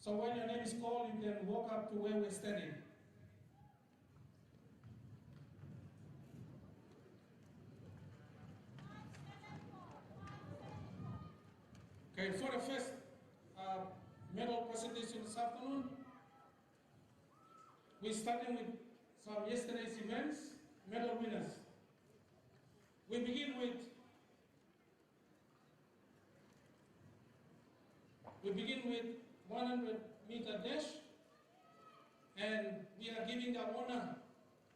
So when your name is called, you can walk up to where we're standing. Okay, for the first medal presentation this afternoon, we're starting with some yesterday's events, medal winners. We begin with 100-meter dash, and we are giving the honor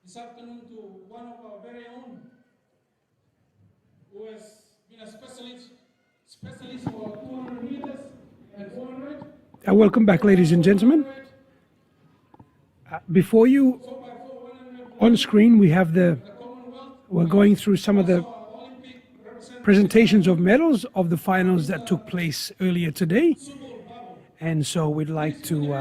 this afternoon to one of our very own, who has been a specialist for 200 meters and 400. Welcome back, ladies and gentlemen. Before you, on screen, we have we're going through some of the presentations of medals of the finals that took place earlier today. And so we'd like to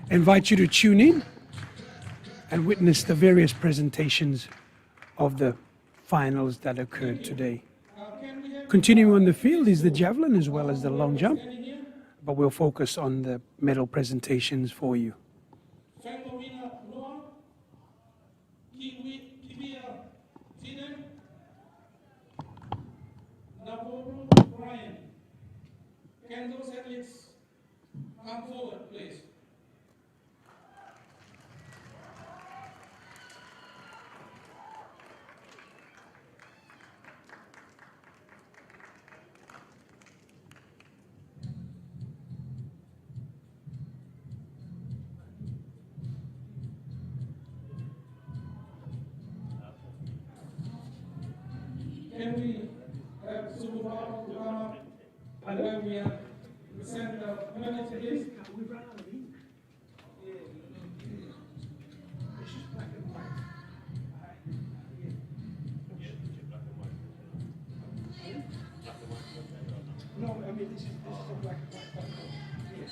invite you to tune in and witness the various presentations of the finals that occurred today. Continuing on the field is the javelin as well as the long jump, but we'll focus on the medal presentations for you. Can those athletes come forward, please? Can we have Superpower to come up and where we are? We send the medals, please. No, I mean, this is a black and white. Yes.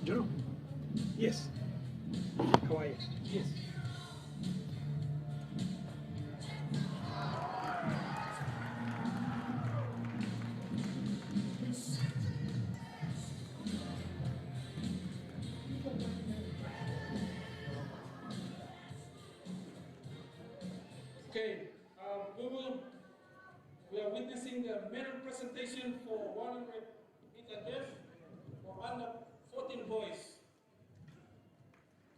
Joe? Yes. How are you? Yes. Okay, we are witnessing the medal presentation for 100-meter dash for under 14 boys.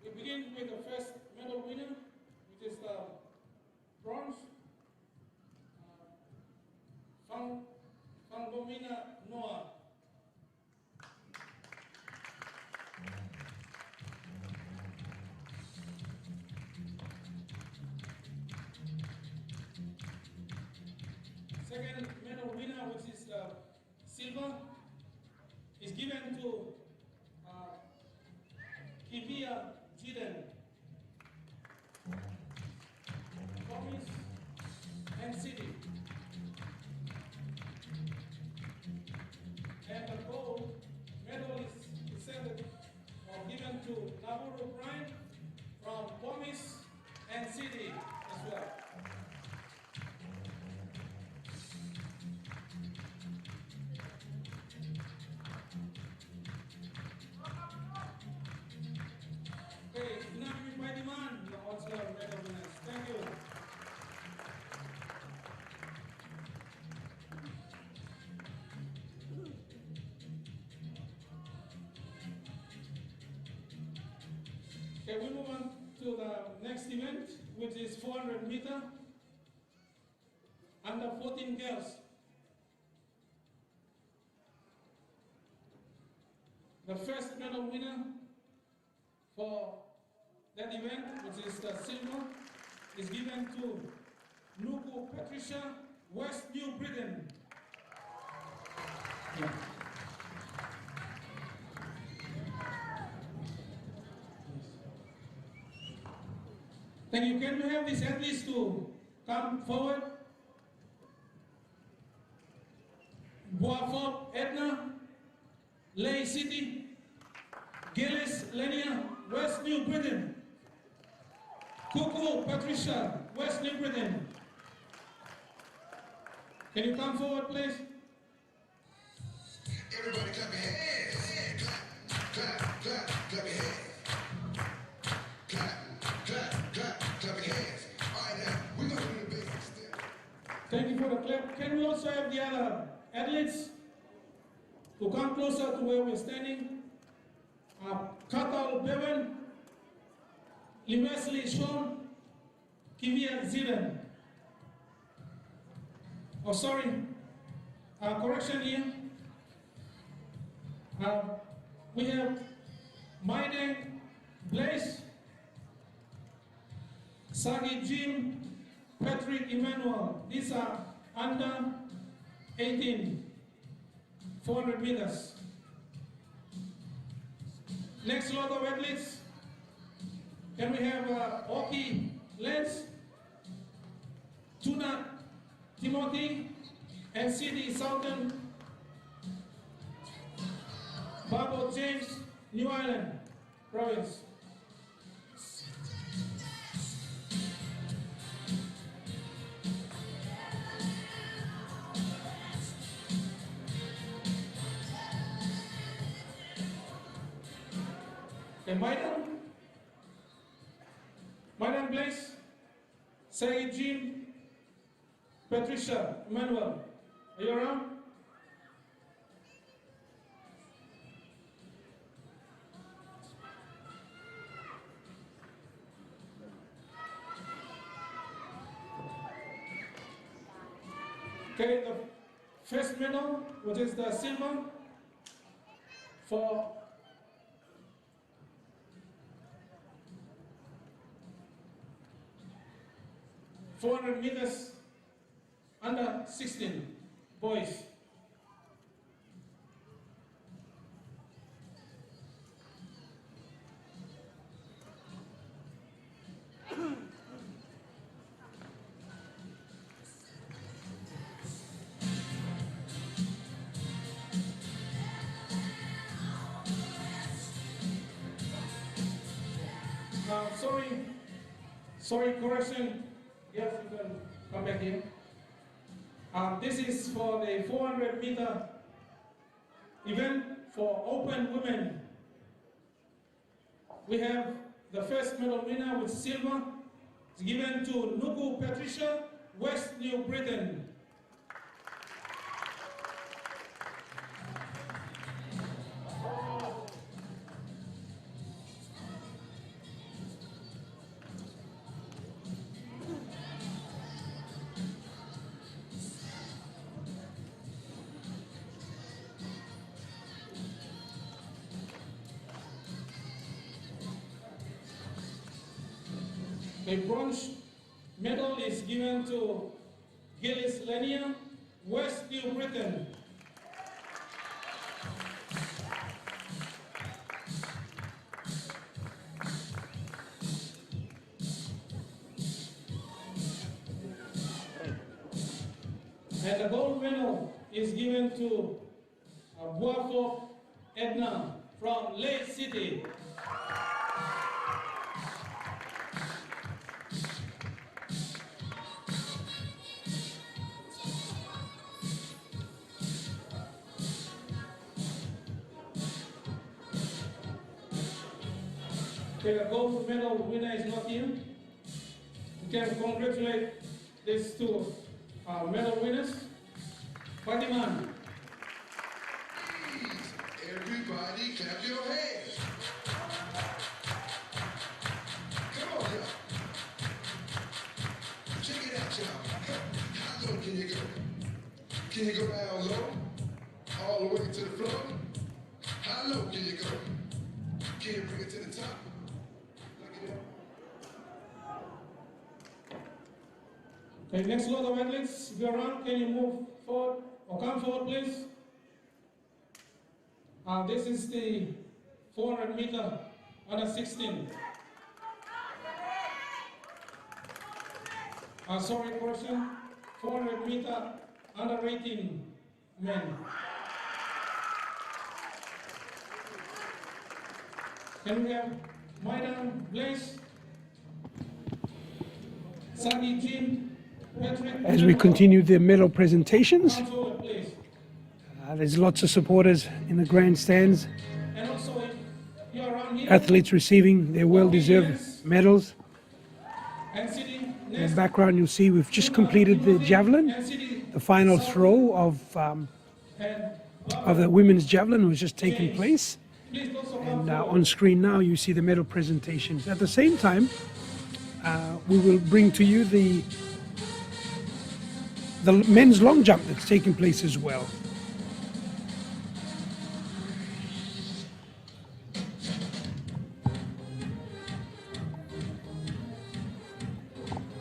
We begin with the first medal winner, which is the bronze, Fangomina Noah. Second medal winner, which is silver, is given to Kivia Jiden, Thomas and City. And the gold medal is presented or given to Navarro Brian from Thomas and City as well. Okay, unanimous by demand, you are also medal winners. Thank you. Okay, we move on to the next event, which is 400-meter under 14 girls. The first medal winner for that event, which is the silver, is given to Nuku Patricia, West New Britain. can we have these athletes to come forward? Boafop Edna, Lay City, Gillis Lenia, West New Britain, Kuku Patricia, West New Britain. Can you come forward, please? Everybody clap your hands. Clap, clap, clap, clap your hands. Clap, clap, clap, clap your hands. All right, now, we're going to do the basic step. Thank you for the clap. Can we also have the other athletes to come closer to where we're standing? Katal Bevan, Wesley Sean, Kivia Zidan. Oh, sorry. Correction here. We have Maideng Blaise, Sagi Jim, Patrick Emmanuel. These are under 18, 400 meters. Next lot of athletes. Can we have Oki Lens, Tuna Timothy, and CD Southern, Babo James, New Ireland Province. And Maideng Blaise, Saeed Jean, Patricia Emmanuel, are you around? Okay, the first medal, which is the silver, for .400 meters under 16 boys. Sorry, correction. Yes, you can come back here. This is for the 400 meter event for open women. We have the first medal winner with silver. It's given to Nuku Patricia, West New Britain. The bronze medal is given to Gillis Lenia, West New Britain. And the gold medal is given to Boafop Edna from Lake City. Okay, the gold medal winner is not here. We can congratulate these two medal winners. Fatiman. Everybody clap your hands. Come on, y'all. Check it out, y'all. How low can you go? Can you go down low? All the way to the floor? How low can you go? Can you bring it to the top? Okay, next lot of athletes, if you're around, can you move forward or come forward, please? This is the 400 meter under 16. sorry, correction, 400 meter under 18 men. Can we have Maidan Blaze, Sagi Jim, Patrick? As we continue the medal presentations, Come forward, please. there's lots of supporters in the grandstands, And also, if you're around here, athletes receiving their well-deserved medals. and sitting In the next background, you'll see we've just completed the javelin. and sitting The final throw and of the women's javelin was just taking place. please also come And forward. on screen now, you see the medal presentations. At the same time, we will bring to you the men's long jump that's taking place as well.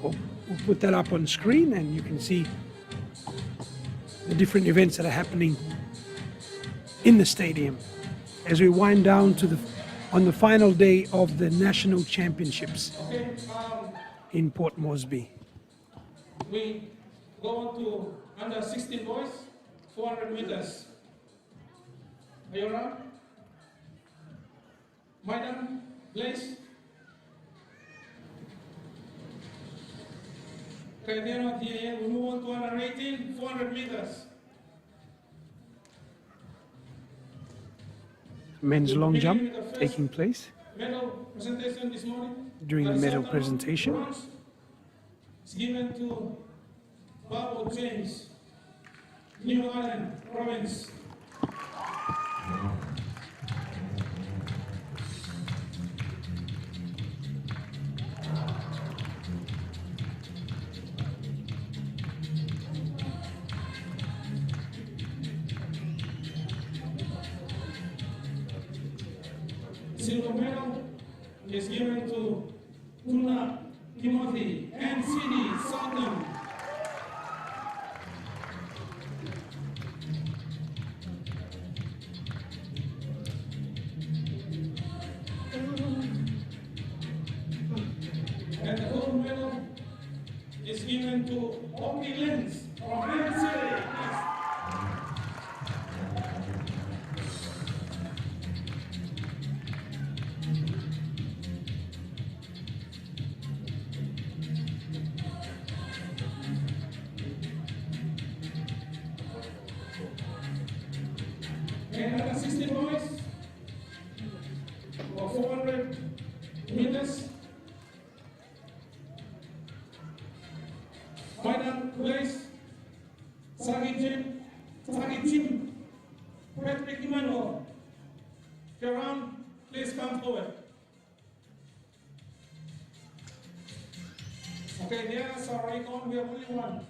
We'll put that up on screen, and you can see the different events that are happening in the stadium as we wind down to on the final day of the national championships Okay, in Port Moresby. we go on to under 16 boys, 400 meters. Are you around? Maidan, Blaze. Okay, they're not here yet. We move on to under 18, 400 meters. Men's long jump taking place Medal presentation this morning. during the medal Southern presentation. bronze is given to Babu James, New Ireland Province. Silver medal is given to Tuna Timothy and CD Southern. And the gold medal is given to Omi Lens from PNG. And under 16 boys for 400 meters. Final place, Sagi Jim, Patrick Emmanuel. If you're around, please come forward. Okay, the others are already gone. We have only one.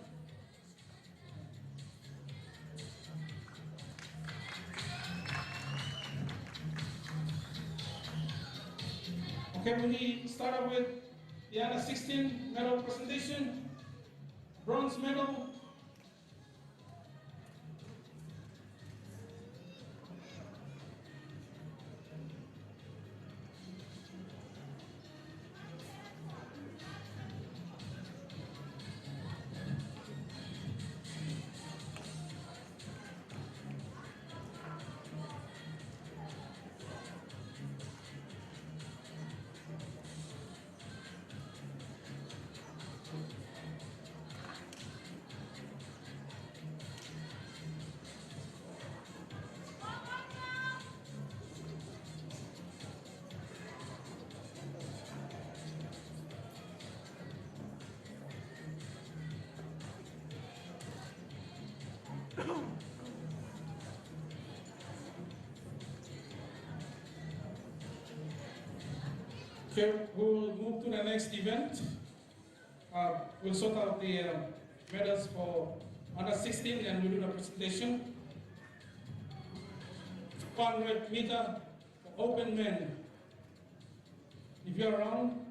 Okay, we start off with the under 16 medal presentation. Bronze medal. Okay, we will move to the next event. We'll sort out the medals for under 16 and we'll do the presentation. 100 meter open men. If you're around,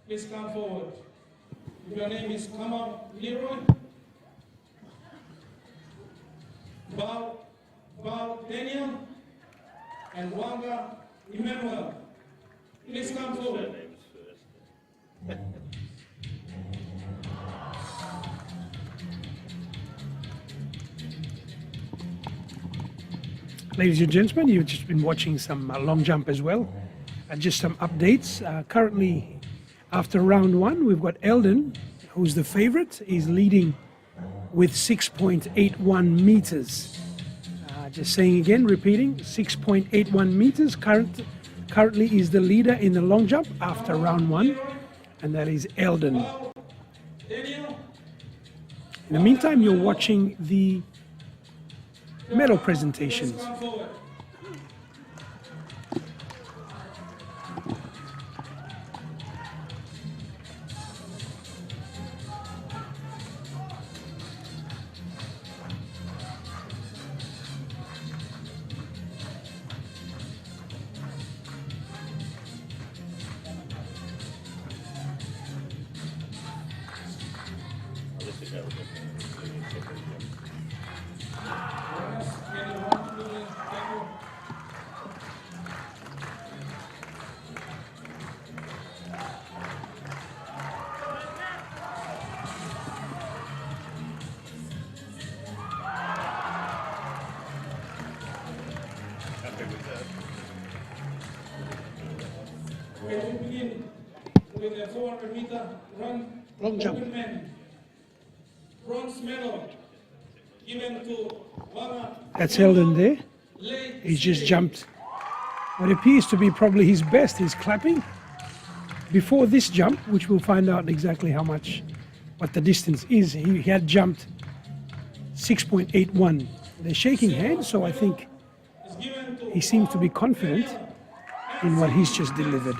please come forward. If your name is Kama Leroy, Bao Daniel, and Wanga Emmanuel, please come forward. Ladies and gentlemen, you've just been watching some long jump as well. And just some updates. Currently, after round one, we've got Eldon, who's the favorite. He's leading with 6.81 meters. Just saying again, repeating, 6.81 meters. Currently is the leader in the long jump after round one, and that is Eldon. In the meantime, you're watching the medal presentations. We begin with a 400-meter run. Long jump. Open men. Bronze medal given to Wara. That's Eldon there. He's just jumped what appears to be probably his best. He's clapping. Before this jump, which we'll find out exactly what the distance is, he had jumped 6.81. They're shaking hands, so I think he seems to be confident in what he's just delivered.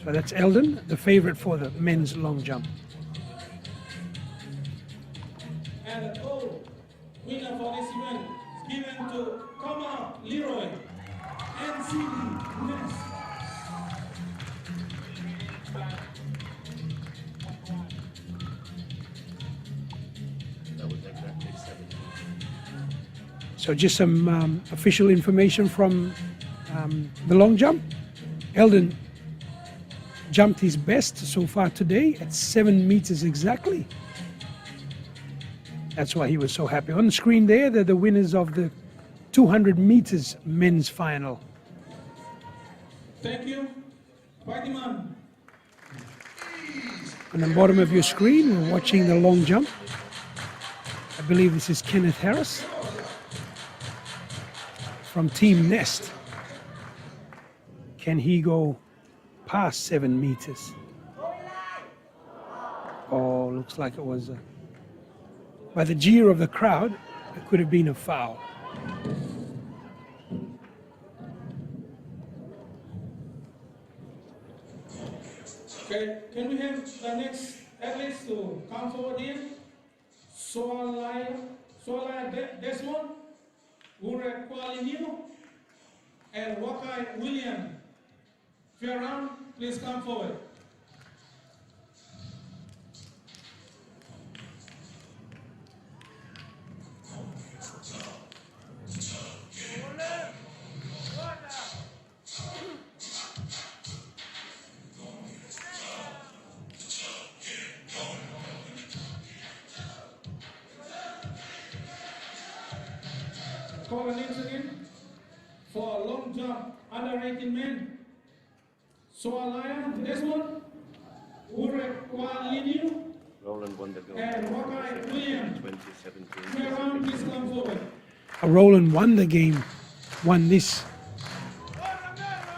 So that's Eldon, the favorite for the men's long jump. And the gold winner for this event is given to Kama Leroy, NCD Nest. So just some official information from the long jump. Eldon jumped his best so far today at 7 meters exactly. That's why he was so happy. On the screen there, they're the winners of the 200 meters men's final. Thank you. Fatima. On the bottom of your screen, we're watching the long jump. I believe this is Kenneth Harris from Team Nest. Can he go past 7 meters? Oh, looks like it was by the jeer of the crowd, it could have been a foul. Okay, can we have the next athletes to come forward here? Soalaya Desmond, Urek Kuali New, and Wakai William. If you're around, please come forward. Call the names again for a long jump under 18 men. Soalaya Desmond, Urek Kualiniu, Roland won the gold and Wakai William. 2017. Turn around, please come forward. Roland won this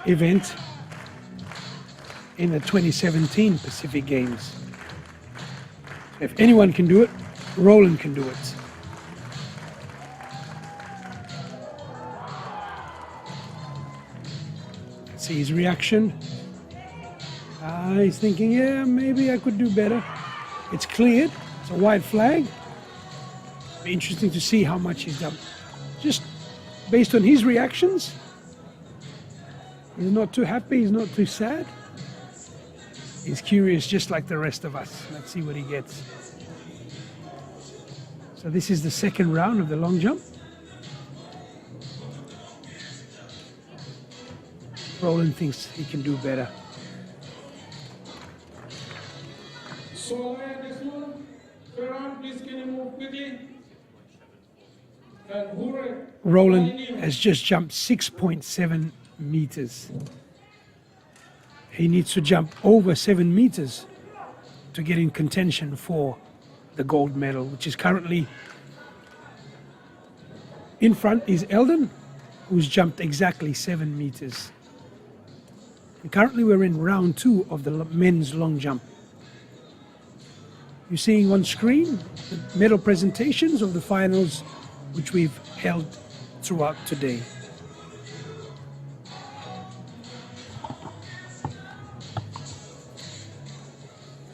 event in the 2017 Pacific Games. If anyone can do it, Roland can do it. See his reaction. He's thinking, yeah, maybe I could do better. It's cleared. It's a white flag. Be interesting to see how much he's done. Just based on his reactions, he's not too happy, he's not too sad. He's curious just like the rest of us. Let's see what he gets. So this is the second round of the long jump. Roland thinks he can do better. Soalaya Desmond, Ferran, please can you move quickly? And Hure, Roland has just jumped 6.7 meters. He needs to jump over 7 meters to get in contention for the gold medal, which is currently in front is Eldon, who's jumped exactly 7 meters. And currently we're in round 2 of the men's long jump. You're seeing on screen the medal presentations of the finals which we've held throughout today.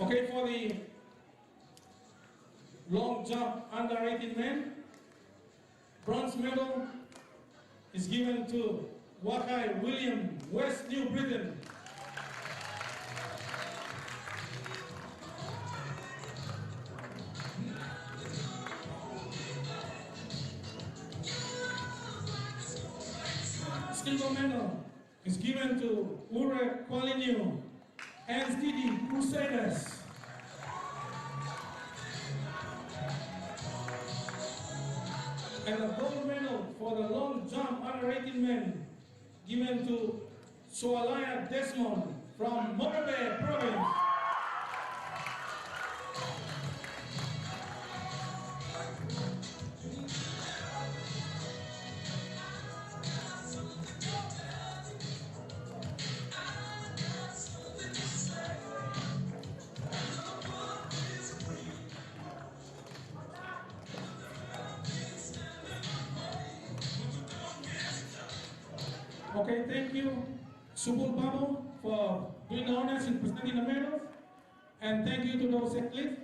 Okay, for the long jump under 18 men, bronze medal is given to Wakai William, West New Britain. Silver medal is given to Ure Qualinu, NCD Crusaders. And the gold medal for the long jump under 18 men given to Sualaya Desmond from Morabe Province. Okay, thank you, Subul Babu, for doing the honors in presenting the medals. And thank you to those athletes.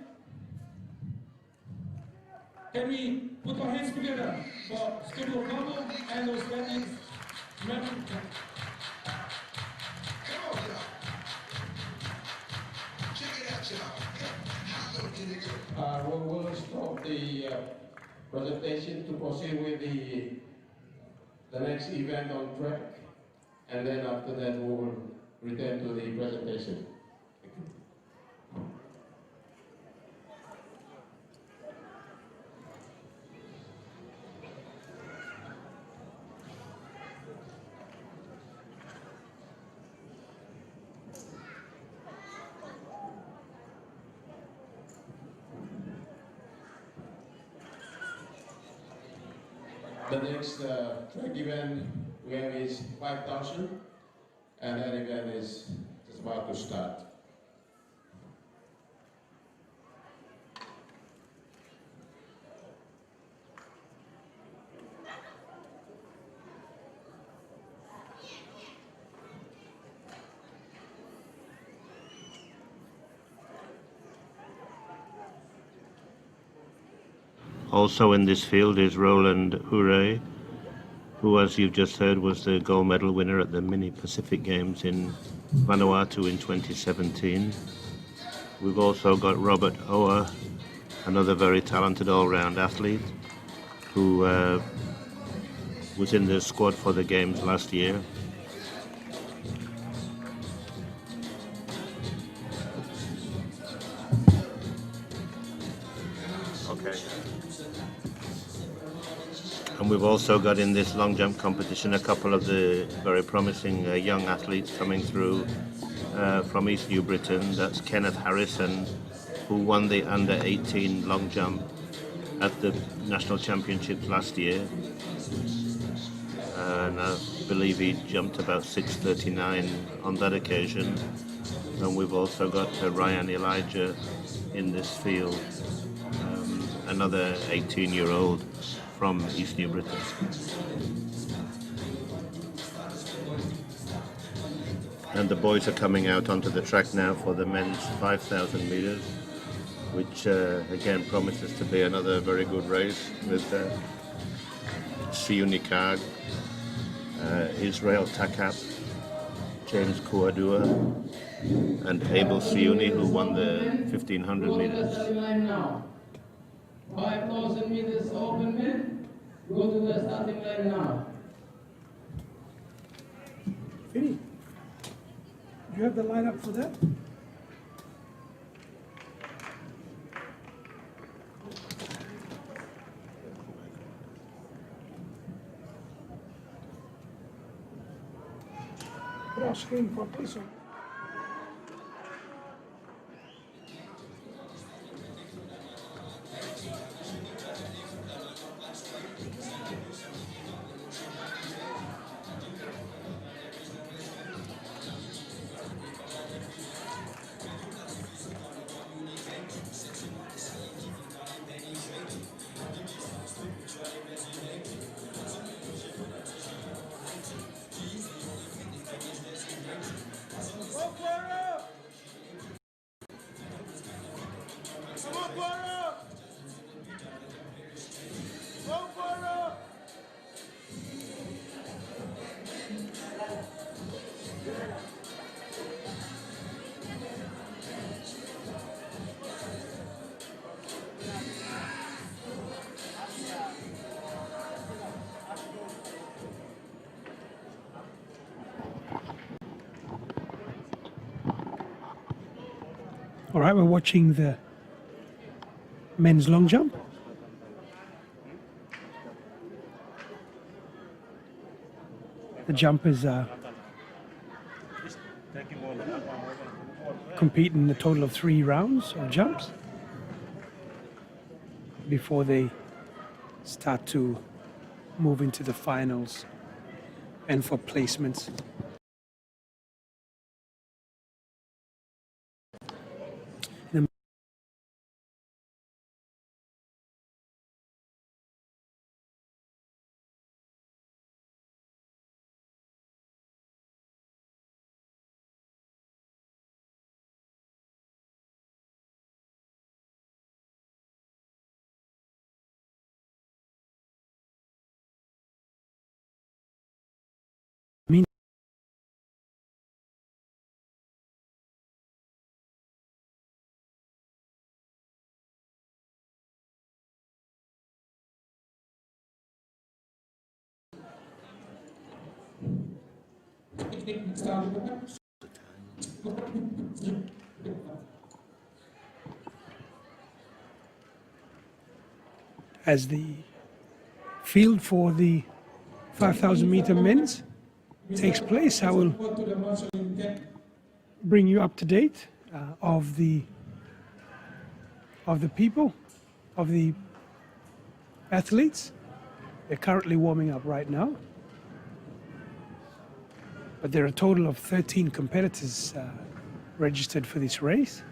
Can we put our hands together for Subul Babu and those athletes? Come on, y'all. Check it out, y'all. How low can you go? We'll stop the presentation to proceed with the next event on track, and then after that we will return to the presentation. The next track event we have is 5,000, and that event is about to start. Also in this field is Roland Hure, who, as you've just heard, was the gold medal winner at the Mini Pacific Games in Vanuatu in 2017. We've also got Robert Ower, another very talented all-round athlete, who was in the squad for the Games last year. Okay. And we've also got in this long jump competition a couple of the very promising young athletes coming through from East New Britain. That's Kenneth Harrison, who won the under 18 long jump at the national championships last year. And I believe he jumped about 6:39 on that occasion. And we've also got Ryan Elijah in this field, another 18-year-old from East New Britain. And the boys are coming out onto the track now for the men's 5,000 meters, which again promises to be another very good race with Siuni Kag, Israel Takap, James Kuadua, and Abel Siuni, who won the 1,500 meters. 5,000 meters open men, go to the starting line now. Vinny, do you have the lineup for that? screen properly, so. All right, we're watching the men's long jump. The jumpers are competing in a total of 3 rounds of jumps before they start to move into the finals and for placements. As the field for the 5,000 meter men's takes place, I will bring you up to date of the people, of the athletes. They're currently warming up right now. But there are a total of 13 competitors registered for this race.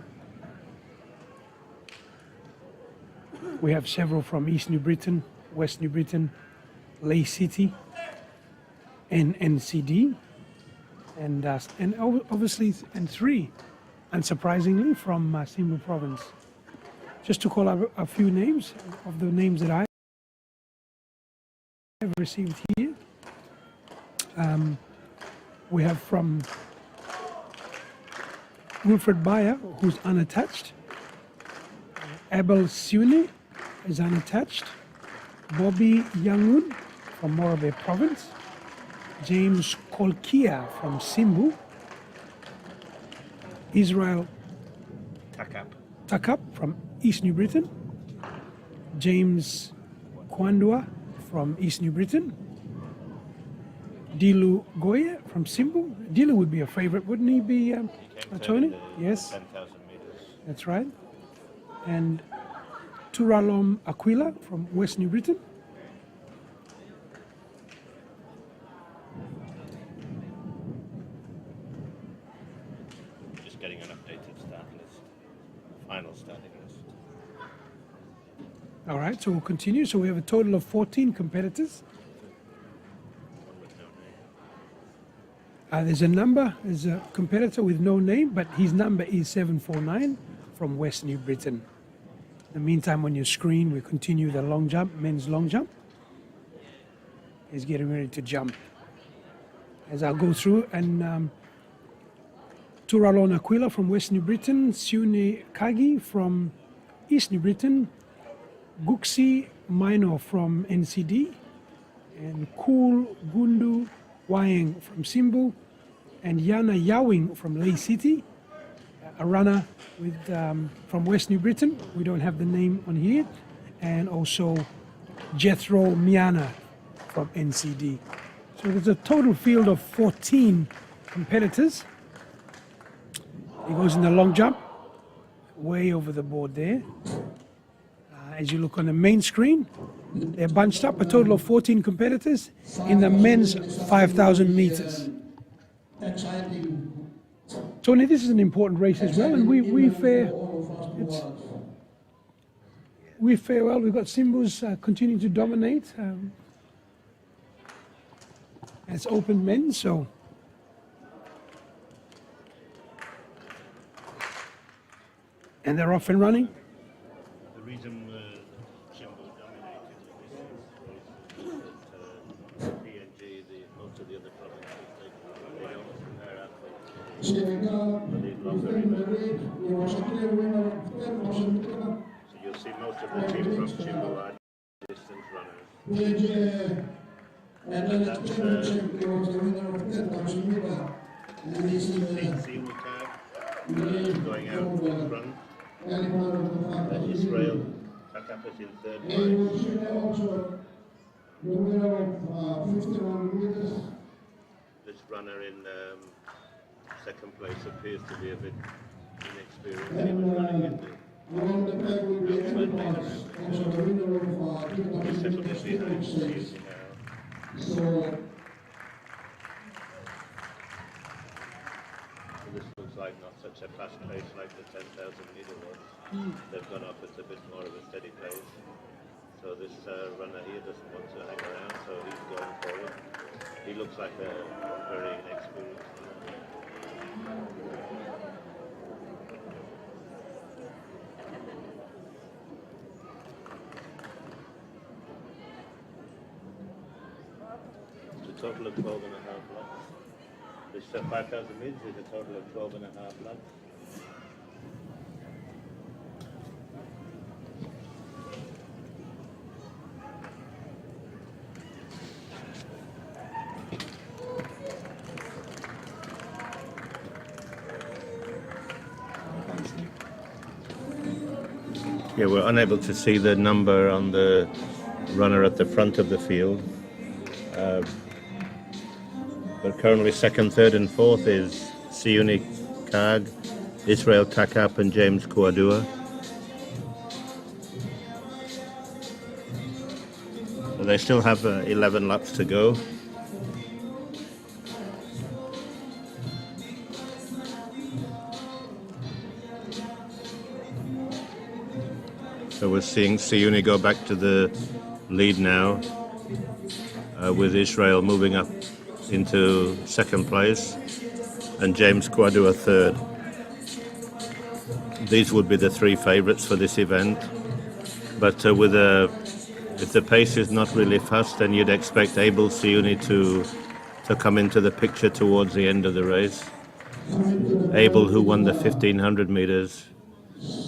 We have several from East New Britain, West New Britain, Ley City, and NCD, and obviously, and 3, unsurprisingly, from Simbu province. Just to call out a few names of the names that I have received here. We have from Wilfred Bayer, who's unattached. Abel Sune is unattached. Bobby Yangun from Morobe province. James Kolkia from Simbu. Israel Takap from East New Britain. James Kwandua from East New Britain. Dilu Goye from Simbu. Dilu would be a favorite, wouldn't he be, Tony? Yes. 10,000 meters. That's right. And Turalom Aquila from West New Britain. Just getting an updated starting list. Final starting list. All right, so we'll continue. So we have a total of 14 competitors. There's a competitor with no name, but his number is 749 from West New Britain. In the meantime, on your screen, we continue the long jump, men's long jump. He's getting ready to jump. As I'll go through, and Turalon Aquila from West New Britain, Sune Kagi from East New Britain, Guksi Maino from NCD, and Kul Gundu Wayang from Simbu, and Yana Yawing from Ley City, a runner with from West New Britain. We don't have the name on here, and also Jethro Miana from NCD. So there's a total field of 14 competitors. He goes in the long jump, way over the board there. As you look on the main screen, they're bunched up, a total of 14 competitors in the men's 5,000 meters. Exciting. Tony, this is an important race as well, and we fare well. We've got Simbu's continuing to dominate. It's open men, so. And they're off and running. The reason Jimbo dominated this PNG, most of the other provinces, they don't compare athletes. So you'll see most of the team from Jimbo are distance runners. And that's going out in front. Israel Takapis in third place. This runner in second place appears to be a bit inexperienced. He was running in the outside main event. He's settled in behind Susie now. This looks like not such a fast pace like the 10,000 meter was. They've gone up at a bit more of a steady pace. So this runner here doesn't want to hang around, so he's going forward. He looks like a very inexperienced runner. It's a total of 12 and a half laps. This 5,000 meters is a total of 12 and a half laps. Yeah, we're unable to see the number on the runner at the front of the field. But currently second, third and fourth is Siuni Kag, Israel Takap and James Kouadua. So they still have 11 laps to go. So we're seeing Siuni go back to the lead now, with Israel moving up into second place and James Kouadua third. These would be the three favourites for this event, but if the pace is not really fast, then you'd expect Abel Siuni to come into the picture towards the end of the race. Abel, who won the 1500 metres,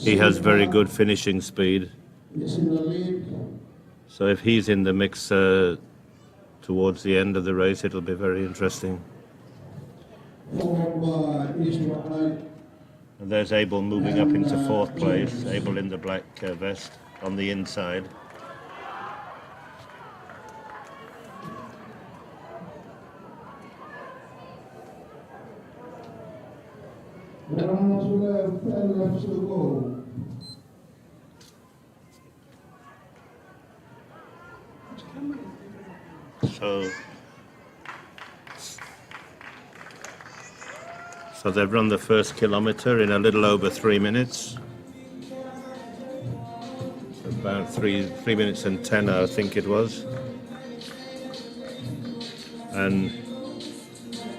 he has very good finishing speed. So if he's in the mix towards the end of the race, it'll be very interesting. And there's Abel moving up into fourth place, Abel in the black vest on the inside. So they've run the first kilometre in a little over 3 minutes. About 3 minutes and 10, I think it was. And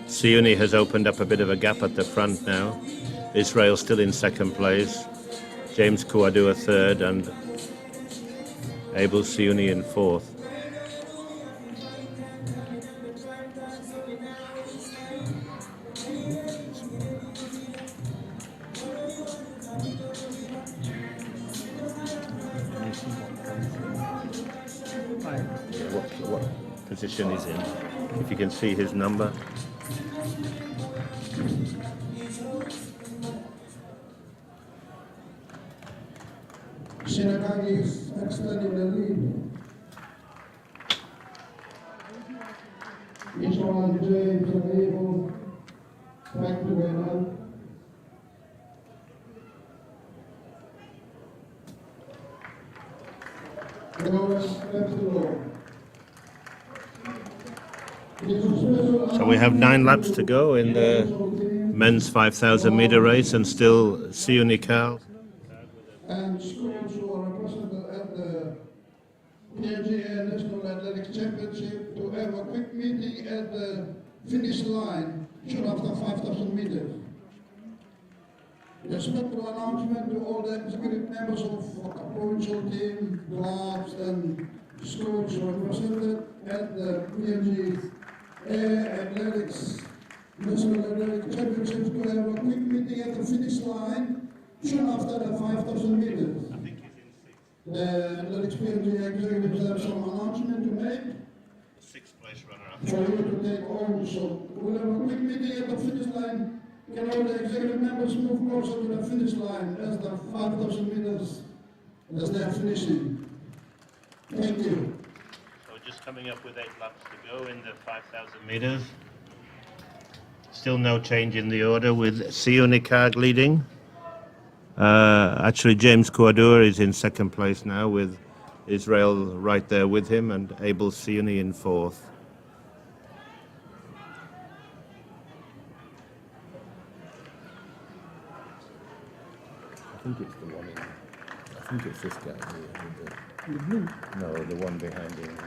Siuni has opened up a bit of a gap at the front now. Israel still in second place. James Kouadua third and Abel Siuni in fourth. What position he's in, if you can see his number. Shinakagi is extending the lead. Each one, James and Abel Thank you very much. So we have 9 laps to go in the men's 5,000 meter race, and still Sione Karl. And schools who are represented at the PNG National Athletics Championship to have a quick meeting at the finish line soon after 5,000 meters. A special announcement to all the executive members of the provincial team, clubs and schools represented at the PNG Athletics National Athletics Championships to have a quick meeting at the finish line soon after the 5,000 meters. The Athletics PNG executives have some announcement to make. 6th place runner up. For you to take home. So we'll have a quick meeting at the finish line. Can all the executive members move closer to the finish line as the 5,000 meters as they are finishing? Thank you. So just coming up with 8 laps to go in the 5,000 meters. Still no change in the order with Sione Karl leading. Actually, James Kouadour is in 2nd place now with Israel right there with him, and Abel Sione in 4th. I think it's the one in. I think it's this guy here. With the blue? No, the one behind him.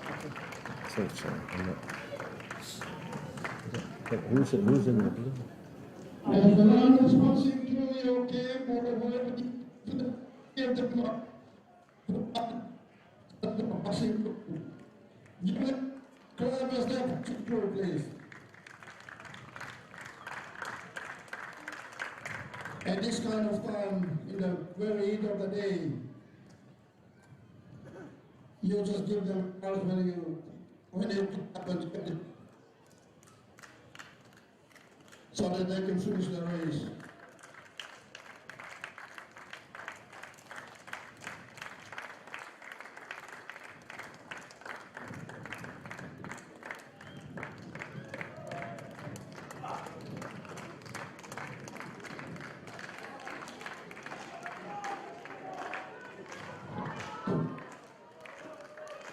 I thought so. I'm not. Who's in the blue? As the line is passing through your game, to the end of the passing. Club is there to please. At this kind of time, in the very heat of the day, you just give them cards when it happens, so that they can finish the race.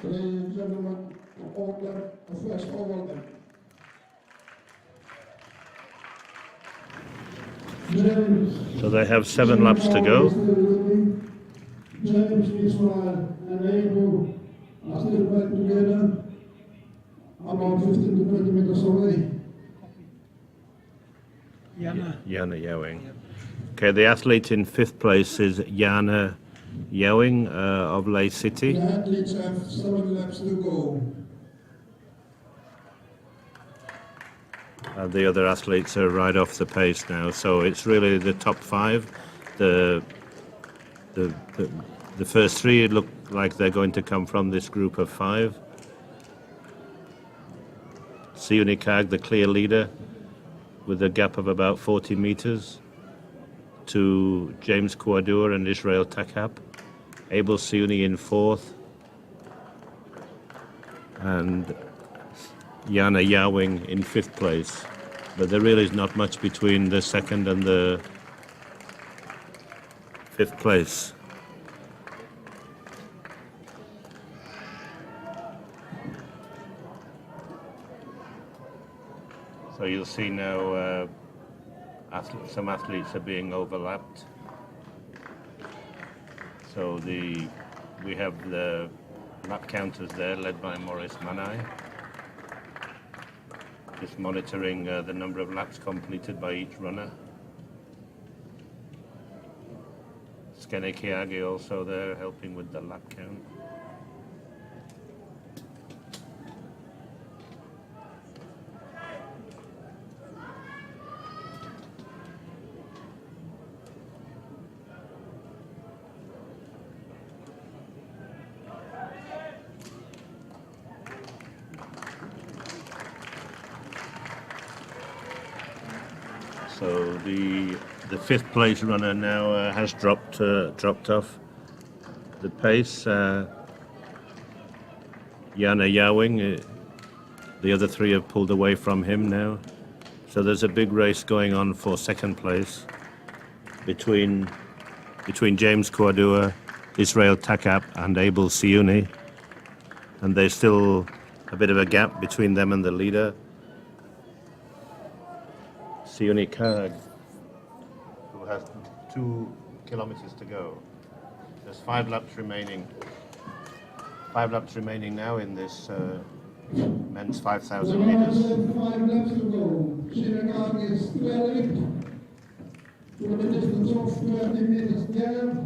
Ladies and gentlemen, first order. So they have 7 laps to go. James, Israel, and Abel are still back together, about 15 to 20 meters away. Jana. Jana Yowing. Okay, the athlete in 5th place is Jana Yowing of Ley City. The athletes have 7 laps to go. The other athletes are right off the pace now, so it's really the top 5. The first 3 look like they're going to come from this group of 5. Sione Karl, the clear leader, with a gap of about 40 meters to James Kouadour and Israel Takap. Abel Sione in 4th, and Jana Yowing in 5th place. But there really is not much between the 2nd and the 5th place. So you'll see now some athletes are being overlapped. So we have the lap counters there, led by Maurice Manai, just monitoring the number of laps completed by each runner. Skene Kiagi also there, helping with the lap count. So the 5th place runner now has dropped off the pace. Jana Yowing, the other 3 have pulled away from him now. So there's a big race going on for second place between James Kwadua, Israel Takap, and Abel Siuni. And there's still a bit of a gap between them and the leader, Siuni Kag, who has 2 kilometers to go. There's 5 laps remaining. 5 laps remaining now in this men's 5,000 meters. 5 laps to go. Sinagag is 12 to the distance of 20 meters there.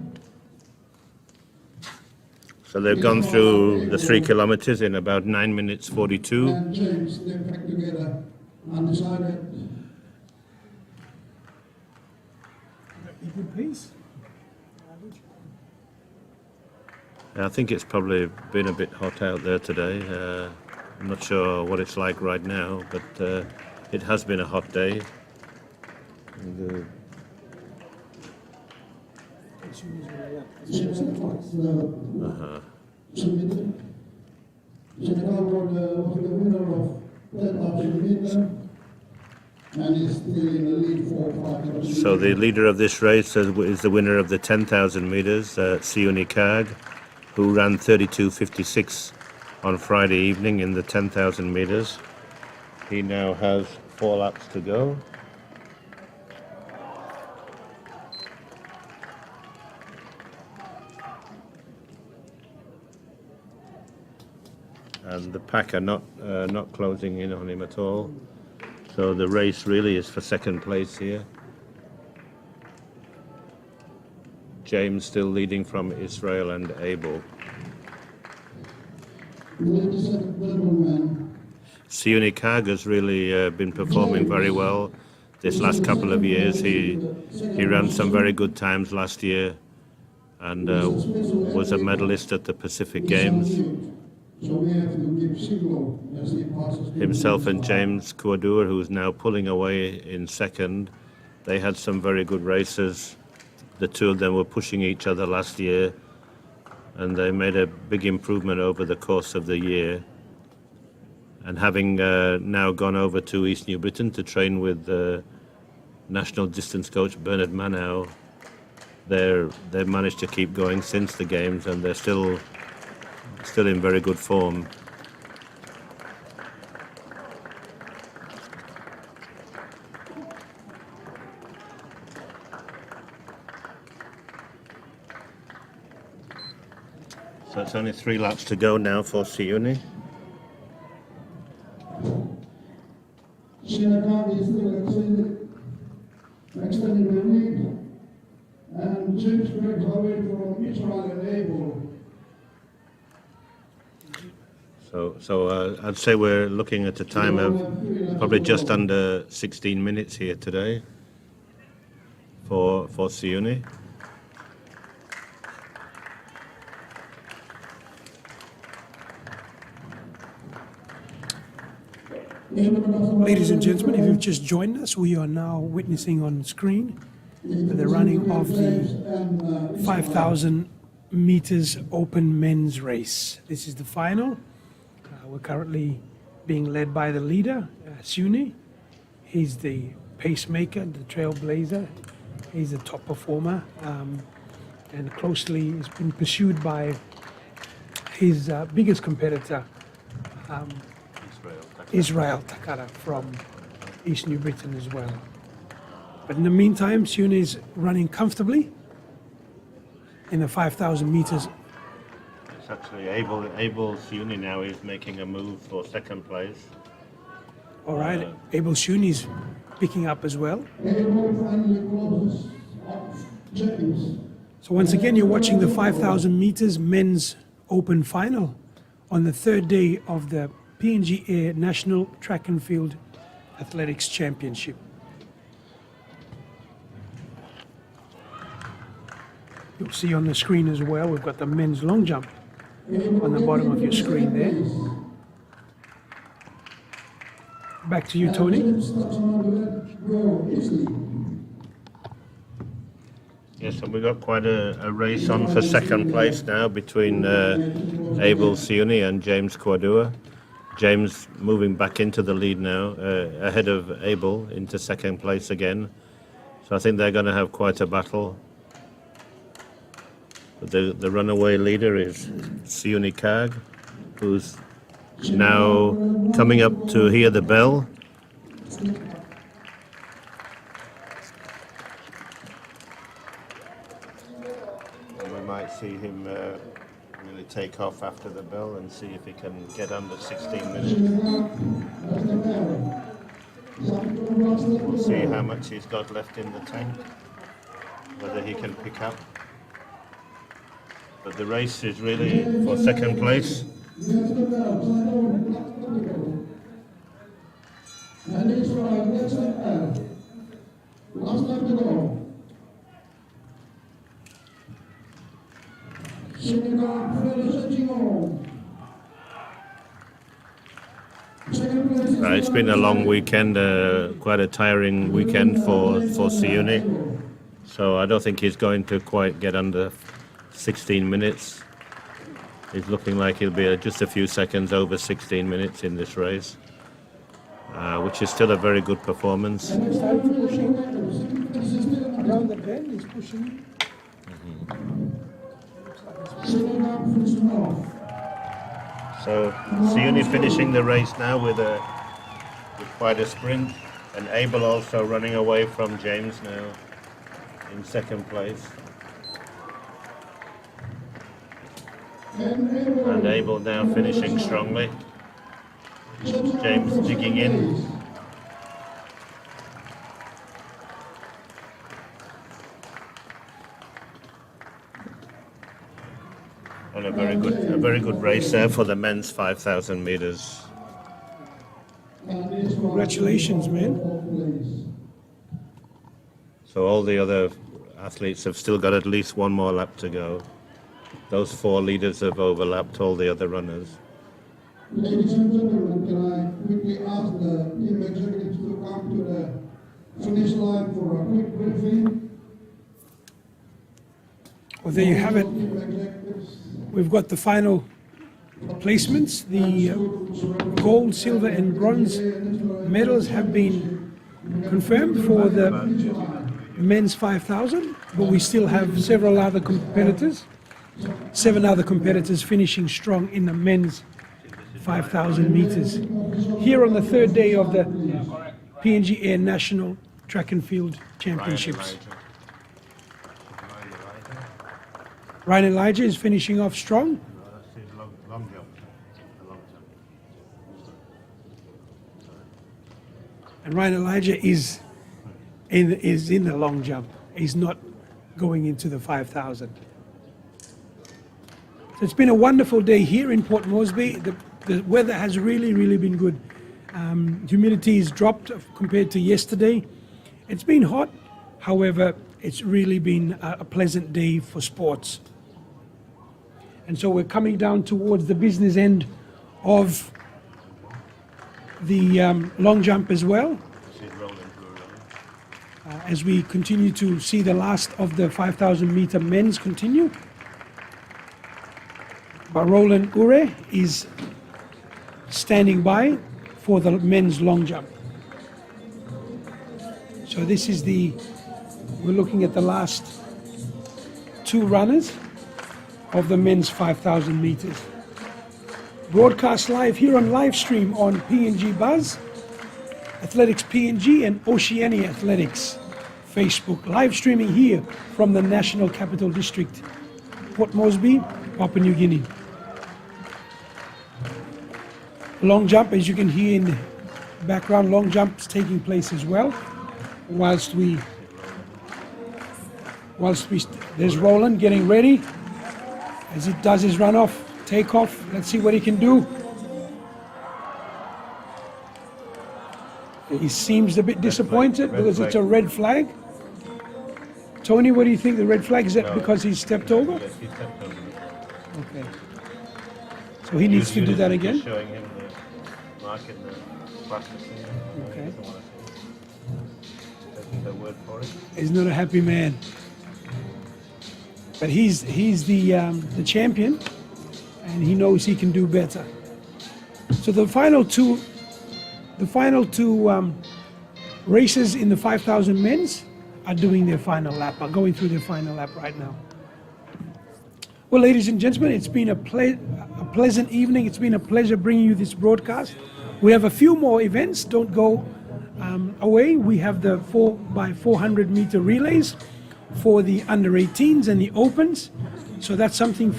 So they've gone through the 3 kilometers in about 9 minutes 42. And James, they're back together, undecided. Good pace. I think it's probably been a bit hot out there today. I'm not sure what it's like right now, but it has been a hot day. And, Senegal was the winner of 10,000 meters and is still in the lead for 5,000. So the leader of this race is the winner of the 10,000 meters, Siuni Kag, who ran 32:56 on Friday evening in the 10,000 meters. He now has 4 laps to go. And the pack are not closing in on him at all. So the race really is for second place here. James still leading from Israel and Abel. Siuni Kag has really been performing very well this last couple of years. He ran some very good times last year and was a medalist at the Pacific Games. So we have to give signal as he passes. Himself and James Kwadua, who's now pulling away in second, they had some very good races. The two of them were pushing each other last year, and they made a big improvement over the course of the year. And having now gone over to East New Britain to train with national distance coach Bernard Manow, they've managed to keep going since the games, and they're still in very good form. So it's only 3 laps to go now for Siuni. Sinagag is still extending the lead, and James breaks away from Israel and Abel. So I'd say we're looking at a time of probably just under 16 minutes here today for Siuni. Ladies and gentlemen, if you've just joined us, we are now witnessing on screen the running of the 5,000 meters open men's race. This is the final. We're currently being led by the leader, Siuni. He's the pacemaker, the trailblazer. He's the top performer, and closely has been pursued by his biggest competitor, Israel Takara from East New Britain as well. But in the meantime, Siuni is running comfortably in the 5,000 meters. It's actually Abel Siuni now is making a move for second place. All right, Abel Siuni is picking up as well. Abel finally closes up James. So once again, you're watching the 5,000 meters men's open final on the third day of the PNG Air National Track and Field Athletics Championship. You'll see on the screen as well, we've got the men's long jump on the bottom of your screen there. Back to you, Tony. Yes, and we've got quite a race on for second place now between Abel Siuni and James Kwadua. James moving back into the lead now, ahead of Abel into second place again. So I think they're going to have quite a battle. But the runaway leader is Siuni Kag, who's now coming up to hear the bell. And we might see him really take off after the bell and see if he can get under 16 minutes. We'll see how much he's got left in the tank, whether he can pick up. But the race is really for second place. It's been a long weekend, quite a tiring weekend for Siuni. So I don't think he's going to quite get under 16 minutes. He's looking like he'll be just a few seconds over 16 minutes in this race, which is still a very good performance. Around the bend, he's pushing. So Siuni finishing the race now with quite a sprint, and Abel also running away from James now in second place. And Abel now finishing strongly. James digging in. And a very good race there for the men's 5,000 meters. Congratulations, man. So all the other athletes have still got at least one more lap to go. Those four leaders have overlapped all the other runners. Ladies and gentlemen, can I quickly ask the team executives to come to the finish line for a quick briefing? Well, there you have it. We've got the final placements. The gold, silver, and bronze medals have been confirmed for the men's 5,000, but we still have several other competitors. 7 other competitors finishing strong in the men's 5,000 meters. Here on the third day of the PNG Air National Track and Field Championships. Ryan Elijah is finishing off strong. And Ryan Elijah is in the long jump. He's not going into the 5,000. So it's been a wonderful day here in Port Moresby. The weather has really been good. Humidity has dropped compared to yesterday. It's been hot, however, it's really been a pleasant day for sports. And so we're coming down towards the business end of the long jump as well. As we continue to see the last of the 5,000 meter men's continue. But Roland Ure is standing by for the men's long jump. So this is we're looking at the last 2 runners of the men's 5,000 meters. Broadcast live here on live stream on PNG Buzz, Athletics PNG and Oceania Athletics Facebook. Live streaming here from the National Capital District, Port Moresby, Papua New Guinea. Long jump, as you can hear in the background, long jumps taking place as well. Whilst there's Roland getting ready as he does his runoff, takeoff. Let's see what he can do. He seems a bit disappointed because it's a red flag. Tony, what do you think? The red flag, is that because he stepped over? Yes, he stepped over. Okay. So he needs to do that again? Showing him the mark in the practicing. Okay. Taking their word for it. He's not a happy man. But he's the champion, and he knows he can do better. So the final two races in the 5,000 men's are doing their final lap, are going through their final lap right now. Well, ladies and gentlemen, it's been a pleasant evening. It's been a pleasure bringing you this broadcast. We have a few more events. Don't go away. We have the 4x400 meter relays for the under 18s and the opens. So that's something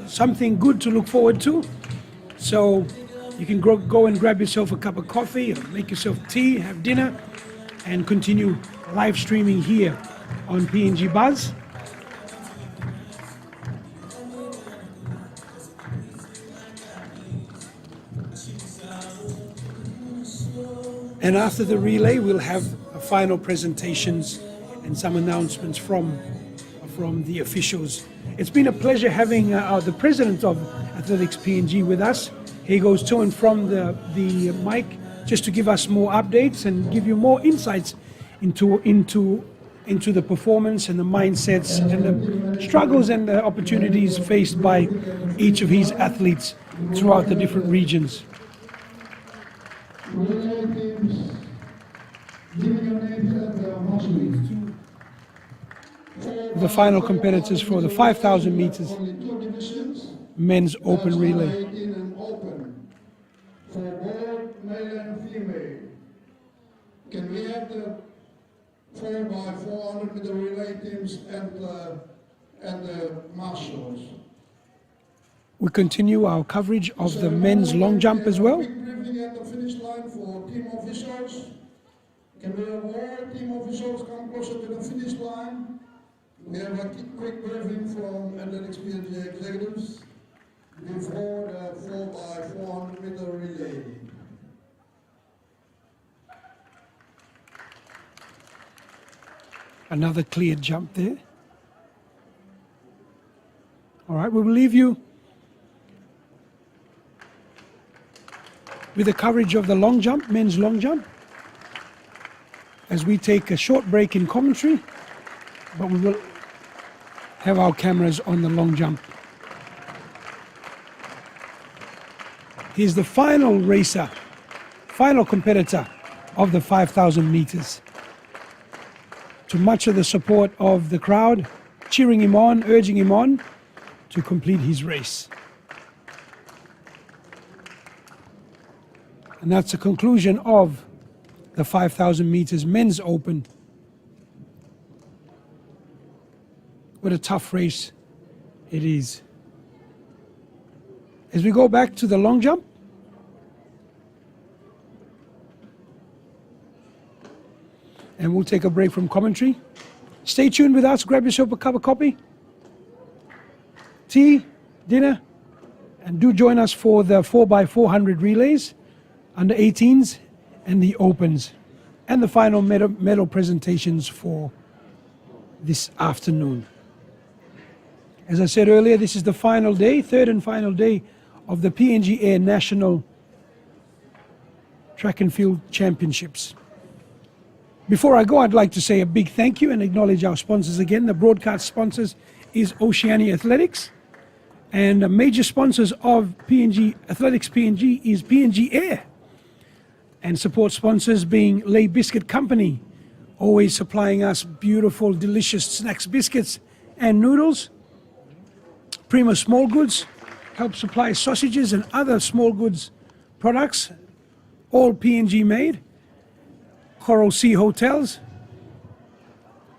something good to look forward to. So you can go and grab yourself a cup of coffee, or make yourself tea, have dinner, and continue live streaming here on PNG Buzz. And after the relay, we'll have final presentations and some announcements from the officials. It's been a pleasure having the president of Athletics PNG with us. He goes to and from the mic just to give us more updates and give you more insights into the performance and the mindsets and the struggles and the opportunities faced by each of his athletes throughout the different regions. The final competitors for the 5,000 meters men's open relay. For both male and female, can we have the 4x400 meter relay teams and the marshals? We continue our coverage of the men's long jump as well. Quick briefing at the finish line for team officials. Can we have all team officials come closer to the finish line? We have a quick briefing from Athletics PNG executives before the 4x400 meter relay. Another clear jump there. All right, we will leave you with the coverage of the long jump, men's long jump, as we take a short break in commentary, but we will have our cameras on the long jump. He's the final racer, final competitor of the 5,000 meters. To much of the support of the crowd, cheering him on, urging him on to complete his race. And that's the conclusion of the 5,000 meters men's open. What a tough race it is. As we go back to the long jump, and we'll take a break from commentary. Stay tuned with us, grab yourself a cup of coffee, tea, dinner, and do join us for the 4x400 relays, under 18s, and the opens, and the final medal presentations for this afternoon. As I said earlier, this is the final day, third and final day of the PNG Air National Track and Field Championships. Before I go, I'd like to say a big thank you and acknowledge our sponsors again. The broadcast sponsors is Oceania Athletics, and the major sponsors of PNG Athletics PNG is PNG Air, and support sponsors being Lay Biscuit Company, always supplying us beautiful, delicious snacks, biscuits, and noodles. Prima Small Goods help supply sausages and other small goods products, all PNG made. Coral Sea Hotels,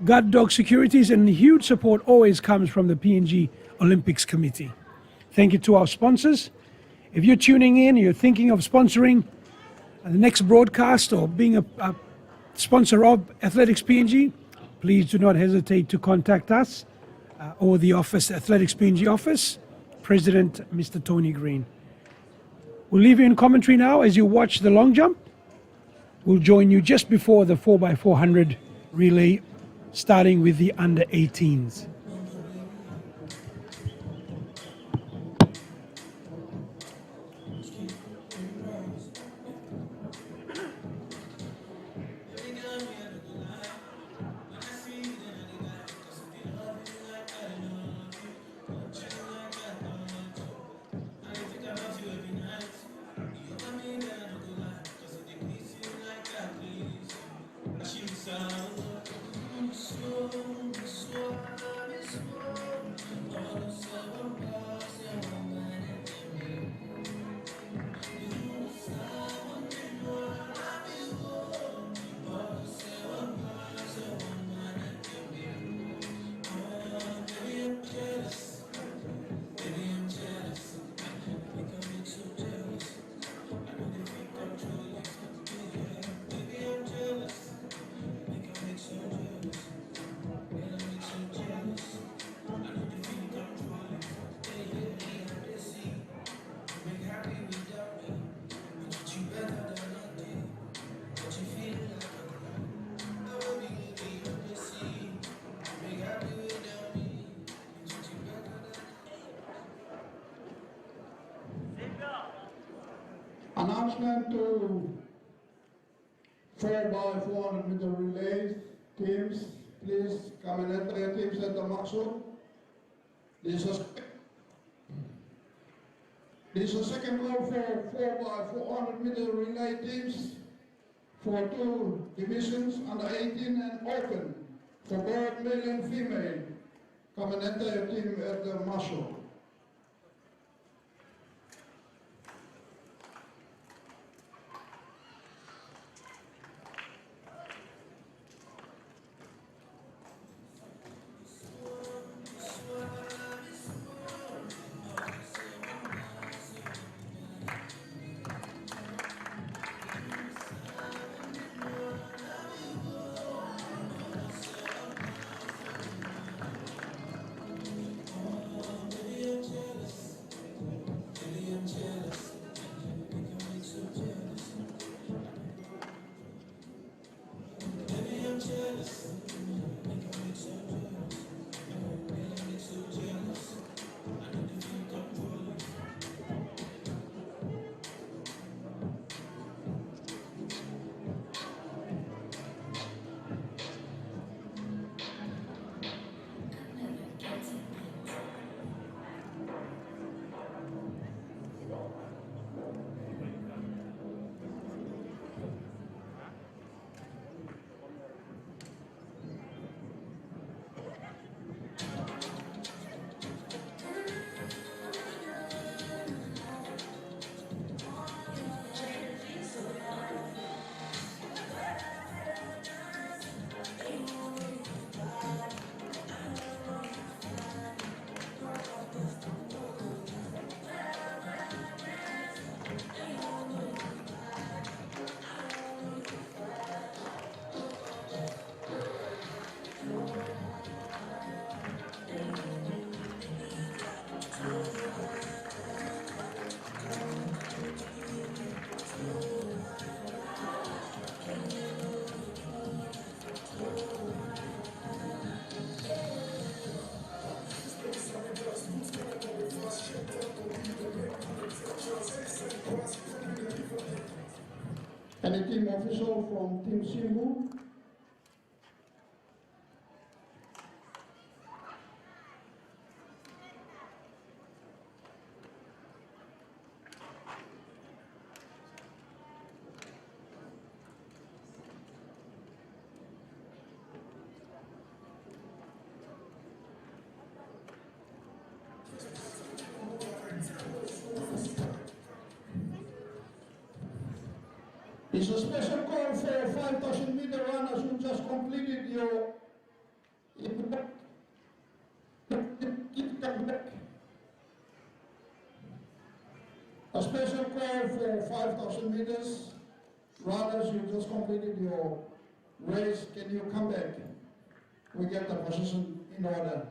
Guard Dog Securities, and huge support always comes from the PNG Olympics Committee. Thank you to our sponsors. If you're tuning in, you're thinking of sponsoring the next broadcast or being a sponsor of Athletics PNG, please do not hesitate to contact us or the office, Athletics PNG office, President Mr. Tony Green. We'll leave you in commentary now as you watch the long jump. We'll join you just before the 4x400 relay, starting with the under 18s. Announcement to 4 by 400 meter relay teams. Please come and enter your teams at the Maxo. This is a second call for 4 by 400 meter relay teams for 2 divisions under 18 and open for both male and female. Come and enter your team at the Maxo. Any team official from Team Simbu? It's a special call for 5,000 meter runners who just completed your a special call for 5,000 meters runners who just completed your race. Can you come back? We get the position in order.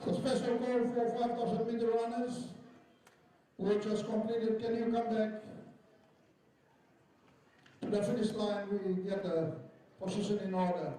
So special call for 5,000 meter runners who just completed. Can you come back to the finish line? We get the position in order.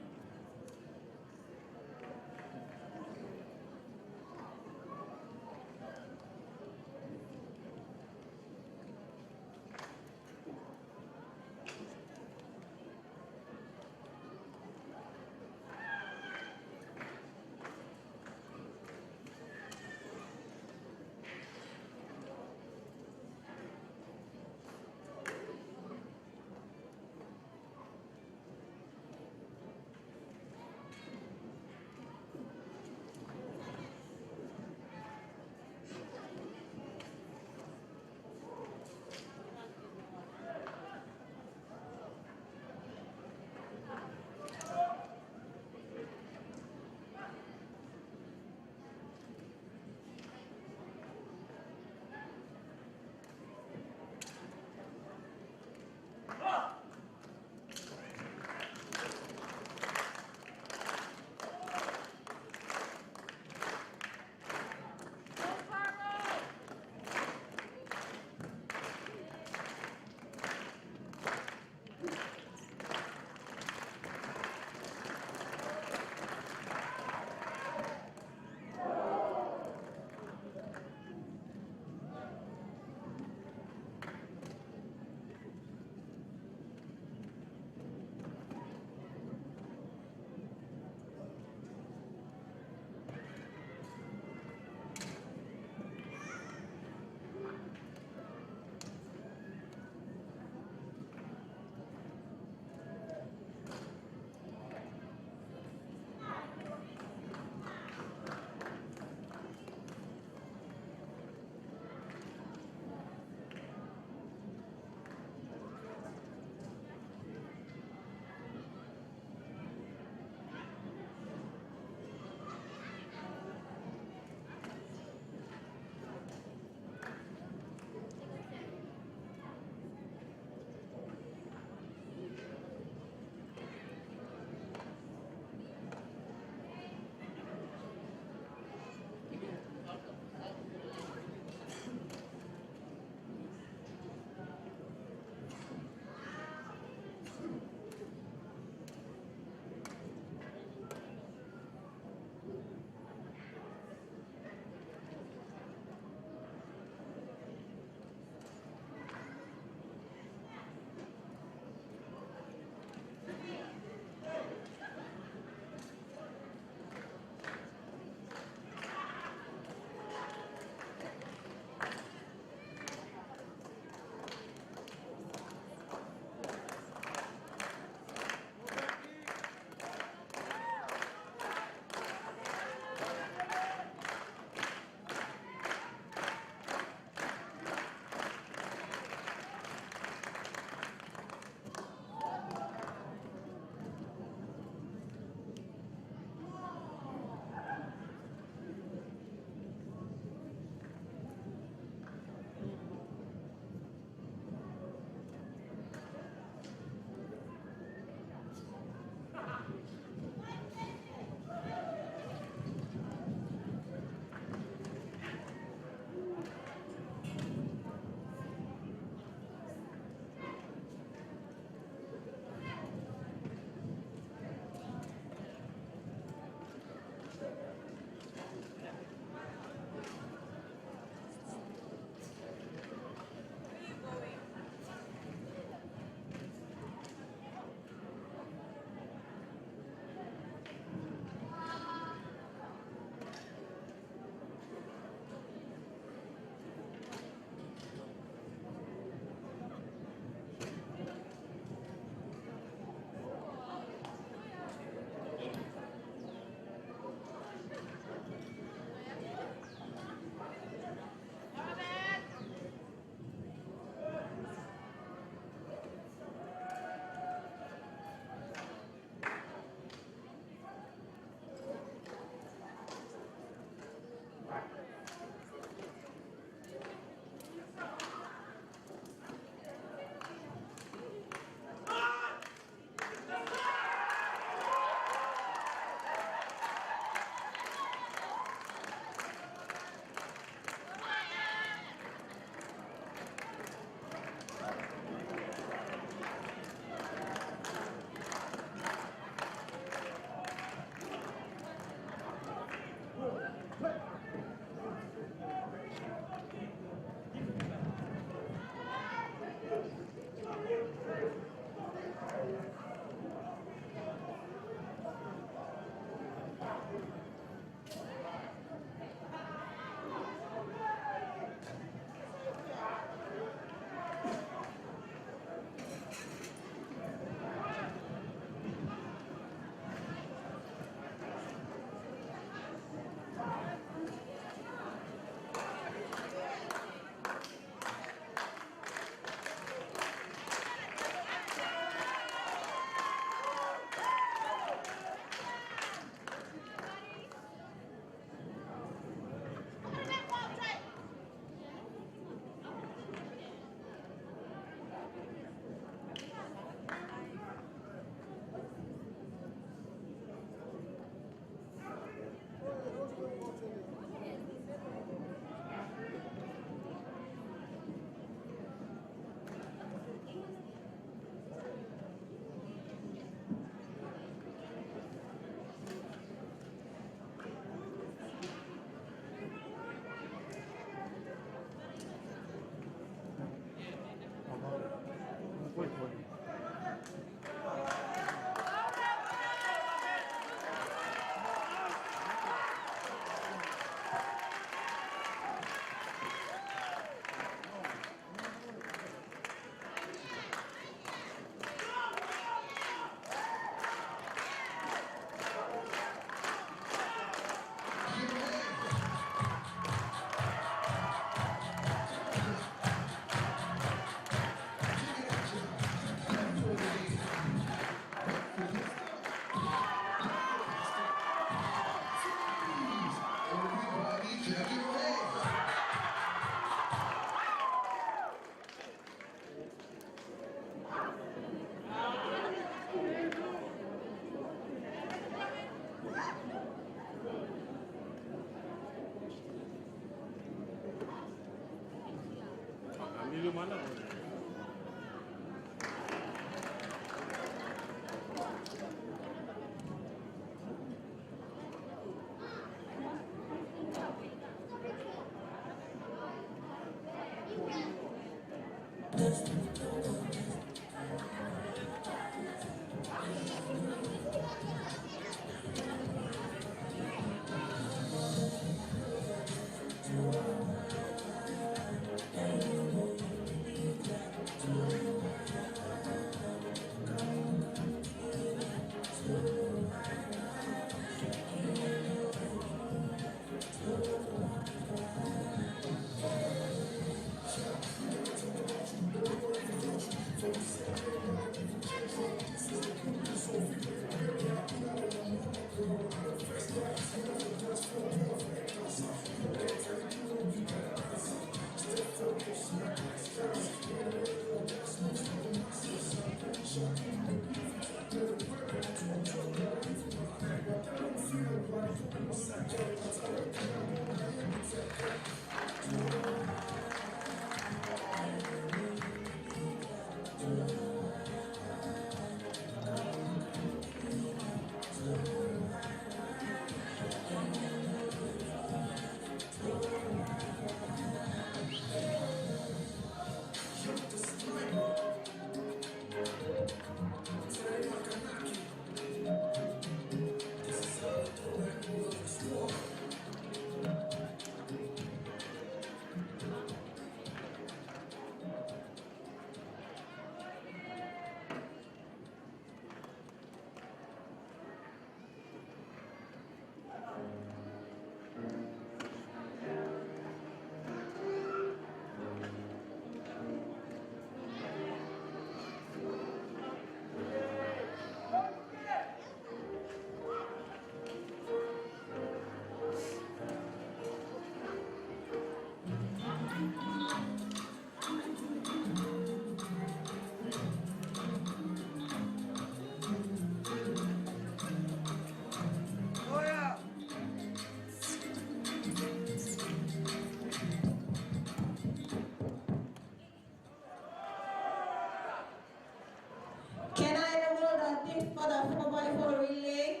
Can I enroll the team for the 4x4 relay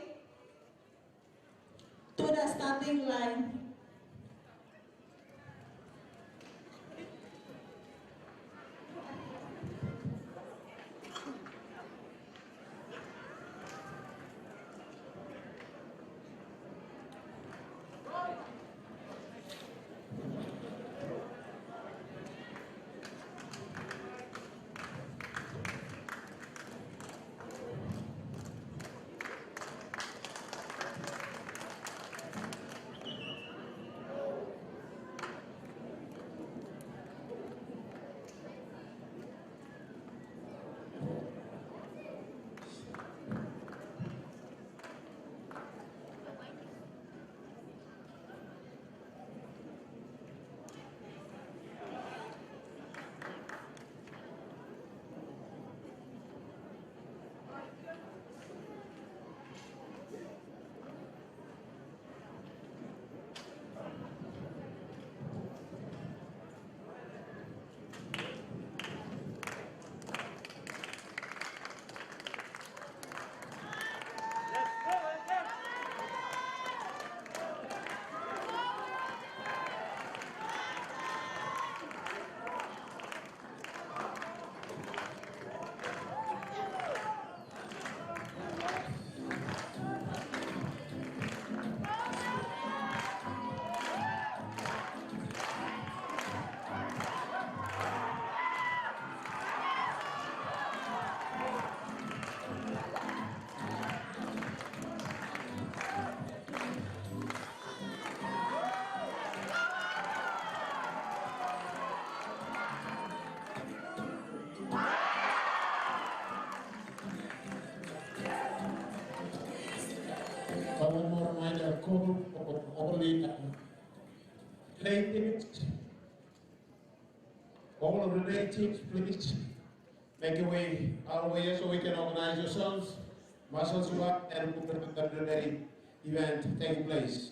to the starting line? One more reminder, call only 8 minutes. All of the 8 teams, please make your way our way here so we can organize yourselves, muscles you up, and the event taking place.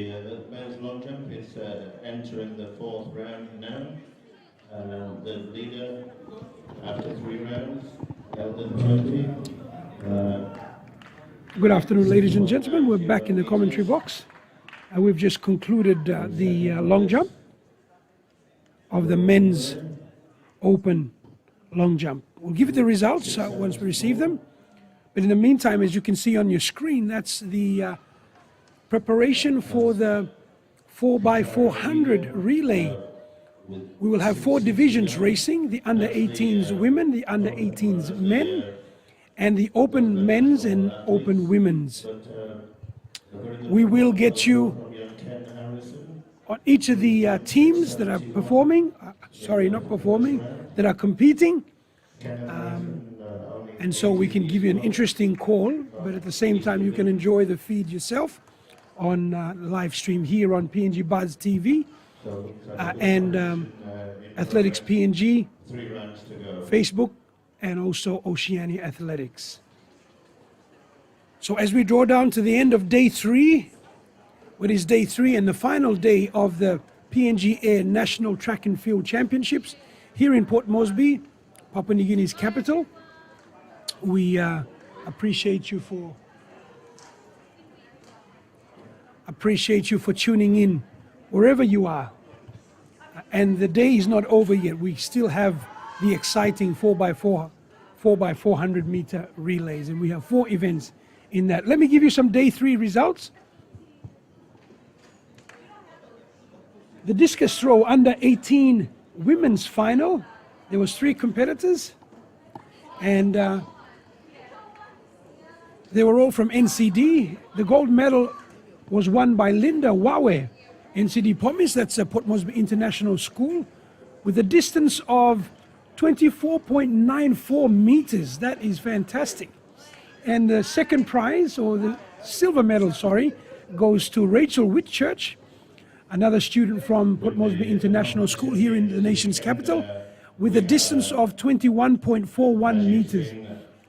the men's long jump is entering the fourth round now. The leader, after 3 rounds, held the trophy. Good afternoon, ladies and gentlemen. We're back in the commentary box. We've just concluded the long jump of the men's open long jump. We'll give you the results once we receive them. But in the meantime, as you can see on your screen, that's the preparation for the 4x400 relay. We will have 4 divisions racing: the under 18s women, the under 18s men, and the open men's and open women's. We will get you on each of the teams that are performing, that are competing. And so we can give you an interesting call, but at the same time you can enjoy the feed yourself on live stream here on PNG Buzz TV and Athletics PNG, Facebook, and also Oceania Athletics. So as we draw down to the end of day 3, what is day 3 and the final day of the PNG Air National Track and Field Championships here in Port Moresby, Papua New Guinea's capital, we appreciate you for tuning in wherever you are. And the day is not over yet. We still have the exciting 4x400 meter relays, and we have 4 events in that. Let me give you some day 3 results. The discus throw under 18 women's final, there was 3 competitors, and they were all from NCD. The gold medal was won by Linda Wawe, NCD Pomis, that's Port Moresby International School, with a distance of 24.94 meters. That is fantastic. And the second prize, or the silver medal, goes to Rachel Whitchurch, another student from Port Moresby International School here in the nation's capital, with a distance of 21.41 meters.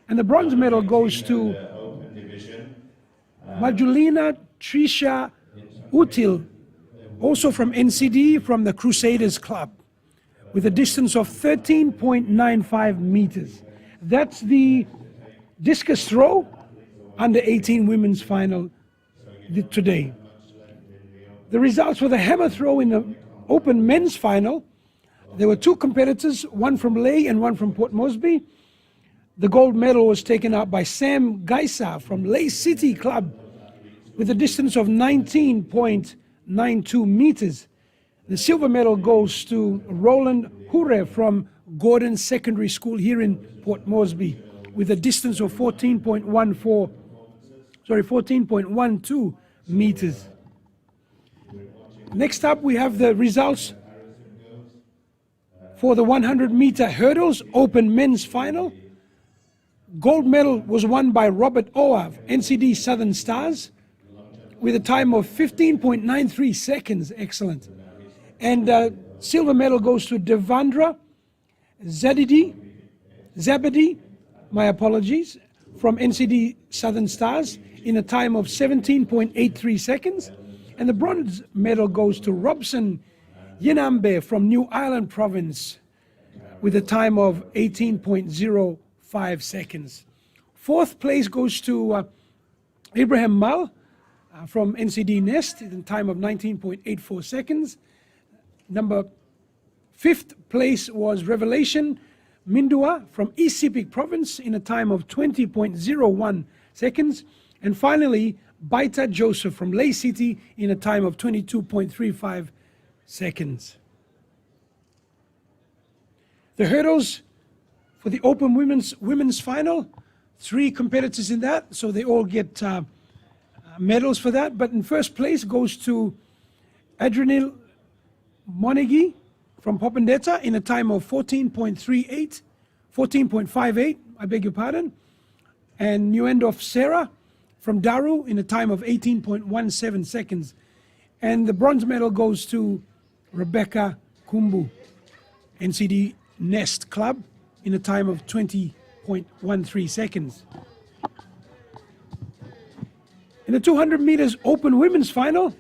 And the bronze medal goes to Majulina Trisha Util, also from NCD, from the Crusaders Club, with a distance of 13.95 meters. That's the discus throw under 18 women's final today. The results for the hammer throw in the open men's final, there were 2 competitors, one from Lae and one from Port Moresby. The gold medal was taken out by Sam Gaisa from Lae City Club with a distance of 19.92 meters. The silver medal goes to Roland Hure from Gordon Secondary School here in Port Moresby with a distance of 14.12 meters. Next up, we have the results for the 100-meter hurdles open men's final. Gold medal was won by Robert Oa, NCD Southern Stars, with a time of 15.93 seconds. Excellent. And silver medal goes to Devandra Zabadi, my apologies, from NCD Southern Stars in a time of 17.83 seconds. And the bronze medal goes to Robson Yenambe from New Ireland Province with a time of 18.05 seconds. 4th place goes to Abraham Mal from NCD Nest in a time of 19.84 seconds. Number 5th place was Revelation Mindua from East Sepik Province in a time of 20.01 seconds. And finally, Baita Joseph from Lae City in a time of 22.35 seconds. The hurdles for the open women's final, 3 competitors in that, so they all get medals for that. But in first place goes to Adrenil Monegi from Popendetta in a time of 14.58, I beg your pardon. And Nuendorf Sarah from Daru in a time of 18.17 seconds. And the bronze medal goes to Rebecca Kumbu, NCD Nest Club, in a time of 20.13 seconds. In the 200 meters open women's final,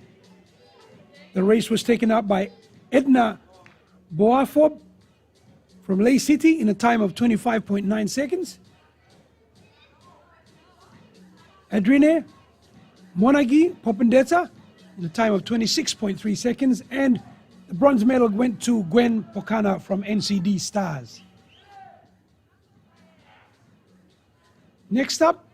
The race was taken up by Edna Boafob from Ley City in a time of 25.9 seconds. Adrine Monagi Popendetta in a time of 26.3 seconds. And the bronze medal went to Gwen Pokana from NCD Stars. Next up,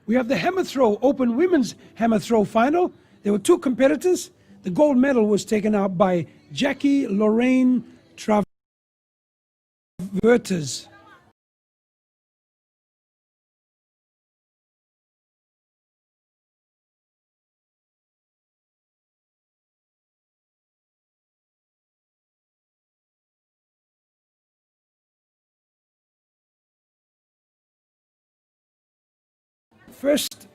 we have the hammer throw, open women's hammer throw final. There were two competitors. The gold medal was taken out by Jackie Lorraine Traverters. First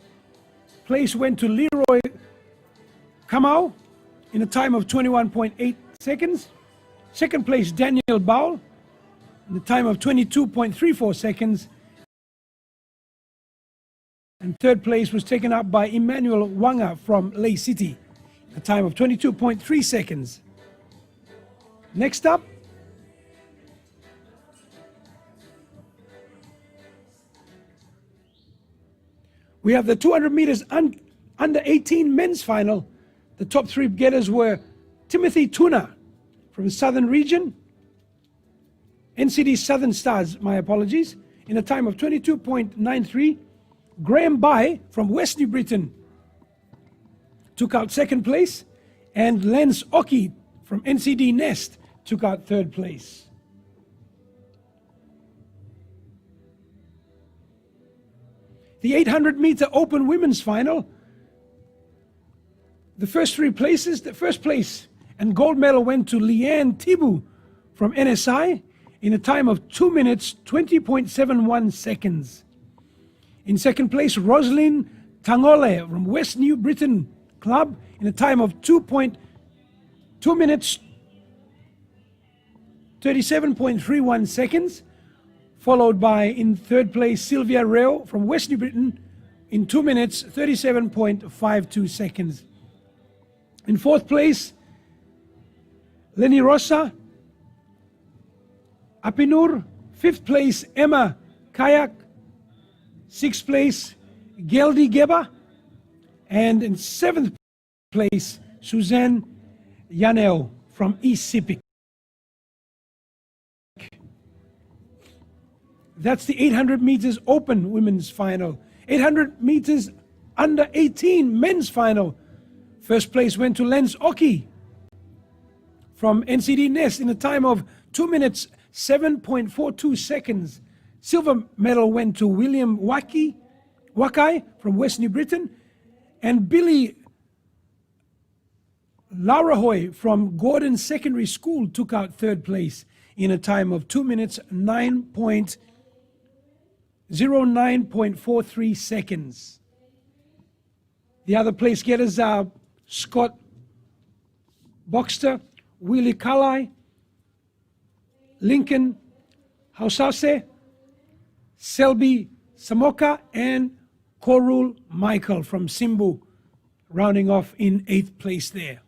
place went to Leroy Kamau in a time of 21.8 seconds. Second place, Daniel Baul in a time of 22.34 seconds. And third place was taken up by Emmanuel Wanga from Ley City, a time of 22.3 seconds. Next up, we have the 200 meters under 18 men's final. The top three getters were Timothy Tuna from the Southern Region, NCD Southern Stars, my apologies, in a time of 22.93. Graham Bai from West New Britain took out second place, and Lance Oki from NCD Nest took out third place. The 800-meter open women's final, the first three places, the first place and gold medal went to Leanne Tibu from NSI in a time of 2 minutes, 20.71 seconds. In second place, Rosalind Tangole from West New Britain Club in a time of 2 minutes, 37.31 seconds. Followed by, in third place, Sylvia Reo from West New Britain in 2 minutes, 37.52 seconds. In fourth place, Lenny Rosa Apinur. Fifth place, Emma Kayak. Sixth place, Geldi Geba. And in seventh place, Suzanne Yaneo from East Sepik. That's the 800 meters open women's final. 800 meters under 18 men's final. First place went to Lance Oki from NCD Nest in a time of 2 minutes, 7.42 seconds. Silver medal went to William Wakai from West New Britain, and Billy Laurahoy from Gordon Secondary School took out third place in a time of 2 minutes, 09.43 seconds. The other place getters are Scott Boxter, Willie Kalai, Lincoln Hausase, Selby Samoka, and Korul Michael from Simbu, rounding off in 8th place there.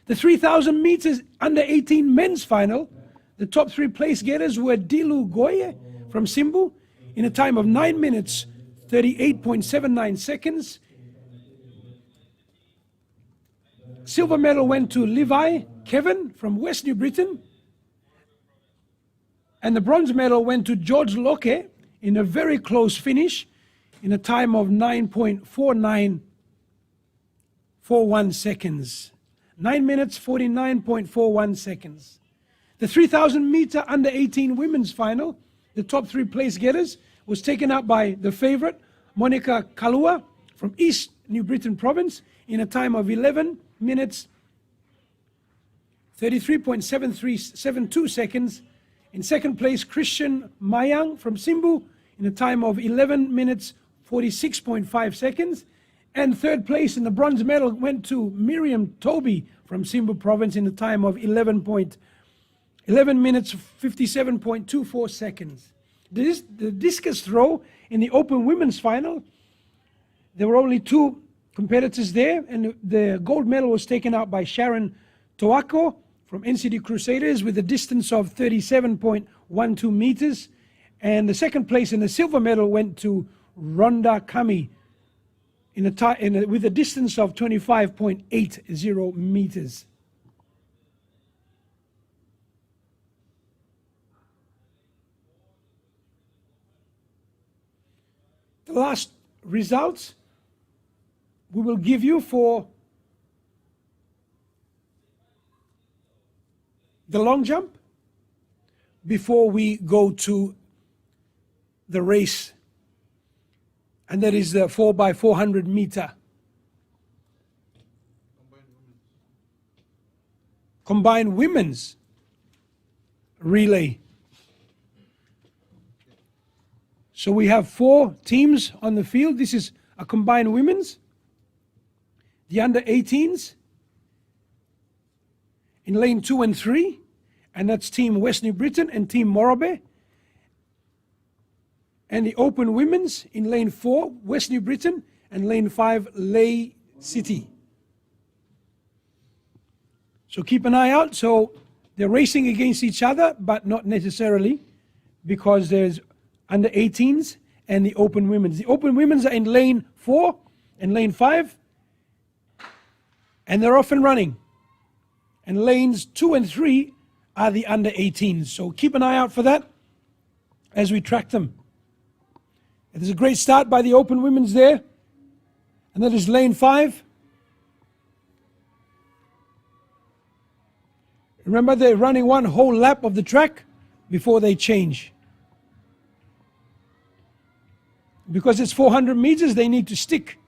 The 3,000 meters under 18 men's final, the top three place getters were Dilu Goye from Simbu in a time of 9 minutes, 38.79 seconds. Silver medal went to Levi Kevin from West New Britain. And the bronze medal went to George Locke in a very close finish in a time of 9.4941 seconds. 9 minutes, 49.41 seconds. The 3,000 meter under 18 women's final, the top three place getters, was taken up by the favorite, Monica Kalua from East New Britain Province in a time of 11 minutes, 33.72 seconds. In second place, Christian Mayang from Simbu in a time of 11 minutes, 46.5 seconds. And third place in the bronze medal went to Miriam Toby from Simbu Province in a time of 11 minutes, 57.24 seconds. The discus throw in the open women's final, there were only two competitors there, and the gold medal was taken out by Sharon Toako from NCD Crusaders with a distance of 37.12 meters, and the second place in the silver medal went to Rhonda Kami with a distance of 25.80 meters. The last results we will give you for the long jump before we go to the race, and that is the 4x400 meter. Combined women's relay. So we have 4 teams on the field. This is a combined women's. The under 18s in lane 2 and 3, and that's Team West New Britain and Team Morobe. And the open women's in lane 4, West New Britain, and lane 5, Ley City. So keep an eye out. So they're racing against each other, but not necessarily, because there's under 18s and the open women's. The open women's are in lane 4 and lane 5, and they're off and running. And lanes 2 and 3 are the under 18s. So keep an eye out for that as we track them. And there's a great start by the open women's there, and that is lane 5. Remember, they're running one whole lap of the track before they change. Because it's 400 meters, they need to stick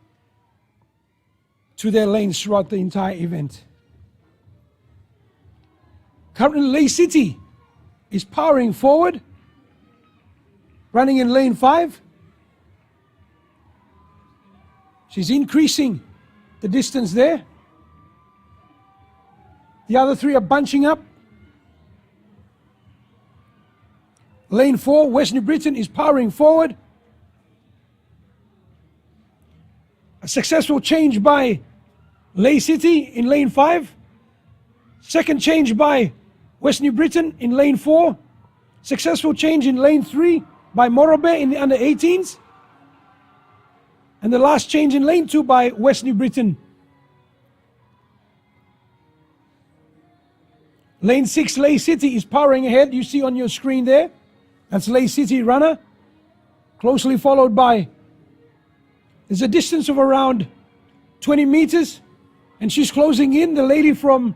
to their lanes throughout the entire event. Currently, Ley City is powering forward, running in lane 5. She's increasing the distance there. The other 3 are bunching up. Lane 4, West New Britain, is powering forward. A successful change by Ley City in lane 5. Second change by West New Britain in lane 4. Successful change in lane 3 by Morobe in the under 18s. And the last change in lane 2 by West New Britain. Lane 6, Ley City, is powering ahead. You see on your screen there. That's Ley City runner. Closely followed by, there's a distance of around 20 meters. And she's closing in, the lady from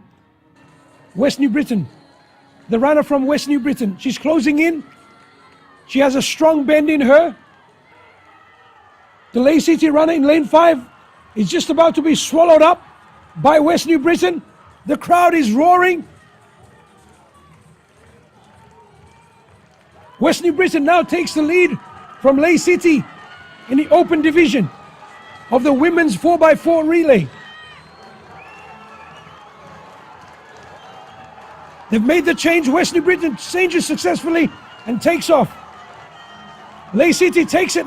West New Britain. The runner from West New Britain. She's closing in. She has a strong bend in her. The Ley City runner in lane 5 is just about to be swallowed up by West New Britain. The crowd is roaring. West New Britain now takes the lead from Ley City in the open division of the women's 4x4 relay. They've made the change. West New Britain changes successfully and takes off. Ley City takes it.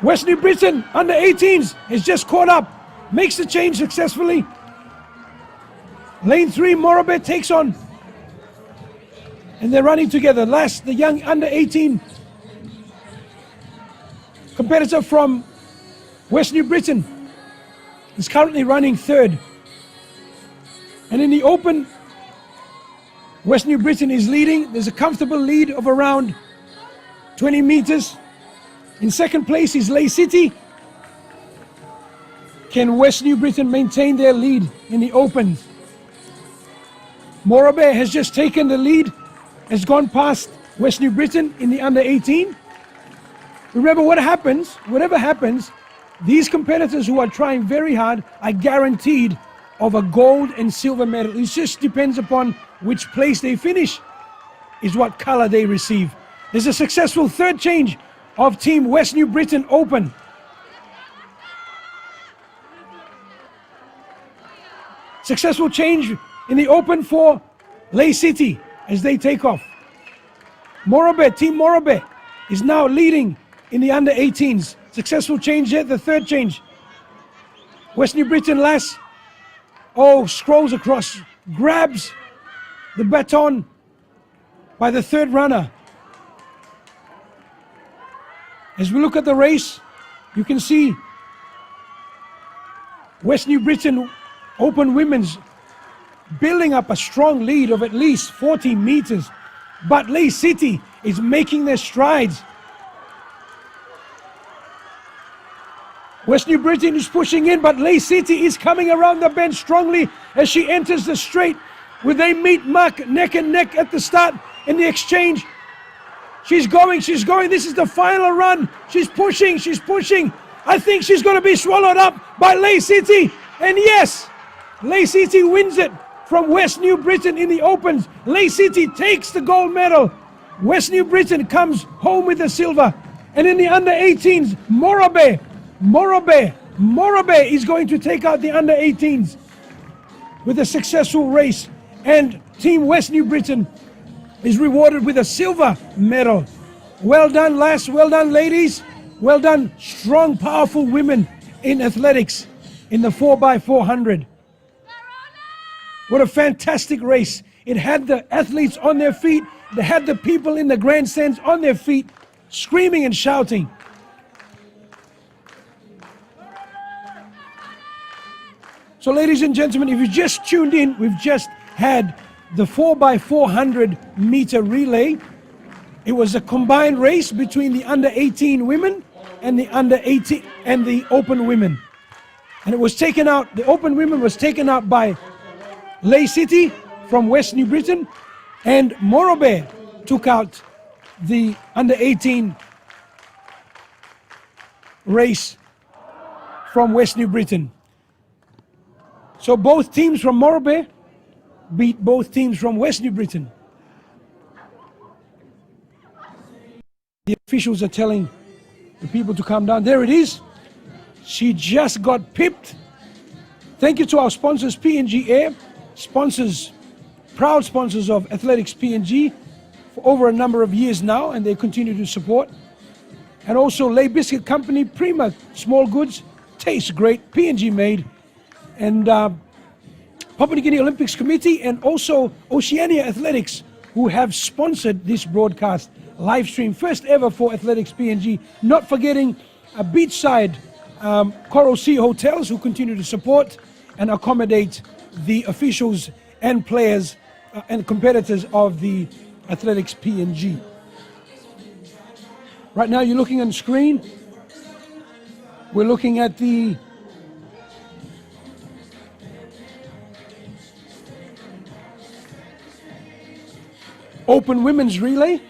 West New Britain, under 18s, is just caught up. Makes the change successfully. Lane 3, Morobe takes on. And they're running together. Last, the young under 18 competitor from West New Britain is currently running 3rd. And in the open, West New Britain is leading. There's a comfortable lead of around 20 meters. In 2nd place is Ley City. Can West New Britain maintain their lead in the opens? Morobe has just taken the lead, has gone past West New Britain in the under 18. Remember, whatever happens, these competitors who are trying very hard are guaranteed of a gold and silver medal. It just depends upon which place they finish, is what color they receive. There's a successful 3rd change of Team West New Britain Open. Successful change in the open for Ley City as they take off. Morobe, Team Morobe, is now leading in the under 18s. Successful change there, the third change. West New Britain lass, scrolls across, grabs the baton by the third runner. As we look at the race, you can see West New Britain Open Women's building up a strong lead of at least 40 meters. But Leigh City is making their strides. West New Britain is pushing in, but Leigh City is coming around the bend strongly as she enters the straight, where they meet Mark neck and neck at the start in the exchange. She's going. This is the final run. She's pushing. I think she's going to be swallowed up by Leigh City. And yes, Leigh City wins it from West New Britain in the Opens. Leigh City takes the gold medal. West New Britain comes home with the silver. And in the under 18s, Morobe is going to take out the under 18s with a successful race. And Team West New Britain is rewarded with a silver medal. Well done, lass. Well done, ladies. Well done, strong, powerful women in athletics in the 4x400. What a fantastic race. It had the athletes on their feet. They had the people in the grandstands on their feet, screaming and shouting. So ladies and gentlemen, if you just tuned in, we've just had the 4x400 meter relay. It was a combined race between the under 18 women and the under 18 and the open women. And it was taken out, the open women was taken out by Leigh City from West New Britain, and Morobe took out the under 18 race from West New Britain. So both teams from Morobe beat both teams from West New Britain. The officials are telling the people to calm down. There it is. She just got pipped. Thank you to our sponsors, PNG Air, proud sponsors of Athletics PNG for over a number of years now, and they continue to support. And also Lay Biscuit Company, Prima Small Goods, tastes great, PNG made. And Papua New Guinea Olympics Committee, and also Oceania Athletics, who have sponsored this broadcast live stream, first ever for Athletics PNG. Not forgetting beachside Coral Sea Hotels, who continue to support and accommodate the officials and players and competitors of the Athletics PNG. Right now you're looking on screen. We're looking at the Open Women's Relay.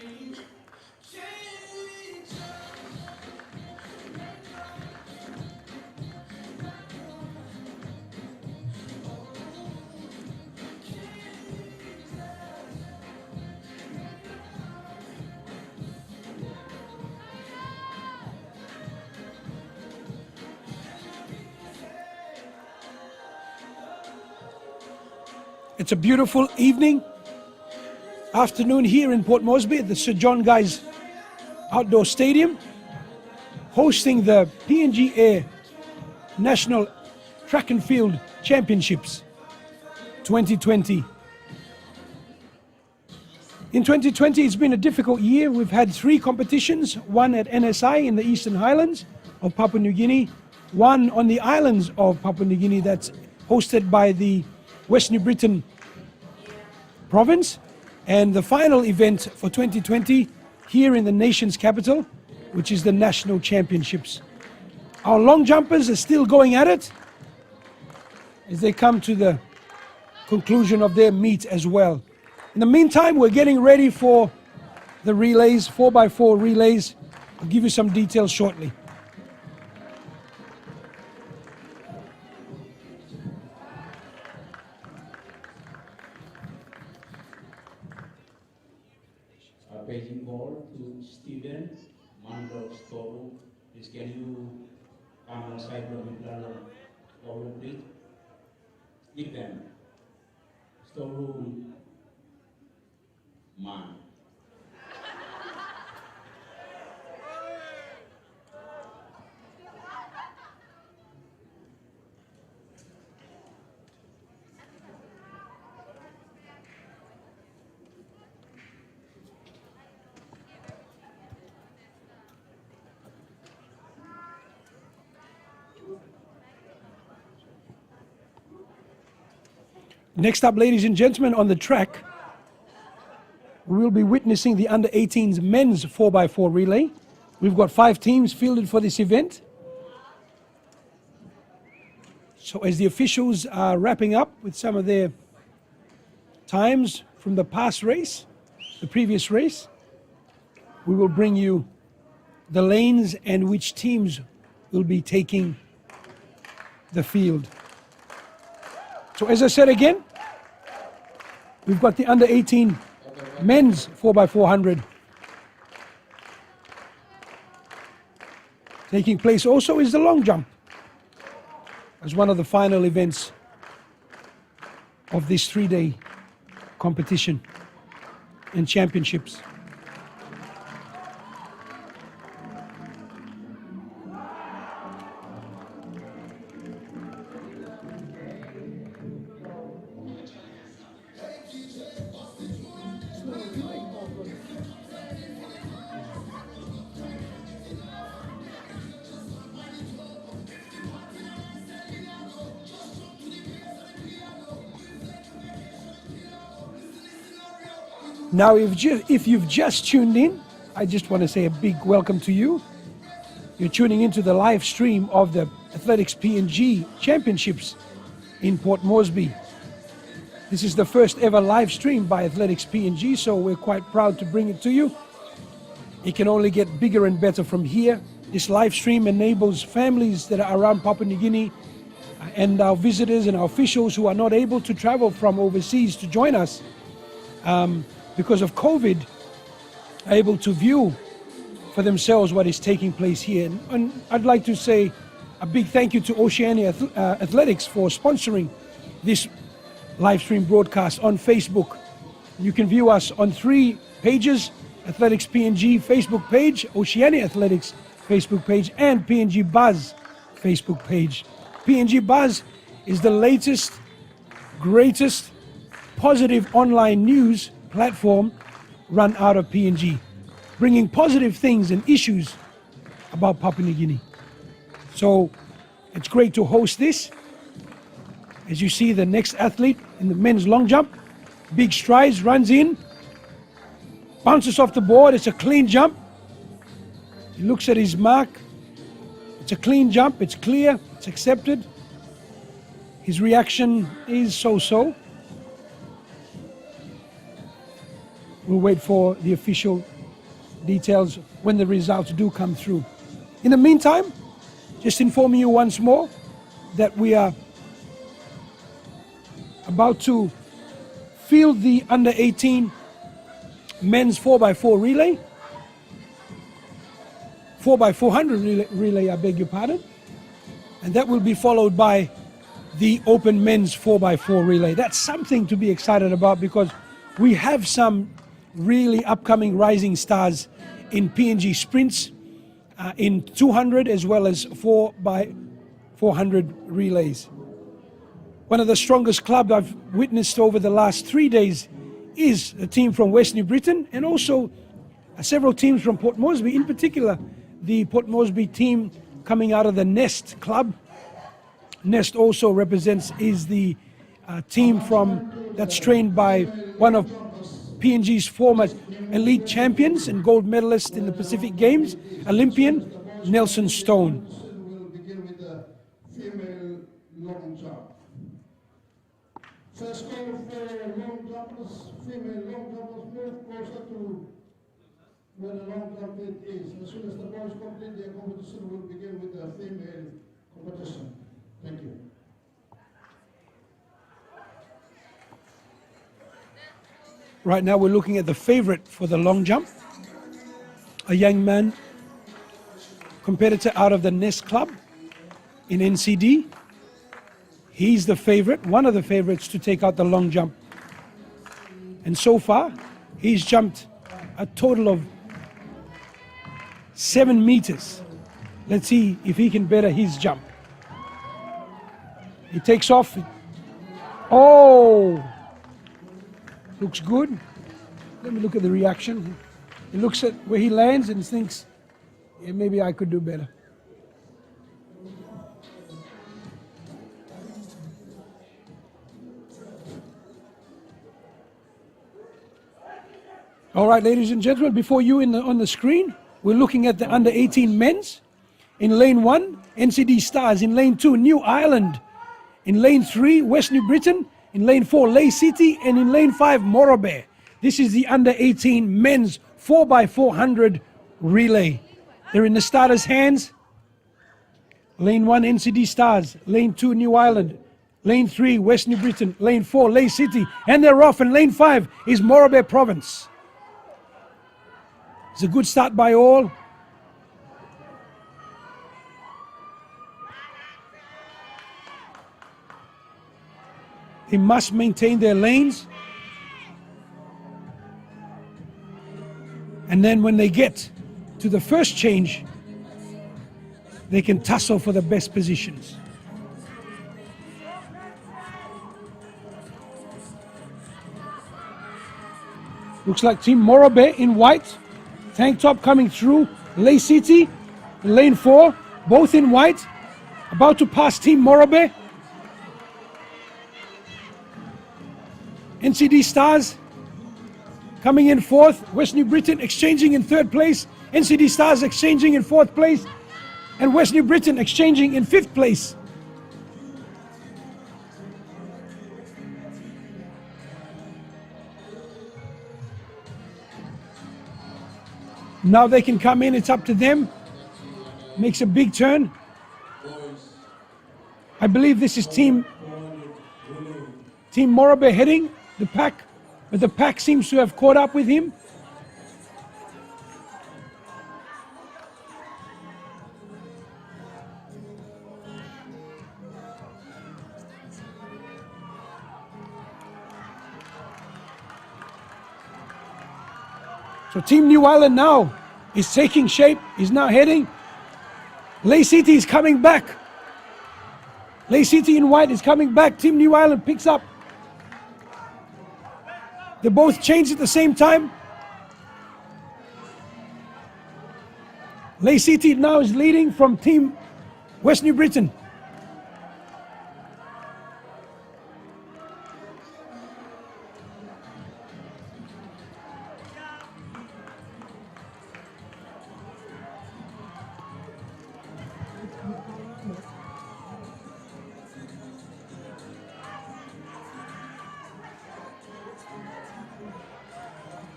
It's a beautiful afternoon here in Port Moresby at the Sir John Guy's Outdoor Stadium, hosting the PNG Air National Track and Field Championships 2020. In 2020, it's been a difficult year. We've had 3 competitions, one at NSI in the Eastern Highlands of Papua New Guinea, one on the islands of Papua New Guinea that's hosted by the West New Britain province, and the final event for 2020 here in the nation's capital, which is the National Championships. Our long jumpers are still going at it as they come to the conclusion of their meet as well. In the meantime, we're getting ready for the relays, 4x4 relays. I'll give you some details shortly. Beijing ball to Steven Mandok Storu. Please can you come on side of the Olympic? Steven Storu Man. Next up, ladies and gentlemen, on the track, we will be witnessing the under-18s men's 4x4 relay. We've got 5 teams fielded for this event. So as the officials are wrapping up with some of their times from the past race, the previous race, we will bring you the lanes and which teams will be taking the field. So as I said again, we've got the under-18 men's 4x400 taking place. Also is the long jump as one of the final events of this 3-day competition and championships. Now, if you've just tuned in, I just want to say a big welcome to you. You're tuning into the live stream of the Athletics PNG Championships in Port Moresby. This is the first ever live stream by Athletics PNG, so we're quite proud to bring it to you. It can only get bigger and better from here. This live stream enables families that are around Papua New Guinea and our visitors and our officials who are not able to travel from overseas to join us because of COVID, are able to view for themselves what is taking place here. And I'd like to say a big thank you to Oceania Athletics for sponsoring this live stream broadcast on Facebook. You can view us on 3 pages: Athletics PNG Facebook page, Oceania Athletics Facebook page, and PNG Buzz Facebook page. PNG Buzz is the latest, greatest, positive online news platform run out of PNG, bringing positive things and issues about Papua New Guinea. So it's great to host this. As you see, the next athlete in the men's long jump, big strides, runs in, bounces off the board. It's a clean jump. He looks at his mark. It's a clean jump. It's clear. It's accepted. His reaction is so-so. We'll wait for the official details when the results do come through. In the meantime, just informing you once more that we are about to field the under-18 men's 4x4 relay. 4x400 relay, I beg your pardon. And that will be followed by the open men's 4x4 relay. That's something to be excited about because we have some really upcoming rising stars in PNG sprints, in 200 as well as 4x400 relays. One of the strongest clubs I've witnessed over the last 3 days is a team from West New Britain and also several teams from Port Moresby, in particular the Port Moresby team coming out of the Nest club. Nest also is the team that's trained by one of PNG's former elite champions and gold medalist in the Pacific Games, Olympian Nelson Stone. We'll begin with the female long jump. First call for long jumpers, female long jumpers, move closer to where the long jump pit is. As soon as the boys complete their competition, we'll begin with the female competition. Thank you. Right now we're looking at the favorite for the long jump, a young man, competitor out of the Nest Club in NCD. He's the favorite, one of the favorites to take out the long jump. And so far, he's jumped a total of 7 meters. Let's see if he can better his jump. He takes off. Oh! Looks good. Let me look at the reaction. He looks at where he lands and thinks, yeah, maybe I could do better. All right, ladies and gentlemen, before you on the screen, we're looking at the under 18 men's. In lane 1, NCD Stars. In lane 2, New Ireland. In lane 3, West New Britain. In lane 4, Lay City. And in lane 5, Morobeh. This is the under 18 men's 4x400 relay. They're in the starters' hands. Lane 1, NCD Stars. Lane 2, New Ireland. Lane 3, West New Britain. Lane 4, Lay City. And they're off. And lane 5 is Morobeh Province. It's a good start by all. They must maintain their lanes. And then when they get to the first change, they can tussle for the best positions. Looks like Team Morobeh in white. Tank top coming through. Lay City in lane 4, both in white. About to pass Team Morobeh. NCD Stars coming in 4th. West New Britain exchanging in 3rd place. NCD Stars exchanging in 4th place. And West New Britain exchanging in 5th place. Now they can come in, it's up to them. Makes a big turn. I believe this is Team Morobeh heading the pack, but the pack seems to have caught up with him. So Team New Ireland now is taking shape, is now heading. Lay City is coming back. Lay City in white is coming back. Team New Ireland picks up. They both changed at the same time. Lay City now is leading from Team West New Britain.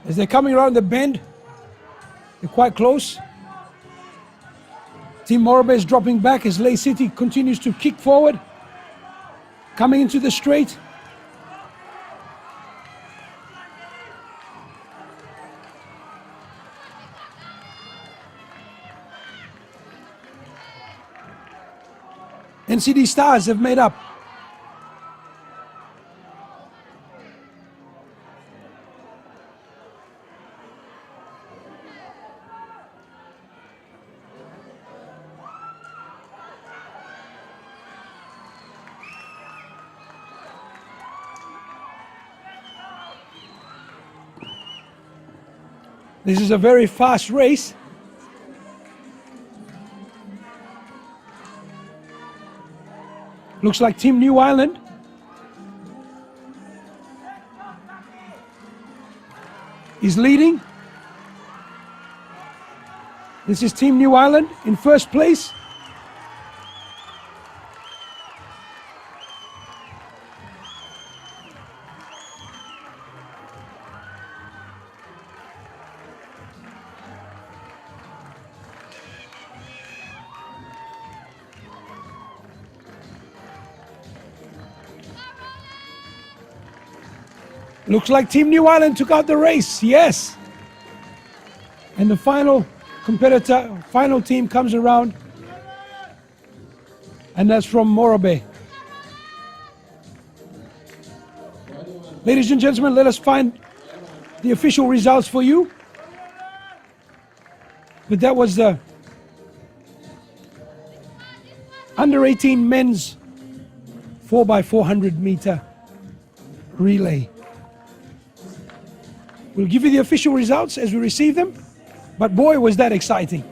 As they're coming around the bend, they're quite close. Team Morobeh is dropping back as Lay City continues to kick forward. Coming into the straight. NCD Stars have made up. This is a very fast race. Looks like Team New Ireland is leading. This is Team New Ireland in 1st place. Looks like Team New Ireland took out the race, yes. And the final competitor, final team comes around. And that's from Morobeh. Ladies and gentlemen, let us find the official results for you. But that was the under 18 men's 4x400 meter relay. We'll give you the official results as we receive them, but boy was that exciting.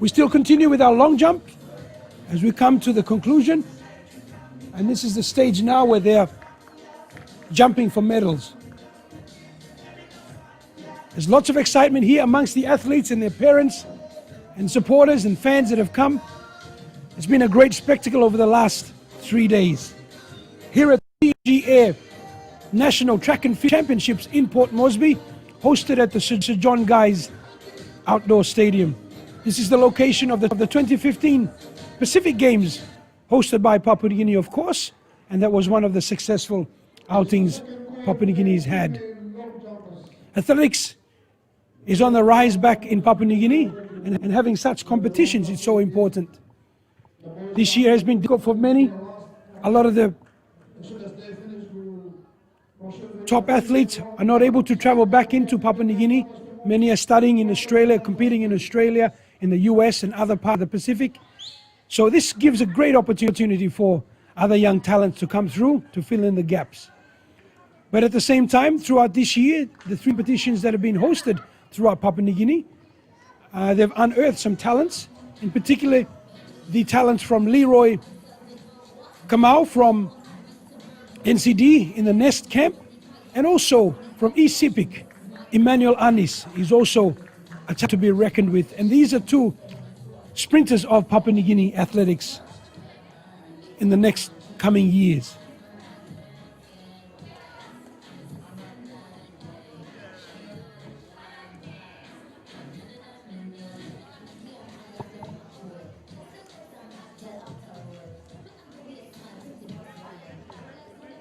We still continue with our long jump as we come to the conclusion, and this is the stage now where they're jumping for medals. There's lots of excitement here amongst the athletes and their parents and supporters and fans that have come. It's been a great spectacle over the last 3 days. Here at the PNG Air National Track and Field Championships in Port Moresby, hosted at the Sir John Guy's Outdoor Stadium. This is the location of the 2015 Pacific Games, hosted by Papua New Guinea, of course, and that was one of the successful outings Papua New Guinea's had. Athletics is on the rise back in Papua New Guinea, and having such competitions is so important. This year has been difficult for many. A lot of the top athletes are not able to travel back into Papua New Guinea. Many are studying in Australia, competing in Australia, in the US and other parts of the Pacific. So this gives a great opportunity for other young talents to come through to fill in the gaps. But at the same time, throughout this year, the 3 competitions that have been hosted throughout Papua New Guinea, they've unearthed some talents, in particular the talents from Leroy Kamau from NCD in the Nest camp, and also from East Sepik, Emmanuel Anis is also a talent to be reckoned with. And these are 2 sprinters of Papua New Guinea athletics in the next coming years.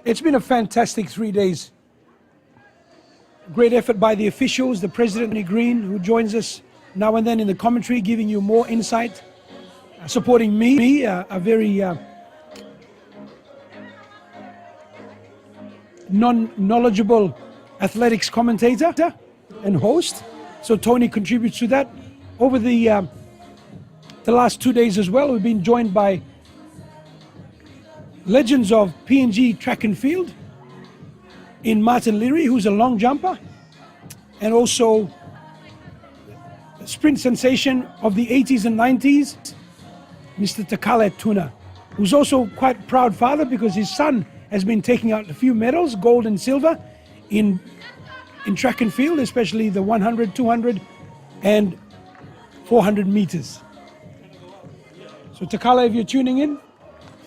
It's been a fantastic 3 days. Great effort by the officials, the President Tony Green, who joins us now and then in the commentary, giving you more insight, supporting me, a very non-knowledgeable athletics commentator and host. So Tony contributes to that. Over the last 2 days as well, we've been joined by legends of PNG track and field in Martin Leary, who's a long jumper, and also sprint sensation of the 80s and 90s, Mr. Takale Tuna, who's also quite a proud father because his son has been taking out a few medals, gold and silver, in track and field, especially the 100, 200 and 400 meters. So Takale, if you're tuning in,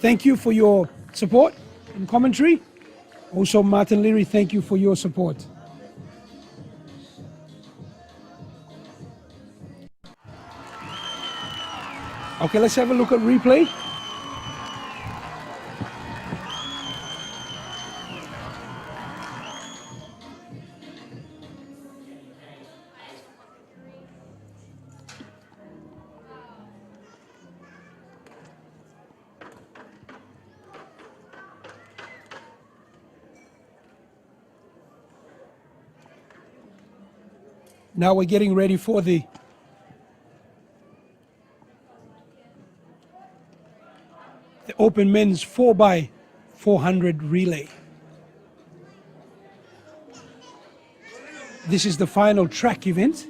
thank you for your support and commentary. Also, Martin Leary, thank you for your support. Okay, let's have a look at replay. Now we're getting ready for the open men's 4x400 relay. This is the final track event.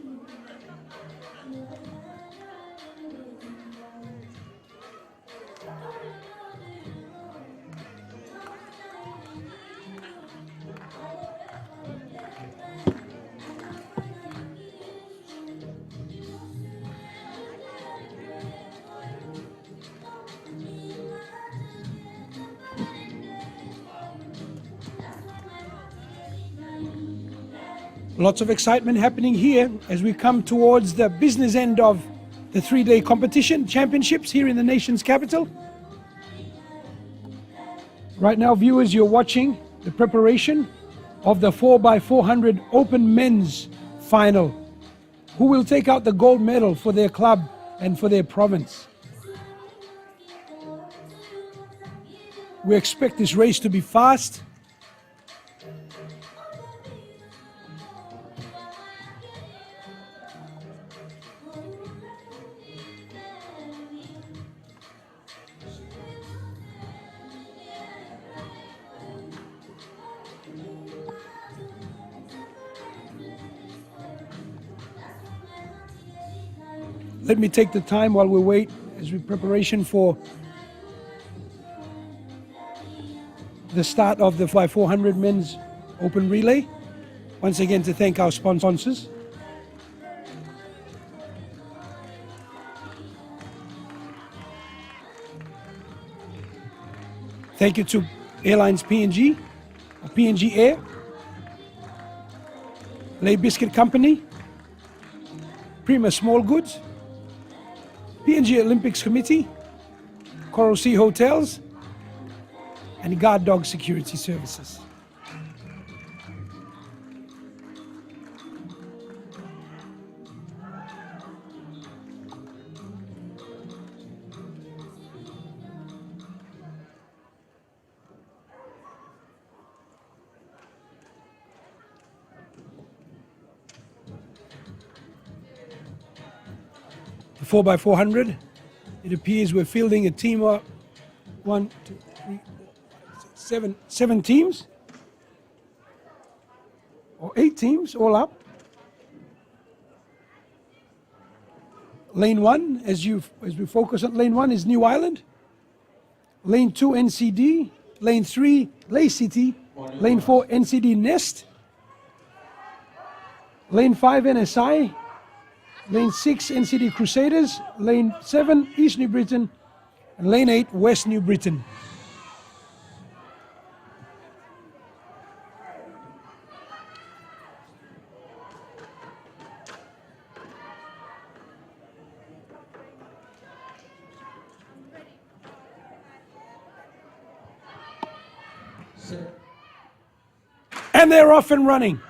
Lots of excitement happening here as we come towards the business end of the 3-day competition championships here in the nation's capital. Right now, viewers, you're watching the preparation of the 4x400 open men's final. Who will take out the gold medal for their club and for their province? We expect this race to be fast. Let me take the time while we wait as we preparation for the start of the 4x400 men's open relay. Once again, to thank our sponsors. Thank you to Airlines PNG, or PNG Air, Lay Biscuit Company, Prima Small Goods, PNG Olympics Committee, Coral Sea Hotels, and Guard Dog Security Services. The 4x400, it appears we're fielding a team of 1, 2, 3, 4, 5, 6, 7 teams, or 8 teams all up. Lane 1, as we focus on lane 1, is New Island. Lane 2, NCD. Lane 3, Lay City. Lane 4, NCD Nest. Lane 5, NSI. Lane 6, NCD Crusaders. Lane 7, East New Britain. And Lane 8, West New Britain. And they're off and running.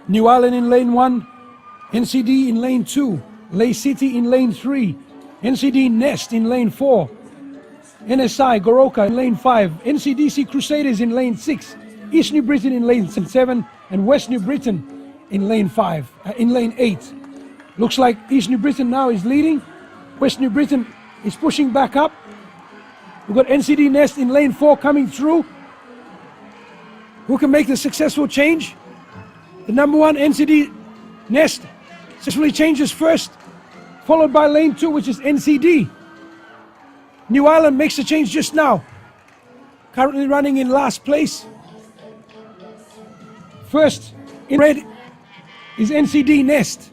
New Island in lane 1, NCD in lane 2, Lay City in lane 3, NCD Nest in lane 4, NSI Goroka in lane 5, NCDC Crusaders in lane 6, East New Britain in lane 7, and West New Britain in lane 8. Looks like East New Britain now is leading. West New Britain is pushing back up. We've got NCD Nest in lane 4 coming through. Who can make the successful change? The number 1 NCD Nest successfully changes first, followed by lane 2, which is NCD. New Island makes the change just now. Currently running in last place. First in red is NCD Nest.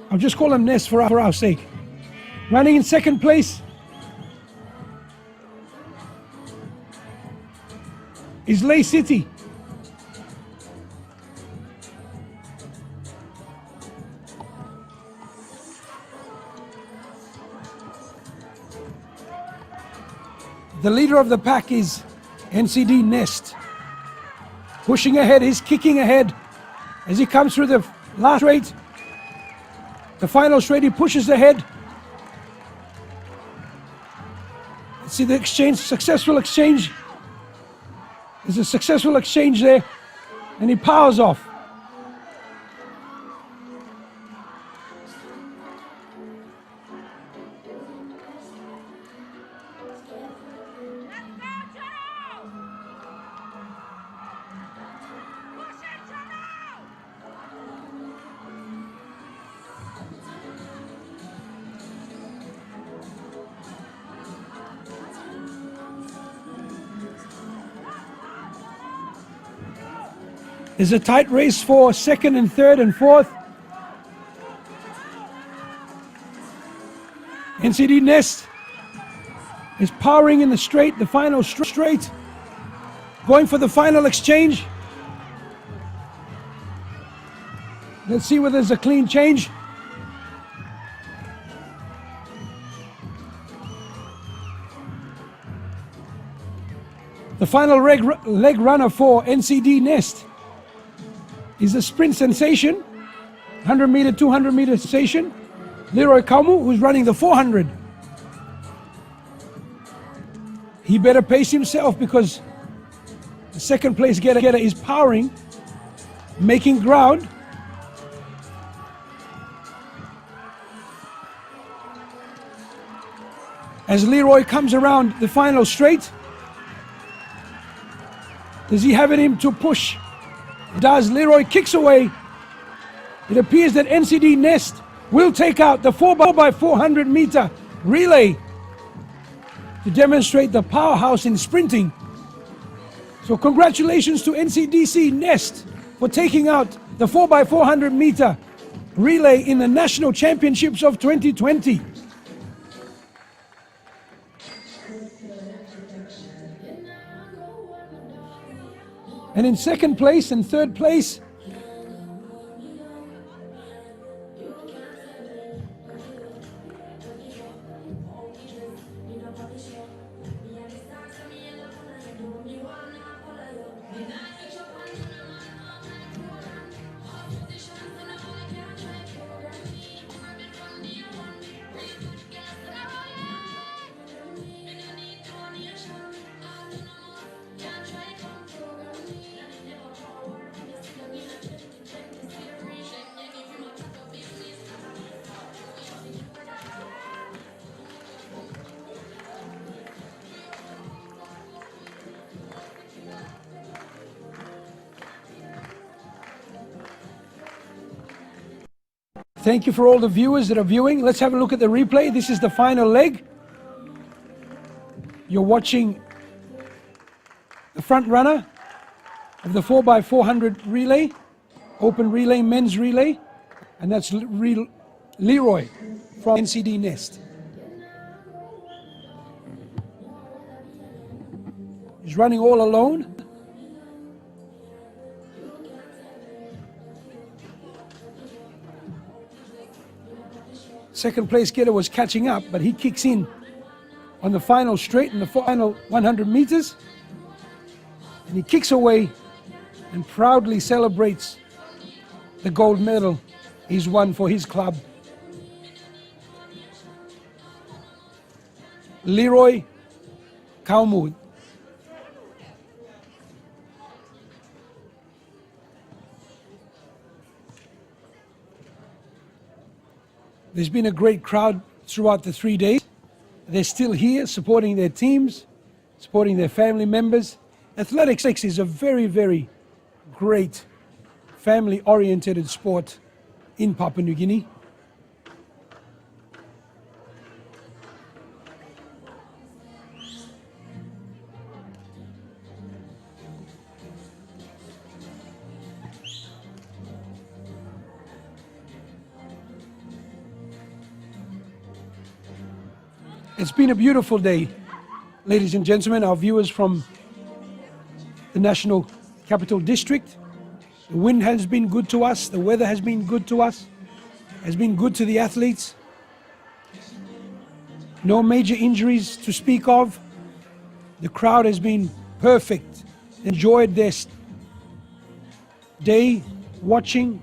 I'll just call them Nest for our sake. Running in second place is Lay City. The leader of the pack is NCD Nest. Pushing ahead, he's kicking ahead. As he comes through the last straight, the final straight, he pushes ahead. Let's see the exchange, successful exchange. There's a successful exchange there, and he powers off. There's a tight race for second and third and fourth. NCD Nest is powering in the straight, the final straight. Going for the final exchange. Let's see whether there's a clean change. The final leg runner for NCD Nest is a sprint sensation, 100 meter, 200 meter sensation, Leroy Kaumu, who's running the 400. He better pace himself because the second place getter is powering, making ground. As Leroy comes around the final straight, does he have it in to push? Does. Leroy kicks away. It appears that NCD Nest will take out the 4x400 meter relay to demonstrate the powerhouse in sprinting. So So congratulations to NCDC Nest for taking out the 4x400 meter relay in the National Championships of 2020. And in second place and third place, thank you for all the viewers that are viewing. Let's have a look at the replay. This is the final leg. You're watching the front runner of the 4x400 relay, open relay, men's relay, and that's Leroy from NCD Nest. He's running all alone. Second place getter was catching up, but he kicks in on the final straight in the final 100 meters. And he kicks away and proudly celebrates the gold medal he's won for his club. Leroy Kaumud. There's been a great crowd throughout the 3 days. They're still here supporting their teams, supporting their family members. Athletics is a very, very great family-oriented sport in Papua New Guinea. It's been a beautiful day, ladies and gentlemen, our viewers from the National Capital District. The wind has been good to us, the weather has been good to us, has been good to the athletes. No major injuries to speak of. The crowd has been perfect, enjoyed their day watching,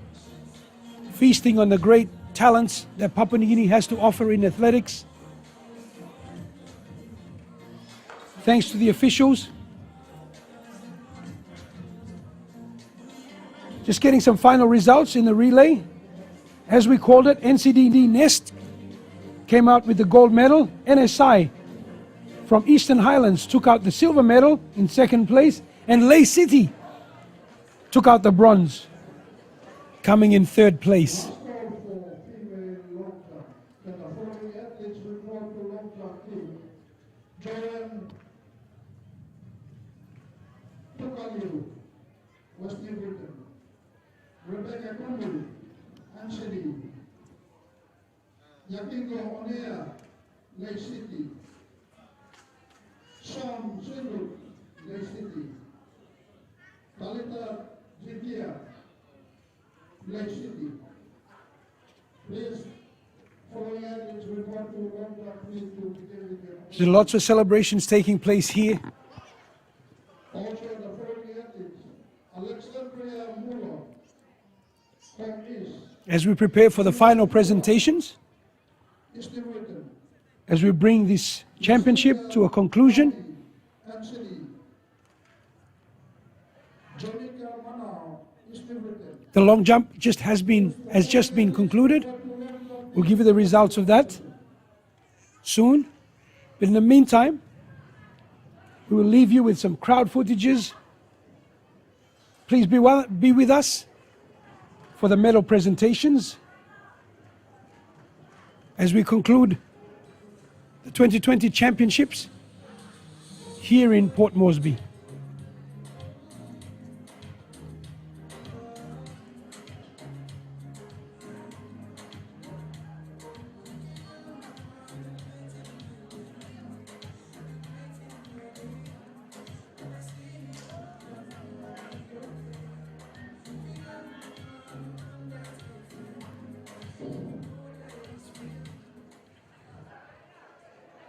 feasting on the great talents that Papua New Guinea has to offer in athletics. Thanks to the officials. Just getting some final results in the relay. As we called it, NCDD Nest came out with the gold medal. NSI from Eastern Highlands took out the silver medal in second place. And Lay City took out the bronze, coming in third place. Rebecca Kumbu, Anthony, Yakingo Onea, Lay City, Sean Zulu, Lay City, Talita Jigia, Lay City. Please, following athletes, we want to begin with the... There's lots of celebrations taking place here. Also, the following athletes, Alexandria Muller, as we prepare for the final presentations, as we bring this championship to a conclusion, the long jump has just been concluded. We'll give you the results of that soon. But in the meantime, we will leave you with some crowd footages. Please be with us for the medal presentations as we conclude the 2020 championships here in Port Moresby.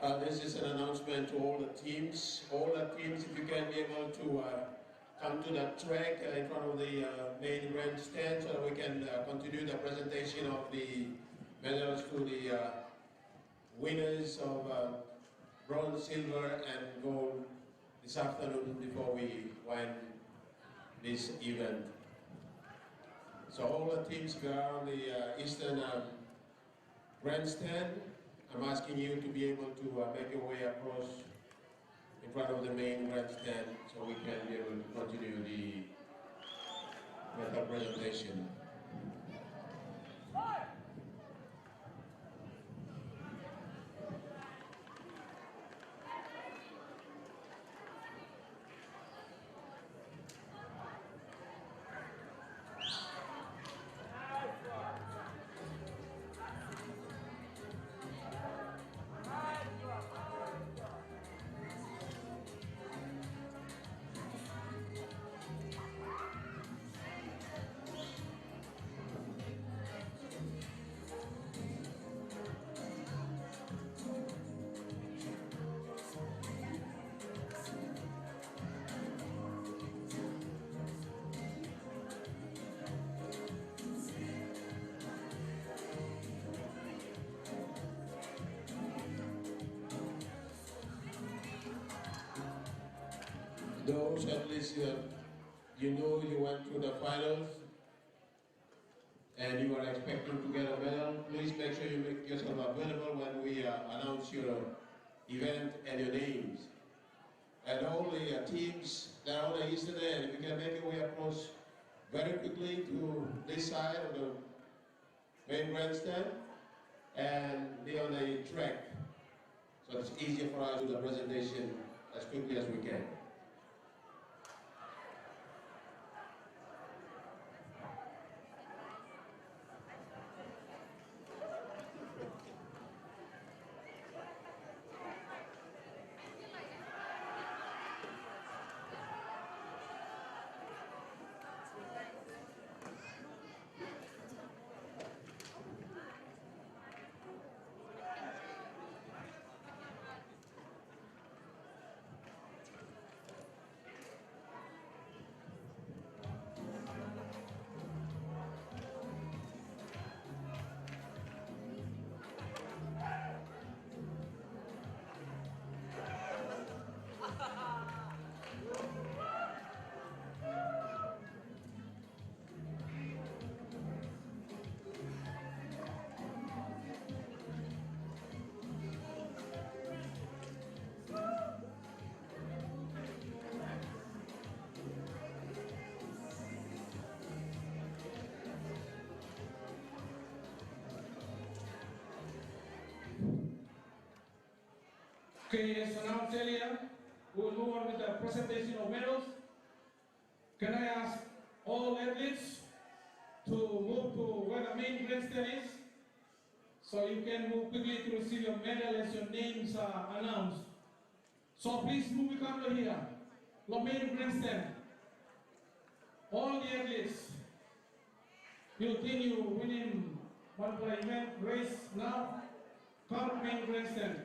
This is an announcement to all the teams. All the teams, if you can be able to come to the track in front of the main grandstand so that we can continue the presentation of the medals to the winners of bronze, silver, and gold this afternoon before we wind this event. So all the teams who are on the eastern grandstand, I'm asking you to be able to make your way across in front of the main grandstand so we can be able to continue the medal presentation. Those at least you know you went through the finals and you are expecting to get a medal, please make sure you make yourself available when we announce your event and your names. And all the teams that are on the eastern end, if you can make your way across very quickly to this side of the main grandstand and be on the track so it's easier for us to do the presentation as quickly as we can. Okay, as announced earlier, we will move on with the presentation of medals. Can I ask all athletes to move to where the main grandstand is, so you can move quickly to receive your medal as your names are announced. So please move come here, the main grandstand. All the athletes will continue winning one play event race now. Come main grandstand.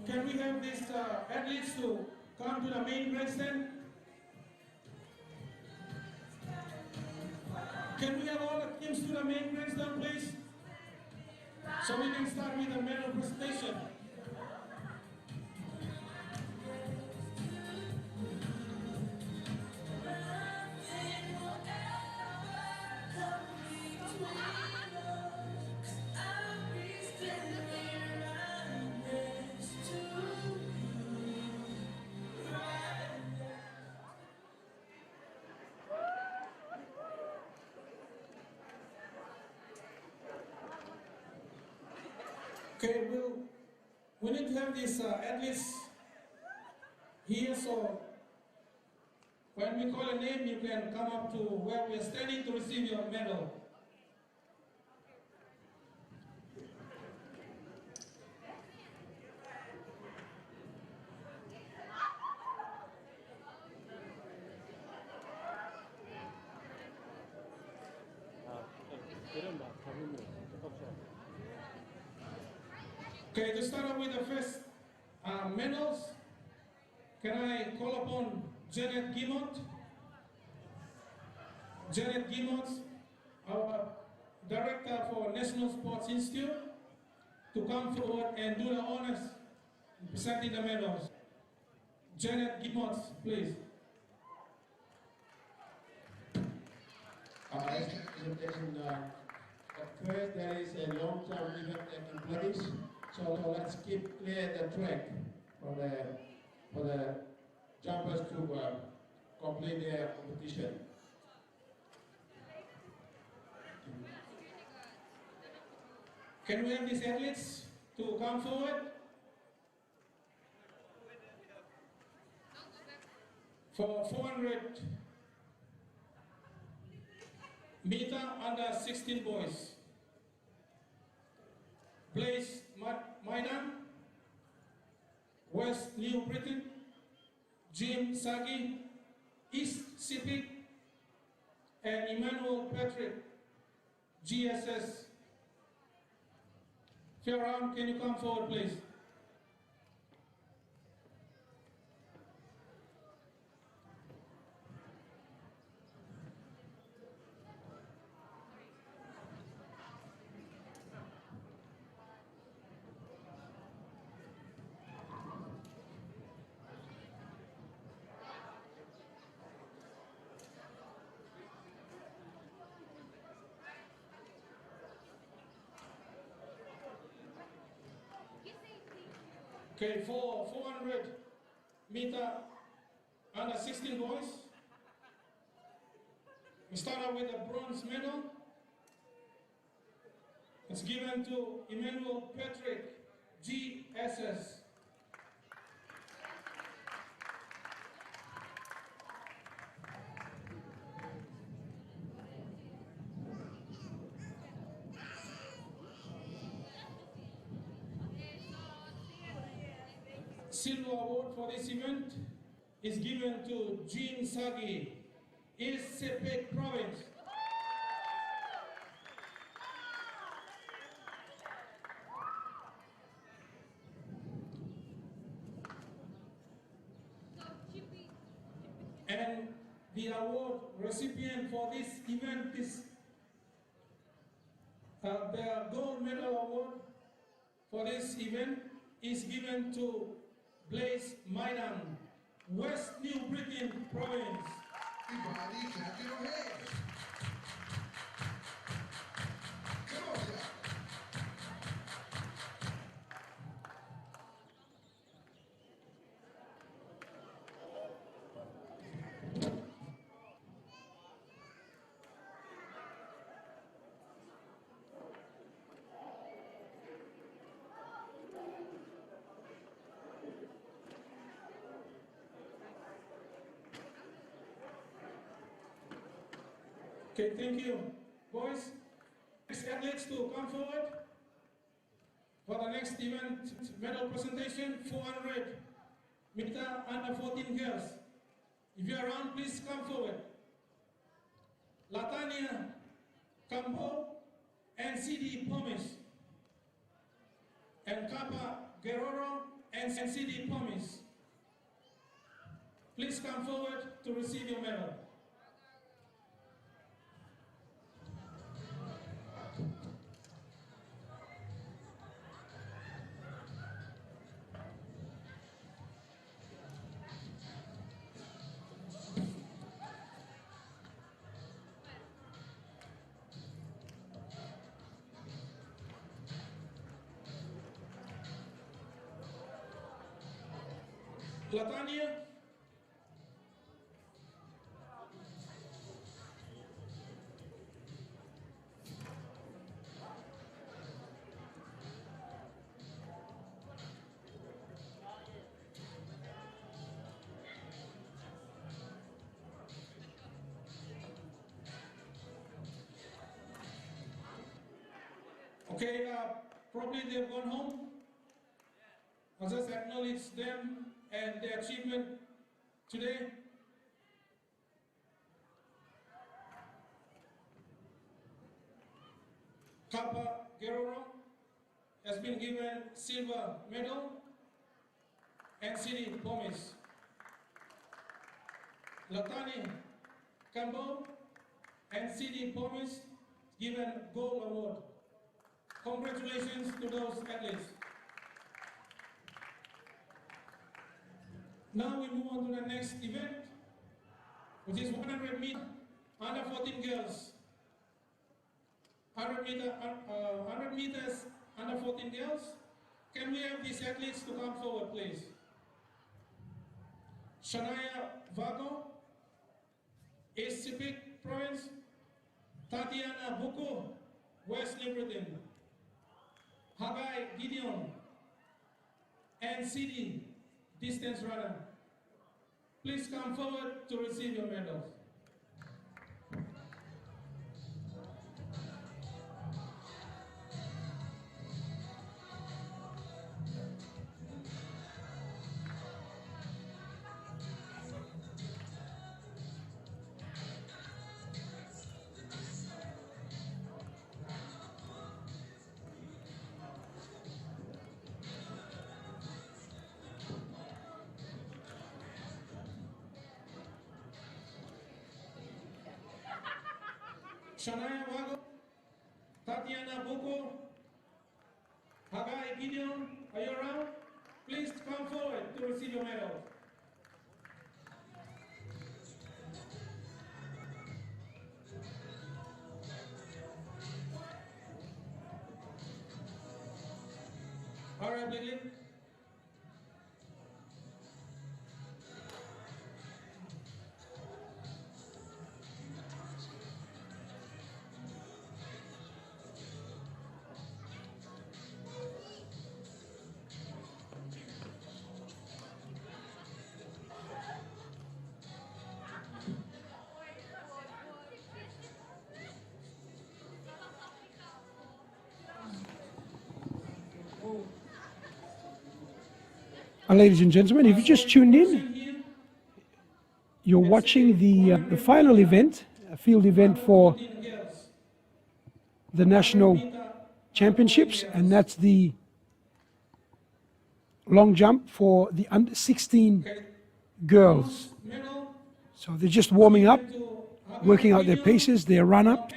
Can we have these athletes to come to the main grandstand? Can we have all the teams to the main grandstand, please? So we can start with the medal presentation. Okay, we need to have this athletes here, so when we call a name, you can come up to where we are standing to receive your medal. Okay, to start off with the first medals, can I call upon Janet Gimont? Janet Gimont, our Director for National Sports Institute, to come forward and do the honors in presenting the medals. Janet Gimont, please. At first, there is a long-term event taking place, so let's keep clear the track for the jumpers to complete their competition. Can we have these athletes to come forward? For 400 meter under 16 boys. Place Maidan, West New Britain, Jim Sagi, East Sepik, and Emmanuel Patrick, GSS. Farron, can you come forward, please? Okay, for 400 meter under 16 boys, we start out with a bronze medal. It's given to Emmanuel Patrick, GSS. Silver award for this event is given to Jean Sagi, East Sepik Province. And the award recipient for this event is the gold medal award for this event is given to Blaise Maidan, West New Britain Province. Everybody clap your hands. Come on, y'all. Okay, thank you. Boys, next athletes to come forward for the next event medal presentation, 400 meter under 14 girls. If you're around, please come forward. Latania Campo and CD Pomis. And Kappa Guerrero and CD Pomis. Please come forward to receive your medal. Latania. Okay, probably they've gone home. I'll just acknowledge them and their achievement today. Kappa Guerrero has been given silver medal, and Sidi Pomis. Latani Campbell and Sidi Pomis given gold award. Congratulations to those athletes. Now we move on to the next event, which is 100 meter under 14 girls. 100 meters under 14 girls. Can we have these athletes to come forward, please? Shania Vago, East Sepik Province. Tatiana Buko, West Liberton. Hagai Gideon, and Sidi, distance runner. Please come forward to receive your medals. Shania Vago, Tatiana Buko, Hagai Gideon, are you around? Please come forward to receive your medal. All right, Billy. Ladies and gentlemen, if you just tuned in, you're watching the final event, a field event for the national championships, and that's the long jump for the under 16 girls. So they're just warming up, working out their paces, their run up.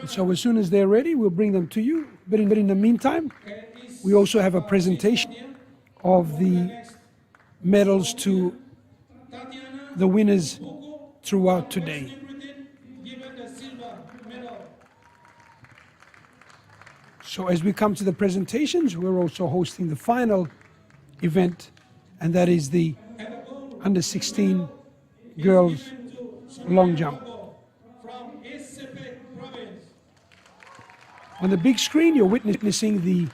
And so as soon as they're ready, we'll bring them to you. But in the meantime, we also have a presentation of the medals to the winners throughout today. So as we come to the presentations, we're also hosting the final event, and that is the under 16 girls long jump. On the big screen, you're witnessing the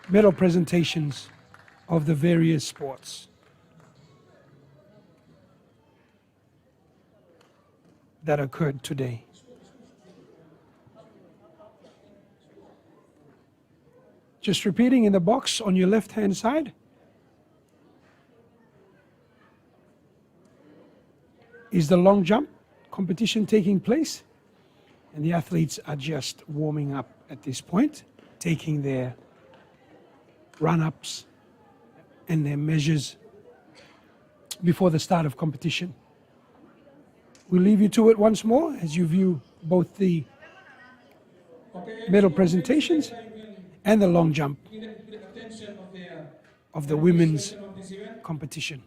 medal presentations of the various sports. That occurred today. Just repeating, in the box on your left-hand side is the long jump competition taking place, and the athletes are just warming up at this point, taking their run-ups and their measures before the start of competition. We'll leave you to it once more as you view both the medal presentations and the long jump of the women's competition.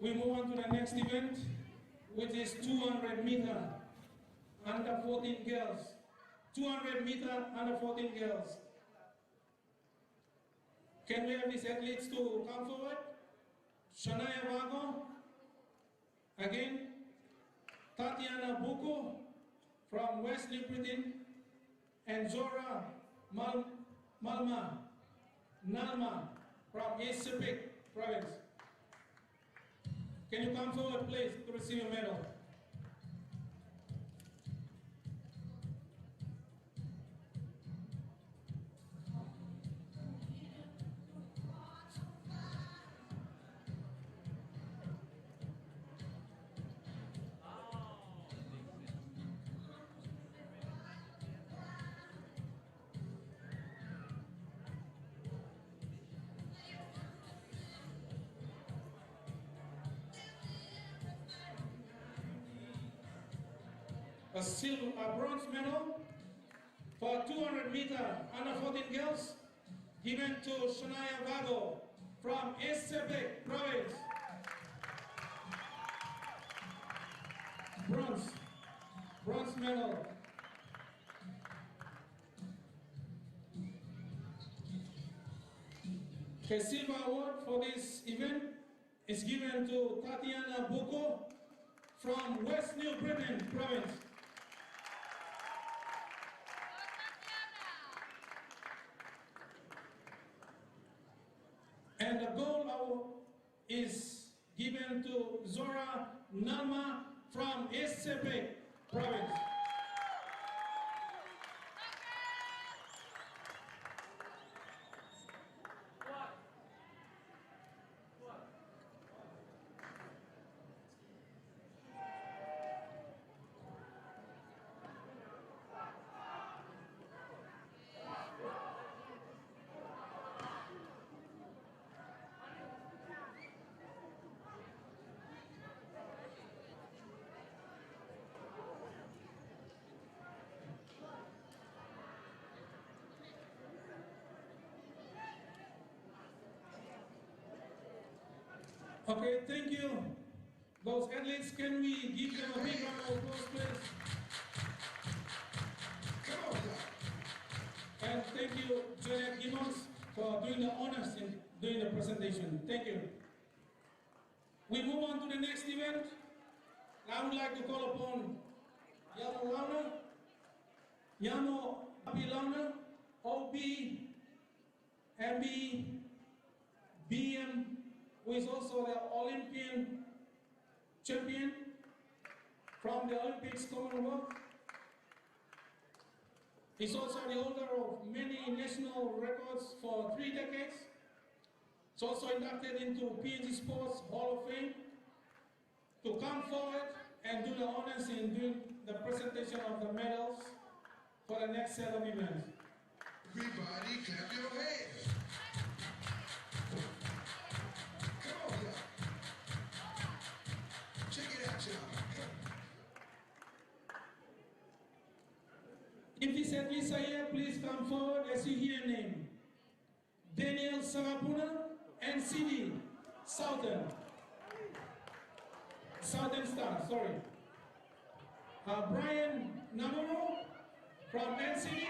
We move on to the next event, which is 200 meter under 14 girls. 200 meter under 14 girls. Can we have these athletes to come forward? Shania Vago, again, Tatiana Buko from West Liberton, and Zora Nalma from East Sepik Province. Can you come forward, please, to receive a medal? a bronze medal for 200 meter under 14 girls, given to Shania Vago from East Sepik province. Bronze medal. The silver award for this event is given to Tatiana Boko from West New Britain province. And the gold award is given to Zora Nalma from East Sepik province. Okay, thank you. Those athletes, can we give them a big round of applause, please? And thank you, Janet Gibbons, for doing the honors in doing the presentation. Thank you. We move on to the next event. I would like to call upon Yano Launa, Yano Apilauna, OB, MB, BM, who is also the Olympian champion from the Olympics Commonwealth. He's also the holder of many national records for 3 decades. He's also inducted into PNG Sports Hall of Fame to come forward and do the honors in doing the presentation of the medals for the next set of events. Everybody clap your hands. If this athletes are here, please come forward as you hear name. Daniel Sarapuna, NCD, Southern Star, sorry. Brian Namuro from NCD,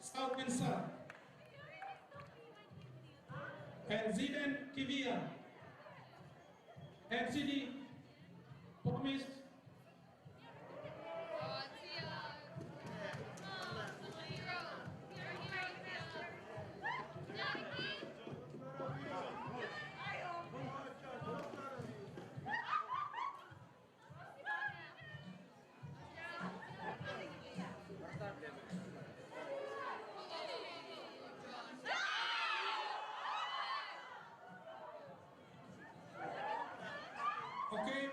Southern Star. And Zidane Kivia, NCD, promised. Okay,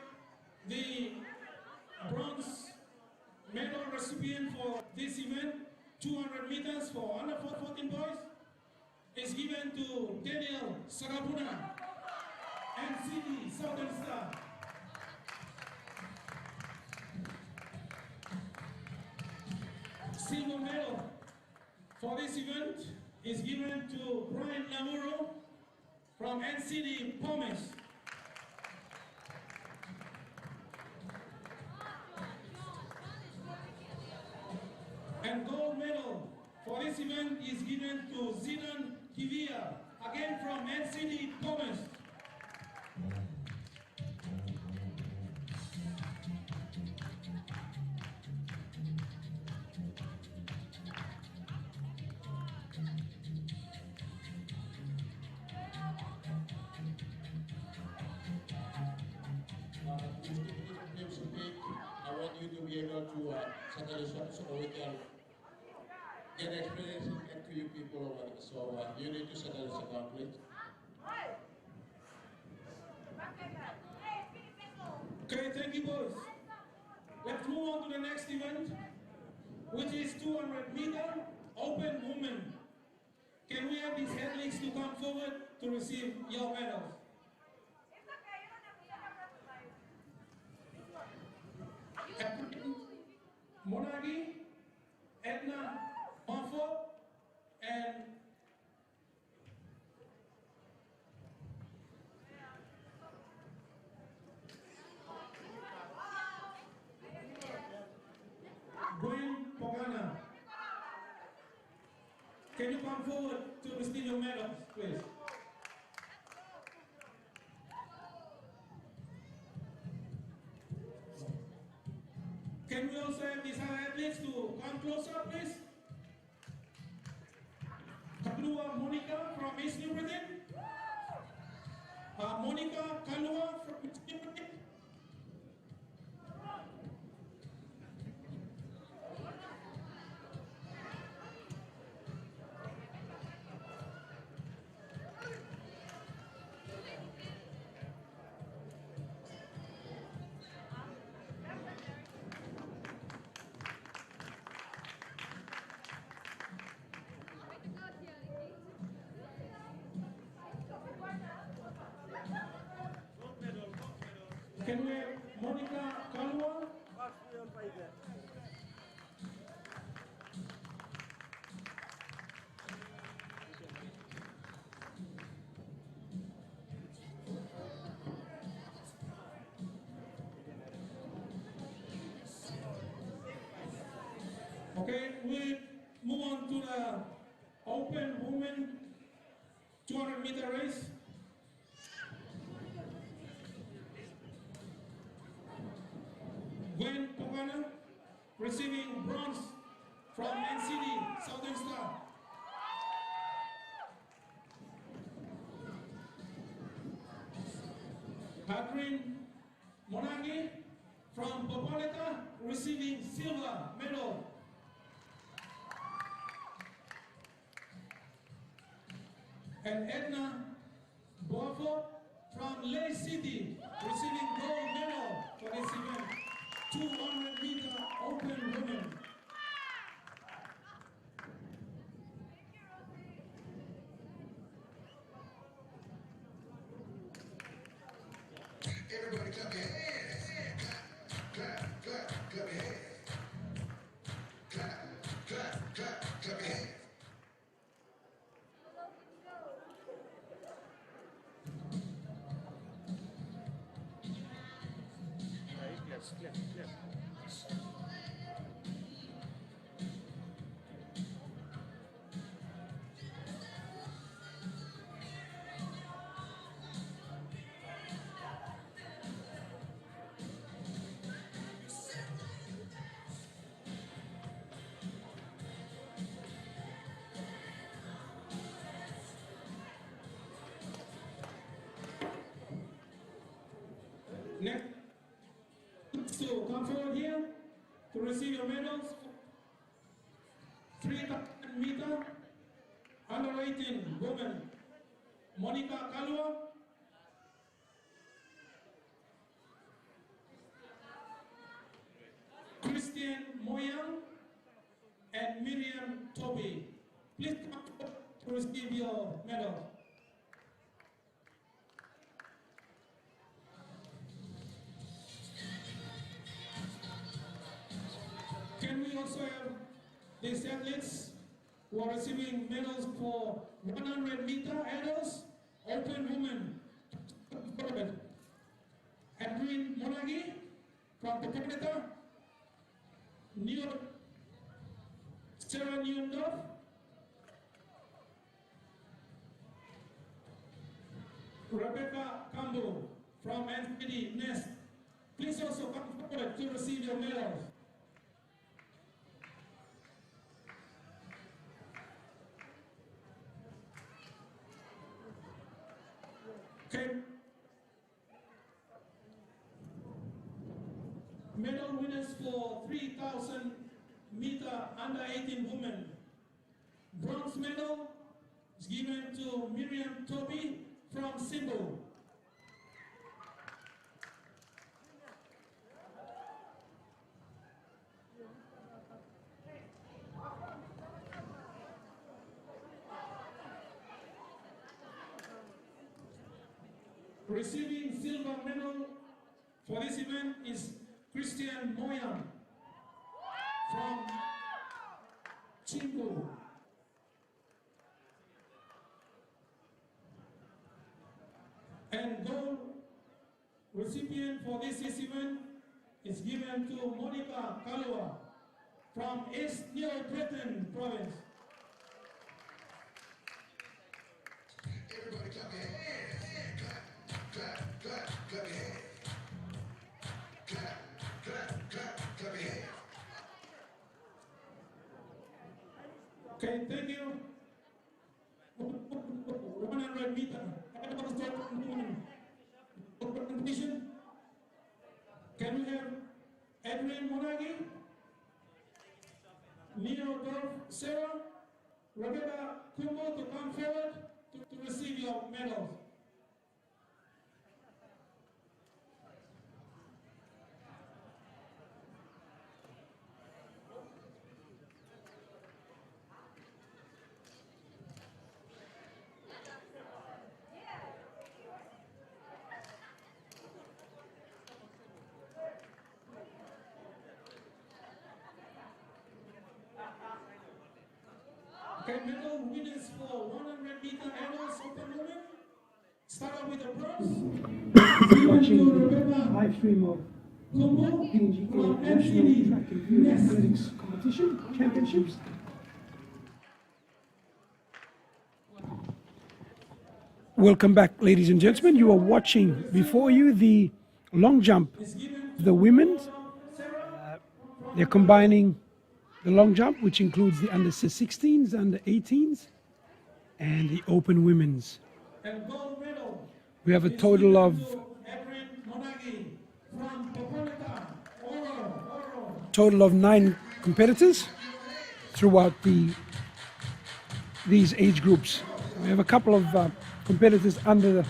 the bronze medal recipient for this event, 200 meters for under 14 boys, is given to Daniel Sarapuna, NCD Southern Star. Silver medal for this event is given to Brian Namuro from NCD Pomes. And gold medal for this event is given to Zidane Kivia, again from NCD Pomes. I want you to be able to settle the shot so we can get explanation back to you people over there. So you need to settle this account, please. Okay, thank you boys. Let's move on to the next event, which is 200 meter open women. Can we have these athletes to come forward to receive your medals? Monagi, Edna Monfort, and Gwen Pogana. Can you come forward to receive your medals, please? Can we also have these athletes to come closer, please? Kalua Monica from East New Britain. Monica Kalua from East New Britain. Can we have Monica Kalua? Okay, we move on to the open women 200-meter race. Gwen Pogana receiving bronze from NCD Southern Star. Catherine Monagi from Popoleta receiving silver medal. And Edna Boafort from Lake City receiving gold medal for this event. 200-meter open women. Everybody clap your hands. Clap, clap, clap, clap your hands. Clap, clap, clap, clap your hands. Yes, yes, yes. Next, so come forward here to receive your medals. 3,000 meter under 18 women. Monica Kalua, Christian Moyang, and Miriam Toby. Please come forward to receive your medal. Can we also have these athletes who are receiving medals for 100-meter adults, open women? Edwin Monagi from Popoleta, New York, Sarah Newendorf, Rebecca Campbell from NPD Nest. Please also come forward to receive your medals. Okay. Medal winners for 3,000 meter under 18 women. Bronze medal is given to Miriam Toby from Cebu. Receiving silver medal for this event is Christian Moyan from recipient for this event is given to Monica Kalua from East New Britain province. Everybody clap your hands. Clap, clap, clap, clap your hands. Clap, clap, clap, clap your hands. Okay, thank you. 100 meter. Competition. Can we have Edwin Monagi, Neo Dorf Sarah, Rebecca Kumbo to come forward to receive your medals. Okay, medal winners for 100 meter aerials open women. Start off with the bronze. Watching the live stream of PNG National Track and Field Athletics Competition Championships. Welcome back, ladies and gentlemen. You are watching before you the long jump, the women. They're combining the long jump, which includes the under 16s, under 18s, and the open women's. We have a total of total of 9 competitors throughout these age groups. We have a couple of competitors under the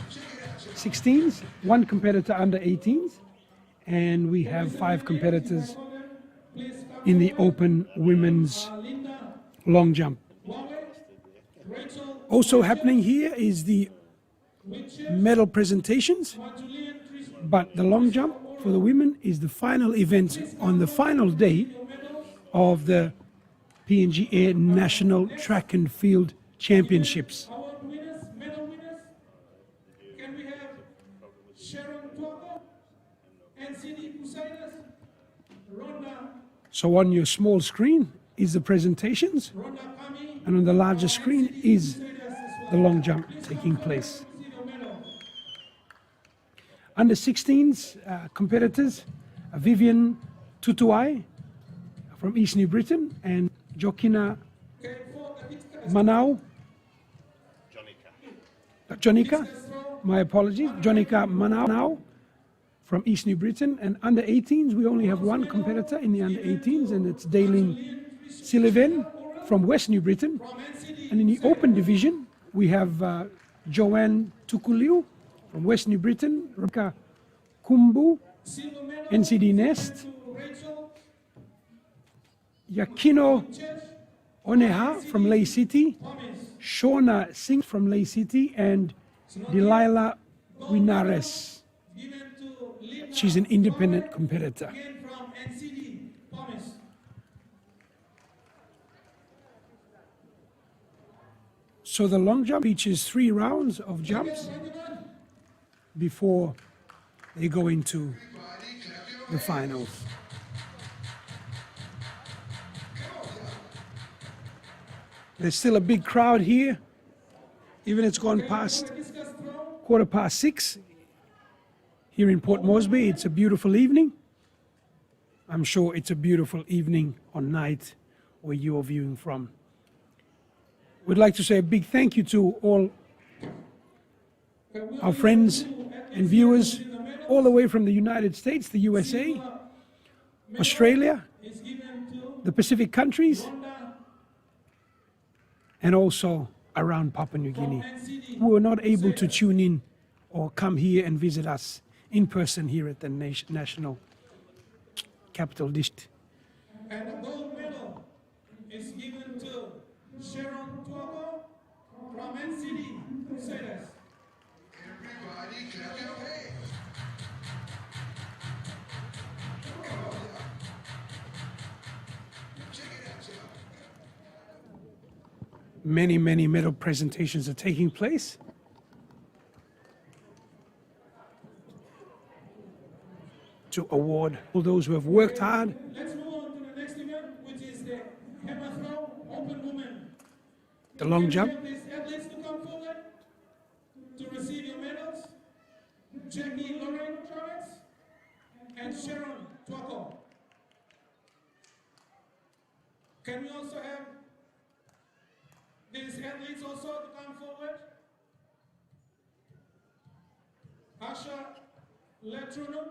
16s, 1 competitor under 18s, and we have 5 competitors in the open women's long jump. Also happening here is the medal presentations, but the long jump for the women is the final event on the final day of the PNG Air National Track and Field Championships. Medal winners. Can we have Sharon Tuaco, NCD Crusaders, Rhonda. So on your small screen is the presentations, and on the larger screen is the long jump taking place. Under 16s competitors, Vivian Tutuai from East New Britain and Jokina Manau. Jonica, my apologies, Jonica Manau from East New Britain. And under 18s, we only have 1 competitor in the under 18s, and it's Daylin Sullivan from West New Britain. And in the open division, we have Joanne Tukuliu from West New Britain, Rebecca Kumbu, NCD Nest, Yakino Oneha from Lay City, Shona Singh from Lay City, and Delilah Winares. She's an independent competitor. So the long jump features 3 rounds of jumps before they go into the finals. There's still a big crowd here, even it's gone past 6:15 here in Port Moresby. It's a beautiful evening. I'm sure it's a beautiful evening or night where you are viewing from. We'd like to say a big thank you to all our friends and viewers all the way from the United States, the USA, Australia, the Pacific countries, and also around Papua New Guinea, who were not able to tune in or come here and visit us in person here at the National Capital District. And the gold medal is given to Sharon Tuaco from NCD Crusaders. Everybody clap your hands. Check it out, y'all. Many medal presentations are taking place. to award all those who have worked hard. Let's move on to the next event, which is the hammer throw open woman. The long jump. Can we have these athletes to come forward to receive your medals? Jackie Lorraine Travis and Sharon Tuaco. Can we also have these athletes also to come forward? Asha Lanturno,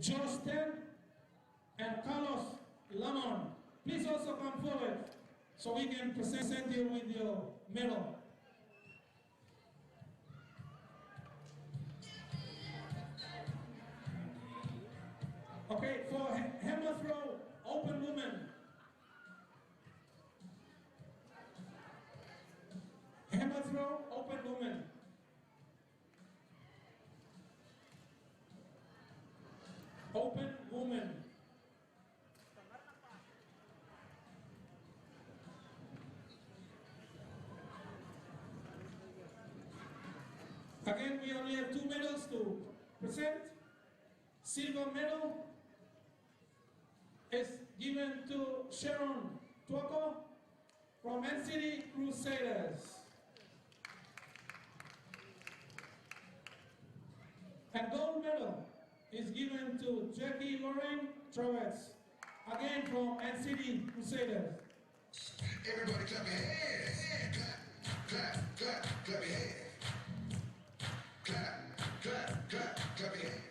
Justin and Carlos Lamon. Please also come forward so we can present you with your medal. Okay, for hammer throw, open woman. Hammer throw, open woman. Open woman. Again, we only have 2 medals to present. Silver medal is given to Sharon Tuaco from NCD Crusaders. And gold medal is given to Jackie Lorraine Travis, again from NCD Crusaders. Everybody clap your hands. Clap, clap, clap, clap your hands. Clap, clap, clap, clap your hands.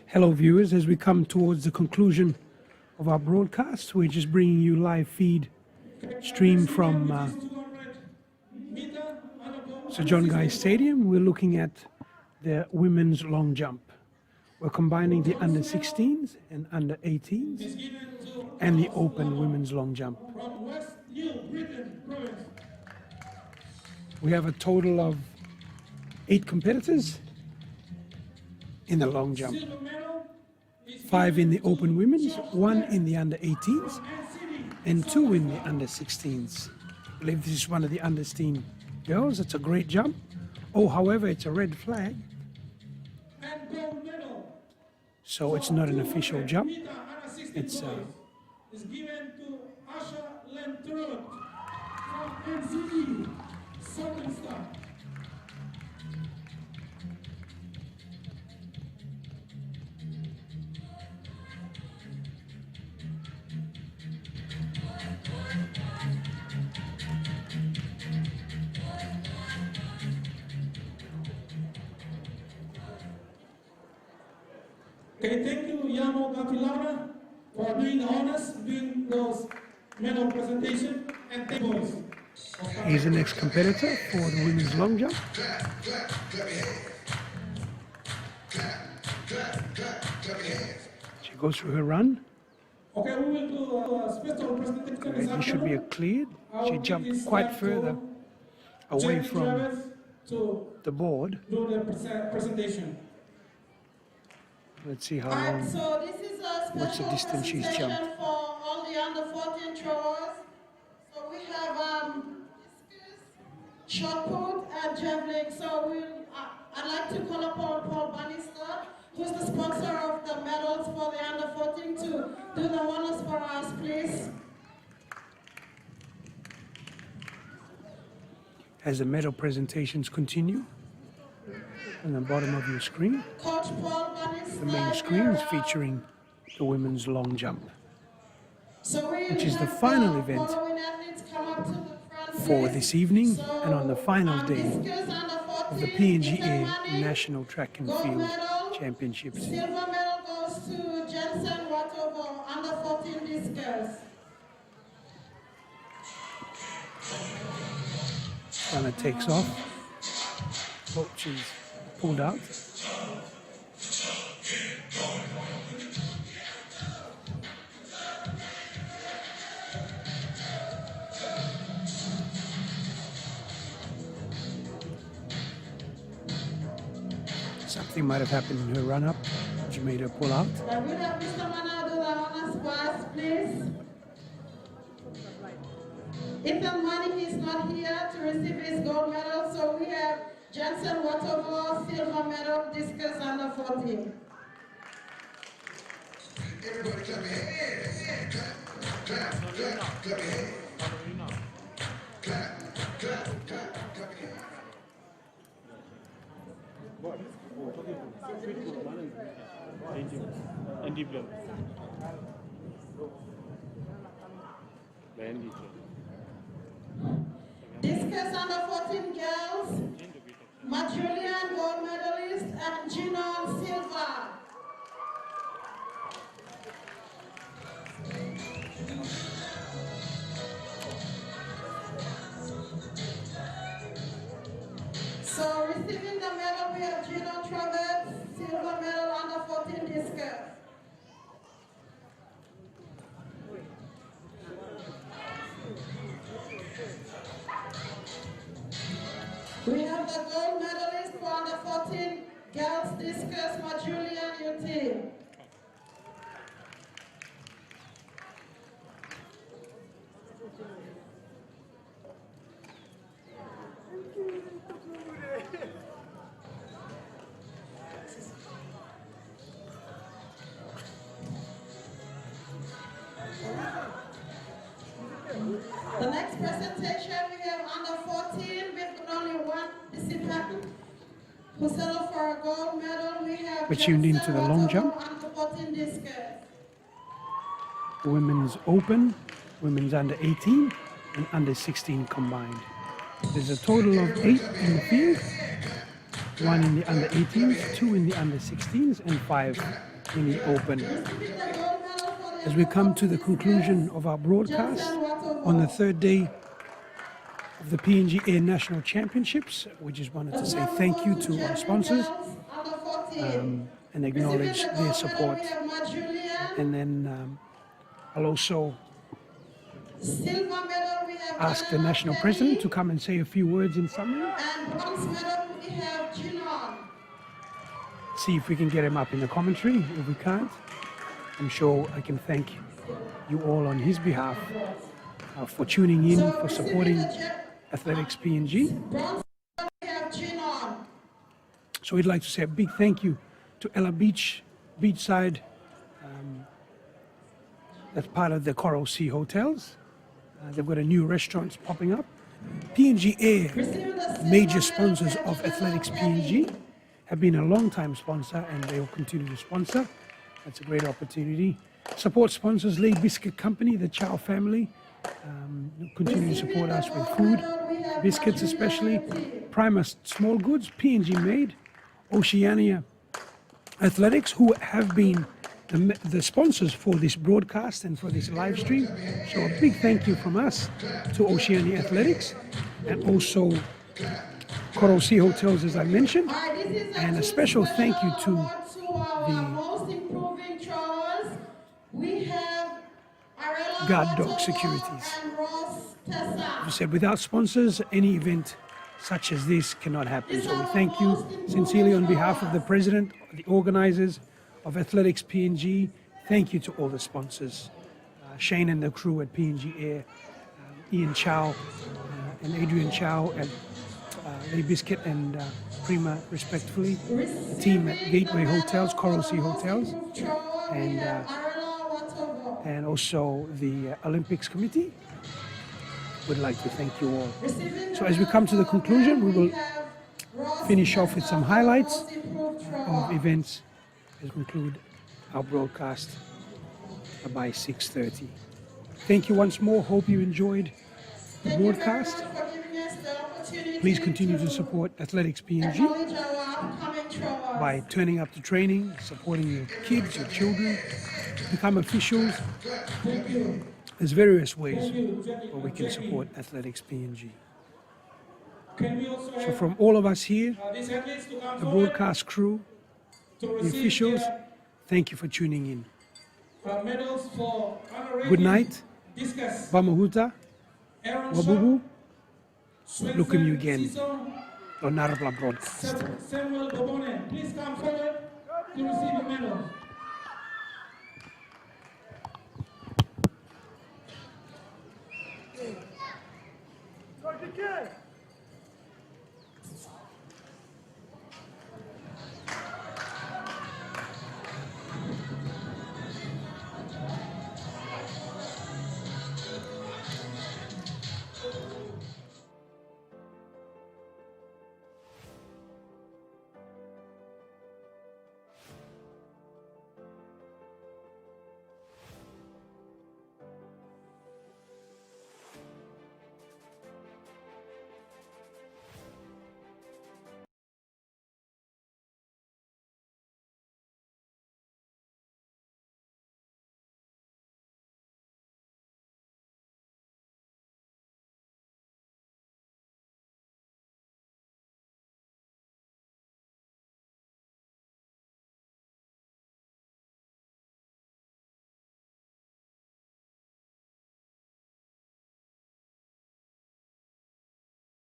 Hello, viewers. As we come towards the conclusion of our broadcast, we're just bringing you live feed stream from Sir John Guy Stadium. We're looking at the women's long jump. We're combining the under 16s and under 18s and the open women's long jump. We have a total of 8 competitors in the long jump. 5 in the open women's, 1 in the under 18s, and 2 in the under 16s. I believe this is one of the under 16 girls. It's a great jump. Oh, however, it's a red flag. So it's not an official jump. It's is given to Asha Lenturut from NCD Southern Star. Okay, thank you, Yamo Kapilana, for doing the honors, doing those medal presentation, and thank you. He's the next competitor for the women's long jump. Clap, clap, clap your hands. Clap, clap, clap, clap your hands. She goes through her run. Okay, we will do a special presentation this This should be a afternoon. cleared. She jumped quite further away from the board. Do the presentation. Let's see how Alright, long. so this is a What's the special distance she's presentation jumped? for all the under 14 throwers. So we have discus, shot put, and javelin. So I'd like to call upon Paul Bannister, who's the sponsor of the medals for the under 14, to do the honors for us, please. As the medal presentations continue, on the bottom of your screen, Coach Paul Bannister. the main screen is featuring the women's long jump, So we which is the have final event following athletes come up to the front, for please. this evening So, and on the final day discus under 14, of the PNG Peter Air Manning. National Track and Gold Field medal. Championships. Silver medal goes to Jensen Watovo, under 14 discus. Runner takes off. Oh, she's pulled out. something might have happened in her run-up, which made her pull out. Can we have Mr. Mana do the honors pass, please? Ethan Manning is not here to receive his gold medal, so we have Jensen Watovo, silver medal, discus under 14. Everybody clap your hands. Clap, clap, clap, clap your hands. Clap, clap, clap, clap your hands. Discus under 14 girls, Majulian gold medalist and Ginon silver. So receiving the medal, we have Ginon Travers, silver medal under 14 discus. We have the gold medalist for under 14 girls discus, Majulian UT. The next presentation we have under 14 with only one participant who settled for a gold medal. We have We're tuned into the long jump. under 14 discus. The women's open, women's under 18 and under 16 combined. There's a total of 8 in the field, 1 in the under 18s, 2 in the under 16s and 5 in the open. As we come to the conclusion of our broadcast on the third day of the PNG Air National Championships, we just wanted to say thank you to our sponsors and acknowledge their support. And then I'll also ask the national president to come and say a few words in summary. And bronze medal we have Ginon. See if we can get him up in the commentary. If we can't, I'm sure I can thank you all on his behalf for tuning in, for supporting Athletics PNG. Bronze medal we have Ginon. So we'd like to say a big thank you to Ella Beachside, that's part of the Coral Sea Hotels. They've got a new restaurant popping up. PNG Air, major sponsors of Athletics PNG, have been a long-time sponsor and they will continue to sponsor. That's a great opportunity. Support sponsors, Lay Biscuit Company, the Chow family, continue to support us with food, biscuits especially. Prima Small Goods, PNG Made, Oceania Athletics, who have been the sponsors for this broadcast and for this live stream. So a big thank you from us to Oceania Athletics and also Coral Sea Hotels, as I mentioned, and a special thank you to the Guard Dog Securities. As I said, without sponsors, any event such as this cannot happen. So we thank you sincerely on behalf of the president, the organizers of Athletics PNG. Thank you to all the sponsors, Shane and the crew at PNG Air, Ian Chow and Adrian Chow at Lay Biscuit and Prima, respectively, the team at Gateway Hotels, Coral Sea Hotels, and also the Olympics Committee. Would like to thank you all. So as we come to the conclusion, we will finish off with some highlights of events as we conclude our broadcast by 6:30. Thank you once more. Hope you enjoyed the broadcast. Please continue to support Athletics PNG by turning up to training, supporting your kids, your children, become officials. There's various ways where we can support Athletics PNG. So from all of us here, the broadcast crew, the officials, thank you for tuning in. Good night, Bamahuta, Wabubu, look at you again. Honorable Broadcast. Samuel Bobone, please come forward to receive your medal. Go,